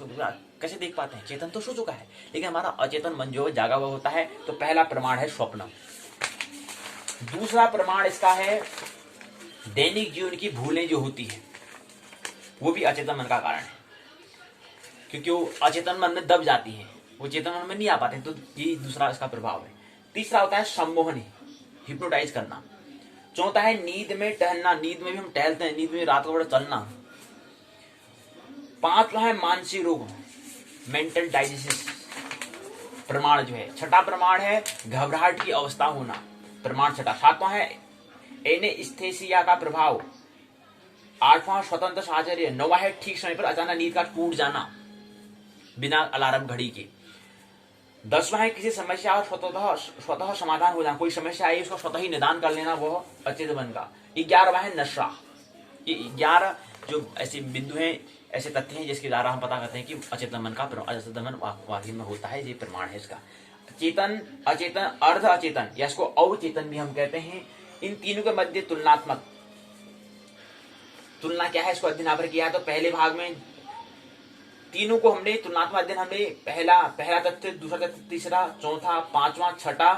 कैसे देख पाते हैं, चेतन तो सो चुका है, लेकिन हमारा अचेतन मन जो है जागा हुआ होता है। तो पहला प्रमाण है स्वप्न। दूसरा प्रमाण इसका है दैनिक जीवन की भूलें जो होती है, वो भी अचेतन मन का कारण है, क्योंकि वो अचेतन मन में दब जाती है, वो चेतन मन में नहीं आ पाते। तो ये दूसरा इसका प्रभाव है। तीसरा होता है सम्मोहन, हिप्नोटाइज करना। चौथा है नींद में टहलना, नींद में भी हम टहलते हैं, नींद में रात को बड़ा चलना। पांचवा है मानसिक रोग, मेंटल डाइजेसिस प्रमाण जो है। छठा प्रमाण है घबराहट की अवस्था होना, प्रमाण छठा। सातवां है एनेस्थेसिया का प्रभाव। आठवां स्वतंत्र साहचर्य। नौवां है ठीक समय पर अचानक नींद का टूट जाना बिना अलार्म घड़ी के। 10वां है किसी समस्या और स्वतः समाधान हो जाना, कोई समस्या आई उसका स्वतः ही निदान कर लेना, वह अचेतन मन का। 11वां है नशा। ये 11 जो ऐसे बिंदु हैं, ऐसे तथ्य हैं जिसके द्वारा हम पता करते हैं कि अचेतन मन का अचेतन मन वाकई में होता है। ये प्रमाण है इसका। चेतन, अचेतन, अर्ध अचेतन या इसको अवचेतन भी हम कहते हैं। इन तीनों के मध्य तुलनात्मक तुलना क्या है इसको अध्ययन यहाँ पर किया है। तो पहले भाग में तीनों को हमने तुलनात्मक अध्ययन, हमने पहला तथ्य, दूसरा तथ्य, तीसरा, चौथा, पांचवा, छठा,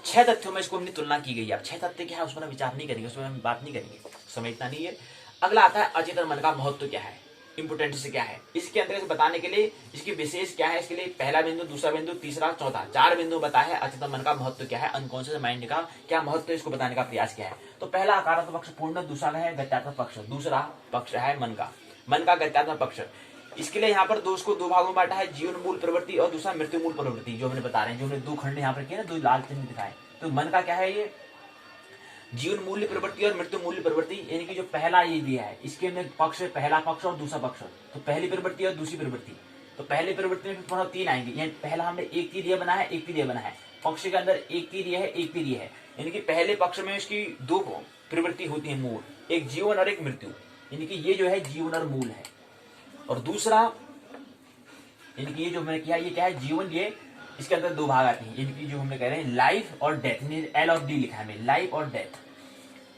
6 तथ्यों में इसको हमने तुलना की गई है। अब 6 तथ्य क्या है उसमें विचार नहीं करेंगे, उसमें हम बात नहीं करेंगे, समय इतना नहीं है। अगला आता है अचेतन मन का महत्व क्या है, इंपोर्टेंस क्या है। इसके अंतर्गत बताने के लिए इसकी विशेष क्या है, इसके लिए पहला बिंदु, दूसरा बिंदु, तीसरा, चौथा, 4 बिंदु बताया है। अचेतन मन का महत्व क्या है, अनकॉन्शियस माइंड का क्या महत्व है, इसको बताने का प्रयास किया है। तो पहला आकारात्मक पक्ष पूर्ण, दूसरा है गत्यात्मक पक्ष, दूसरा पक्ष है मन का गत्यात्मक पक्ष। इसके लिए यहाँ पर उसको 2 भागों में बांटा है, जीवन मूल प्रवृत्ति और दूसरा मृत्यु मूल प्रवृत्ति, जो हमने बता रहे हैं, जो हमने 2 खंड यहाँ पर किए ना, 2 लाल चिन्ह दिखाए। तो मन का क्या है, ये जीवन मूल्य प्रवृत्ति और मृत्यु मूल्य प्रवृत्ति, यानी कि जो पहला ये दिया है, इसके अंदर पक्ष है, पहला पक्ष और दूसरा पक्ष। तो पहली प्रवृत्ति और दूसरी प्रवृत्ति, तो पहली प्रवृत्ति में पुनः 3 आएंगे। यानी पहला हमने एक तीर ये बना है, एक तीर ये बना है, पक्ष के अंदर एक तीर ये है, एक तीर ये है। यानी कि पहले पक्ष में इसकी 2 प्रवृत्ति होती है मूल, एक जीवन और एक मृत्यु, यानी कि ये जो है जीवन और मूल है। और दूसरा यानी कि ये जो मैंने किया, ये क्या है, जीवन, ये इसके अंदर 2 भाग आते हैं, यानी कि जो हमने कह रहे हैं लाइफ और डेथ, एल और डी लिखा है, लाइफ और डेथ।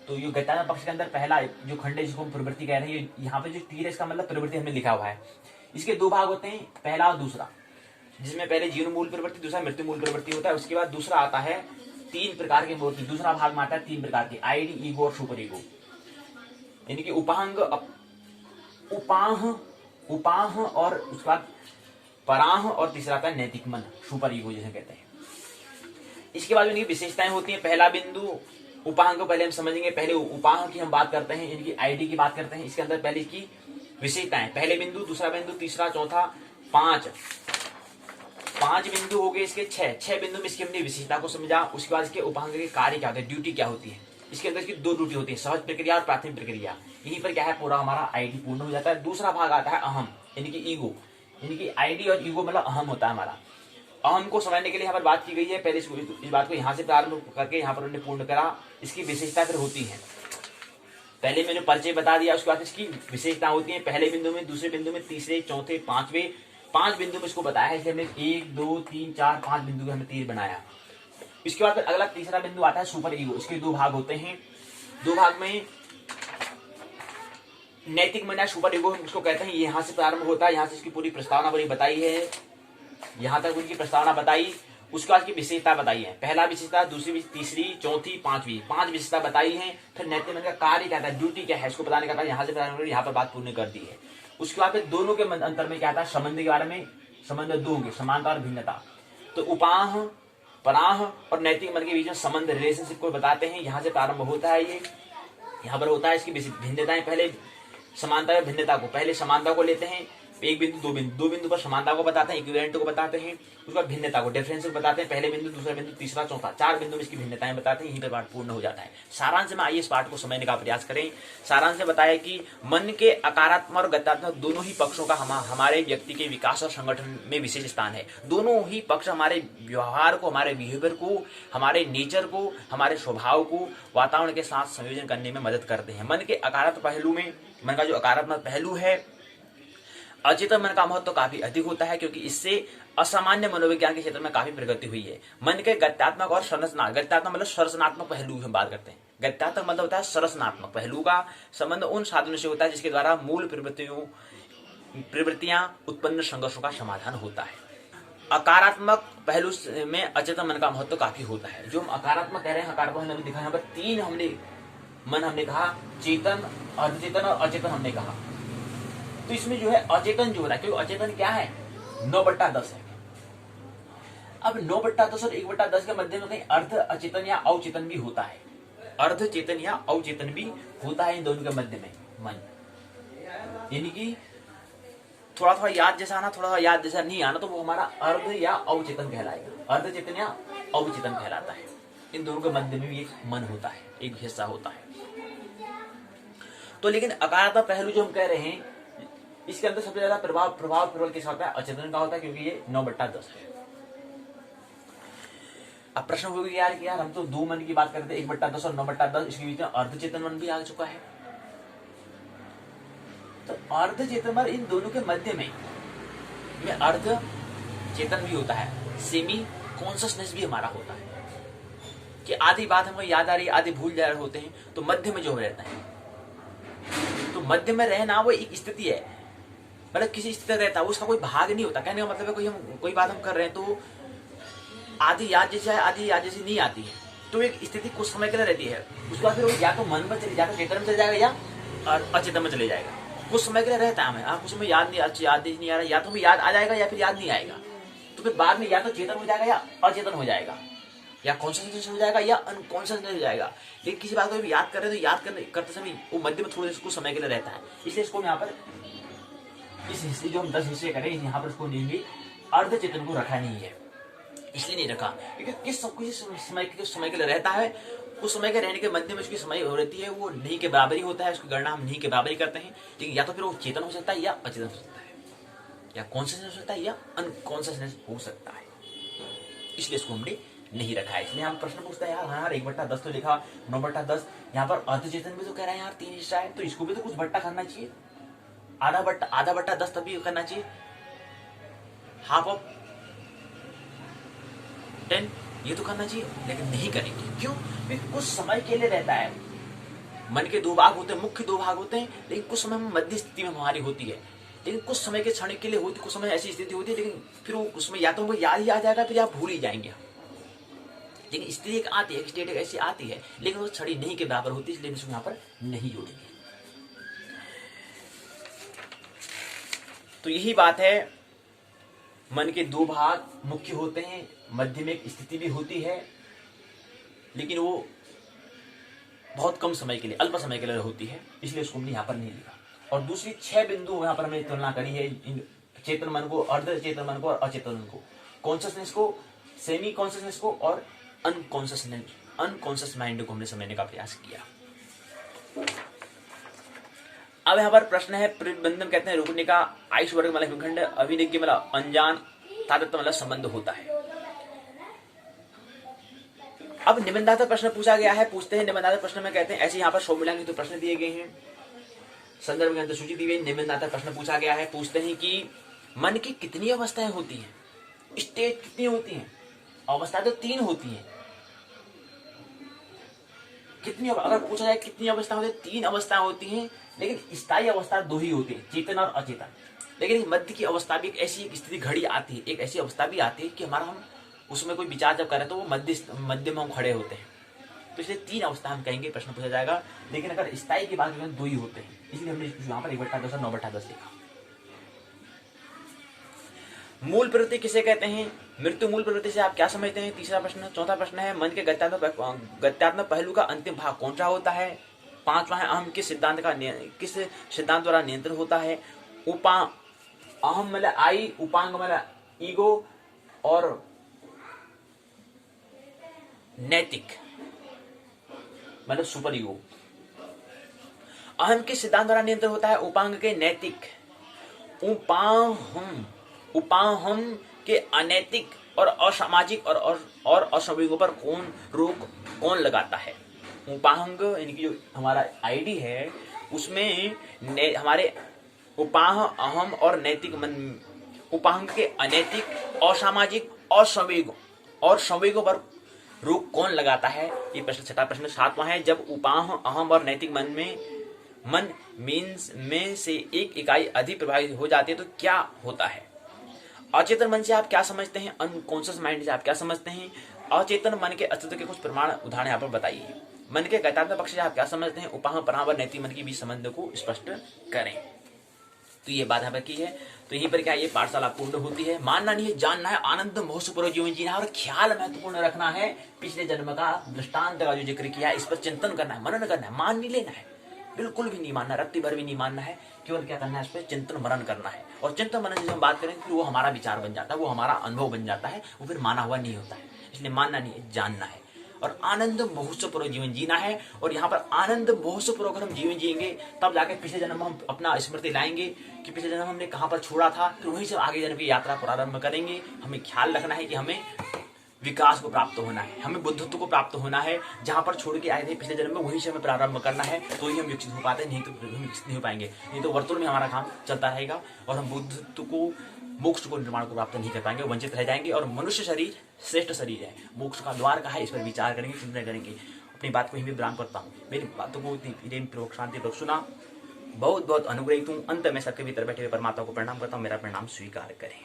तो ये गत्यात्मक पक्ष के अंदर पहला जो खंड है जिसको हम प्रवृत्ति कह रहे हैं, यहाँ पे जो तीर है इसका मतलब प्रवृत्ति हमने लिखा हुआ है। इसके दो भाग होते हैं, पहला और दूसरा, जिसमें पहले जीवन मूल प्रवृत्ति, दूसरा मृत्यु मूल प्रवृत्ति होता है। उसके बाद दूसरा आता है 3 प्रकार के मूर्ति, दूसरा भाग में आता है 3 प्रकार के, आईडी, ईगो और सुपर ईगो, यानी कि उपांग, उपांह और उसके बाद पराह, और तीसरा आता है नैतिक मन, सुपर ईगो जिसे कहते हैं। इसके बाद इनकी विशेषताएं होती हैं। पहला बिंदु उपांग को पहले हम समझेंगे, पहले उपांग की हम बात करते हैं, इनकी आईडी की बात करते हैं। इसके अंदर पहले इसकी विशेषताएं, पहले बिंदु, दूसरा बिंदु, तीसरा, चौथा, 5 बिंदु हो गए इसके। 6 बिंदु में इसकी हमने विशेषता को समझा। उसके बाद इसके उपांग के कार्य क्या होते हैं, ड्यूटी क्या होती है। इसके अंदर इसकी 2 ड्यूटी होती है, सहज प्रक्रिया और प्राथमिक प्रक्रिया। यहीं पर क्या है, पूरा हमारा आईडी पूर्ण हो जाता है। दूसरा भाग आता है अहम, यानी कि ईगो, यानी कि आईडी और ईगो मतलब अहम होता है हमारा। अहम को समझने के लिए यहाँ पर बात की गई है। पहले इस बात को यहाँ से प्रारंभ करके यहाँ पर उन्होंने पूर्ण करा। इसकी विशेषता फिर होती है, पहले मैंने परिचय बता दिया, उसके बाद इसकी विशेषता होती है। पहले बिंदु में, दूसरे बिंदु में, तीसरे, चौथे, 5 बिंदु में इसको बताया है। इसलिए हमने 1 2 3 4 5 बिंदु हमने तीर बनाया। इसके बाद अगला तीसरा बिंदु आता है सुपर ईगो। इसके 2 भाग होते हैं। 2 भाग में नैतिक मन या सुपर ईगो इसको कहते हैं। यहाँ से प्रारंभ होता है, यहाँ से इसकी पूरी प्रस्तावना बड़ी बताई है, यहाँ तक उनकी प्रस्तावना बताई। उसके बाद की विशेषता बताई है, पहला विशेषता, दूसरी, तीसरी, चौथी, 5वीं, 5 विशेषता बताई है। फिर नैतिक मन का कार्य क्या था, ड्यूटी क्या है, इसको बताने का था। यहाँ से प्रारंभ कर यहाँ पर बात पूर्ण कर दी है। उसके बाद फिर दोनों के अंतर में क्या था, संबंध के बारे में, संबंध 2 होंगे, समानता और भिन्नता। तो उपाह, पराह और नैतिक मन के बीच में संबंध, रिलेशनशिप को बताते हैं। यहाँ से प्रारंभ होता है ये, यहाँ पर होता है इसकी भिन्नताएं। पहले समानता या भिन्नता को, पहले समानता को लेते हैं, 1 बिंदु, 2 बिंदु पर समानता को बताते हैं, इक्विवेलेंट को बताते हैं। उसके बाद भिन्नता को, डिफरेंस को बताते हैं, पहले बिंदु, दूसरा बिंदु, तीसरा, चौथा, 4 बिंदु में इसकी भिन्नताएं बताते हैं। यहीं पर पाठ पूर्ण हो जाता है। सारांश में आइए इस पाठ को समझने का प्रयास करें। सारांश में बताया कि मन के अकारात्मक और गत्यात्मक दोनों ही पक्षों का हमारे व्यक्ति के विकास और संगठन में विशेष स्थान है। दोनों ही पक्ष हमारे व्यवहार को, हमारे बिहेवियर को, हमारे नेचर को, हमारे स्वभाव को वातावरण के साथ संयोजन करने में मदद करते हैं। मन के अकारात्मक पहलू में, मन का जो अकारात्मक पहलू है, अचेतन मन का महत्व काफी अधिक होता है, क्योंकि इससे असामान्य मनोविज्ञान के क्षेत्र में काफी प्रगति हुई है। मन के गत्यात्मक और संरचनात्मक, गत्यात्मक मतलब संरचनात्मक पहलू हम बात करते हैं। गत्यात्मक मतलब होता है संरचनात्मक पहलू का संबंध उन साधनों से होता है जिसके द्वारा मूल प्रवृत्तियां उत्पन्न संघर्षों का समाधान होता है। अकारात्मक पहलू में अचेतन मन का महत्व काफी होता है। जो हम अकारात्मक कह रहे हैं, अकारात्मक हमने दिखा, यहाँ पर 3 मन हमने कहा, चेतन, अर्धचेतन और अचेतन हमने कहा। तो इसमें जो है अचेतन जो हो रहा है, क्योंकि अचेतन क्या है, 9/10 है। अब 9/10 और 1/10 के मध्य में कहीं अर्ध अचेतन या अवचेतन भी होता है, अर्ध चेतन या अवचेतन भी होता है इन दोनों के मध्य में मन। यानी कि थोड़ा थोड़ा याद जैसा आना, थोड़ा याद जैसा नहीं आना, तो वो हमारा अर्ध या अवचेतन कहलाएगा, अर्ध चेतन या अवचेतन कहलाता है। इन दोनों के मध्य में भी एक मन होता है, एक हिस्सा होता है। तो लेकिन अकारात्मक पहलू जो हम कह रहे हैं, इसके अंदर सबसे ज्यादा प्रभाव प्रबल किसका होता है, अचेतन का होता है, क्योंकि ये 9/10 है। अब प्रश्न हो गया यार कि यार हम तो 2 मन की बात करते हैं, 1/10 और 9/10, इसके बीच में अर्धचेतन मन भी आ चुका है। तो अर्धचेतन मन इन दोनों के मध्य में अर्ध चेतन भी होता है, सेमी कॉन्शियसनेस भी हमारा होता है, कि आधी बात हमको याद आ रही है, आधी भूल जा रहे होते हैं। तो मध्य में जो रहता है, तो मध्य में रहना वो एक स्थिति है, मतलब किसी स्थिति रहता है, उसका कोई भाग नहीं होता। कहने का मतलब है कोई बात हम कर रहे हैं, तो आधी याद जैसी है, आधी याद जैसी नहीं आती है, तो एक स्थिति कुछ समय के लिए रहती है। उसके बाद फिर वो या तो मन में चले जाएगा, चेतन में चले जाएगा, या अचेतन में चले जाएगा। कुछ समय के लिए रहता है हमें, कुछ समय याद नहीं आ रहा, या तो हमें याद आ जाएगा या फिर याद नहीं आएगा। तो फिर बाद में या तो चेतन हो जाएगा या अचेतन हो जाएगा, या कॉन्शियसनेस हो जाएगा या अनकॉन्शियसनेस हो जाएगा। लेकिन किसी बात को भी याद कर रहे हैं तो याद करते समय वो मध्य में थोड़े कुछ समय के लिए रहता है। इसलिए इसको यहाँ पर इस हिस्से जो हम 10 हिस्से करें, यहाँ पर इसको नहीं भी अर्ध चेतन को रखा नहीं है, इसलिए नहीं रखा क्योंकि किस समय के लिए रहता है, उस समय के रहने के मध्य में उसकी समय हो रहती है, वो नहीं के बराबरी होता है। उसकी गणना हम नहीं के बराबरी करते हैं। लेकिन या तो फिर वो चेतन हो सकता है या अचेतन हो सकता है, या कॉन्शियसनेस हो सकता है या अनकॉन्शियसनेस हो सकता है, इसलिए इसको हमने नहीं रखा है। इसलिए हम प्रश्न पूछते हैं यार, हाँ 1/10 तो लिखा, 9/10, यहाँ पर अर्धचेतन भी तो कह रहे हैं यार 3 हिस्सा है, तो इसको भी तो कुछ बट्टा करना चाहिए, आधा बट्टा 10 तभी करना चाहिए, हाफ ऑफ 10 ये तो करना चाहिए, लेकिन नहीं करेंगे। क्यों? कुछ समय के लिए रहता है, मन के 2 भाग होते हैं, मुख्य 2 भाग होते हैं, लेकिन कुछ समय में मध्य स्थिति में हमारी होती है, लेकिन कुछ समय के क्षण के लिए होती, कुछ समय ऐसी स्थिति होती है, लेकिन फिर वो कुछ समय या तो हमको याद ही आ जाएगा, फिर आप भूल ही जाएंगे। लेकिन स्थिति एक आती है, स्टेट एक ऐसी आती है, लेकिन वो छड़ी नहीं के बराबर होती है, इसलिए इसको यहाँ पर नहीं जोड़ेंगे। तो यही बात है, मन के 2 भाग मुख्य होते हैं, मध्य में एक स्थिति भी होती है, लेकिन वो बहुत कम समय के लिए, अल्प समय के लिए होती है, इसलिए उसको हमने यहाँ पर नहीं लिखा। और दूसरी 6 बिंदु यहाँ पर हमने तुलना करी है, चेतन मन को, अर्ध चेतन मन को और अचेतन मन को, कॉन्शियसनेस को, सेमी कॉन्शियसनेस को और अनकॉन्शियस माइंड को हमने समझने का प्रयास किया। अब यहाँ पर प्रश्न है, प्रतिबंधन कहते हैं रोकने का, आयुष वर्ग मतलब हिमखंड, अभिनिज्ञ मतलब अनजान, तादात्म्य मतलब संबंध होता है। अब निबंधात्मक प्रश्न पूछा गया है, पूछते हैं निबंधात्मक प्रश्न में कहते हैं ऐसे, यहाँ पर 100 मिलाएंगे तो प्रश्न दिए गए हैं, संदर्भ के अंदर सूची दी गई, निबंधात्मक प्रश्न पूछा गया है, पूछते हैं कि मन की कितनी अवस्थाएं होती हैं, स्टेज कितनी होती हैं, अवस्थाएं तो 3 होती हैं, कितनी, अगर पूछा जाए कितनी अवस्था होती है, 3 अवस्थाएं होती हैं, लेकिन स्थायी अवस्था 2 ही होती है, चेतन और अचेतन। लेकिन मध्य की अवस्था भी एक ऐसी स्थिति घड़ी आती है, एक ऐसी अवस्था भी आती है कि हमारा हम उसमें कोई विचार जब करें तो वो मध्य में हम खड़े होते हैं। तो इसलिए 3 अवस्था हम कहेंगे, प्रश्न पूछा जाएगा, लेकिन अगर स्थायी की बात करें 2 ही होते हैं, इसलिए हमने यहाँ पर 1/10 और 9/10 लिखा। मूल प्रवृत्ति किसे कहते हैं, मृत्यु मूल प्रवृत्ति से आप क्या समझते हैं, तीसरा प्रश्न। चौथा प्रश्न है, मन के गत्यात्मक पहलू का अंतिम भाग कौन सा होता है। 5वां है, अहम किस सिद्धांत द्वारा नियंत्रण होता है। अहम मतलब आई, उपांग मतलब ईगो, और नैतिक मतलब सुपर ईगो। अहम किस सिद्धांत द्वारा नियंत्रण होता है, उपांग के नैतिक। उपाहम के अनैतिक और असामाजिक और असंवेगों पर कौन लगाता है। उपांग यानी कि जो हमारा आईडी है उसमें हमारे उपाह, अहम और नैतिक मन, उपांग के अनैतिक, असामाजिक और संवेगों पर रोक कौन लगाता है, ये प्रश्न। छठा प्रश्न। 7वां है, जब उपाह, अहम और नैतिक मन मीन्स में से एक इकाई अधिक प्रभावित हो जाती है तो क्या होता है। अचेतन मन से आप क्या समझते हैं, अनकॉन्शियस माइंड से आप क्या समझते हैं। अचेतन मन के अस्तित्व के कुछ प्रमाण उदाहरण यहाँ पर बताइए। मन के गत्यात्मक पक्ष से आप क्या समझते हैं, उपाह, पराह और नैतिक मन के बीच संबंध को स्पष्ट करें। तो ये बात यहाँ पर की है। तो यहीं पर क्या ये पाठशाला पूर्ण होती है। मानना नहीं है, जानना है, आनंद मोहपूर्वक जीवन जीना है, और ख्याल महत्वपूर्ण रखना है। पिछले जन्म का दृष्टांत का जो जिक्र किया है इस पर चिंतन करना है, मनन करना है, मान नहीं लेना है, बिल्कुल भी नहीं मानना, रत्ती भर भी नहीं मानना है, केवल क्या करना है, इस पर चिंतन मनन करना है। और चिंतन मनन जब हम बात करें तो वो हमारा विचार बन जाता है, वो हमारा अनुभव बन जाता है, वो फिर माना हुआ नहीं होता है। इसलिए मानना नहीं है, जानना है और आनंद महोत्सवपूर्वक जीवन जीना है। और यहाँ पर आनंद महोत्सवपूर्वक हम जीवन जिएंगे तब जाके पिछले जन्म हम अपना स्मृति लाएंगे कि पिछले जन्म हमने कहाँ पर छोड़ा था, फिर वहीं से आगे जन्म की यात्रा प्रारंभ करेंगे। हमें ख्याल रखना है कि हमें विकास को प्राप्त होना है, हमें बुद्धत्व को प्राप्त होना है। जहां पर छोड़ के आए थे पिछले जन्म में वहीं से हमें प्रारंभ करना है, तो ही हम विकसित हो पाते हैं, नहीं तो हम विकसित नहीं हो पाएंगे। नहीं तो वर्तुल में हमारा काम चलता रहेगा और हम बुद्धत्व को, मोक्ष को, निर्माण को प्राप्त नहीं कर पाएंगे, वंचित रह जाएंगे। और मनुष्य शरीर श्रेष्ठ शरीर है, मोक्ष का द्वार का है, इस पर विचार करेंगे, चिंतन करेंगे। अपनी बात को ही मैं विराम करता हूँ। मेरी बातों को प्रेम पूर्वक शांति पूर्वक सुना, बहुत बहुत अनुग्रहित हूँ। अंत में सबके भीतर बैठे हुए परमात्मा को प्रणाम करता हूँ, मेरा प्रणाम स्वीकार करें।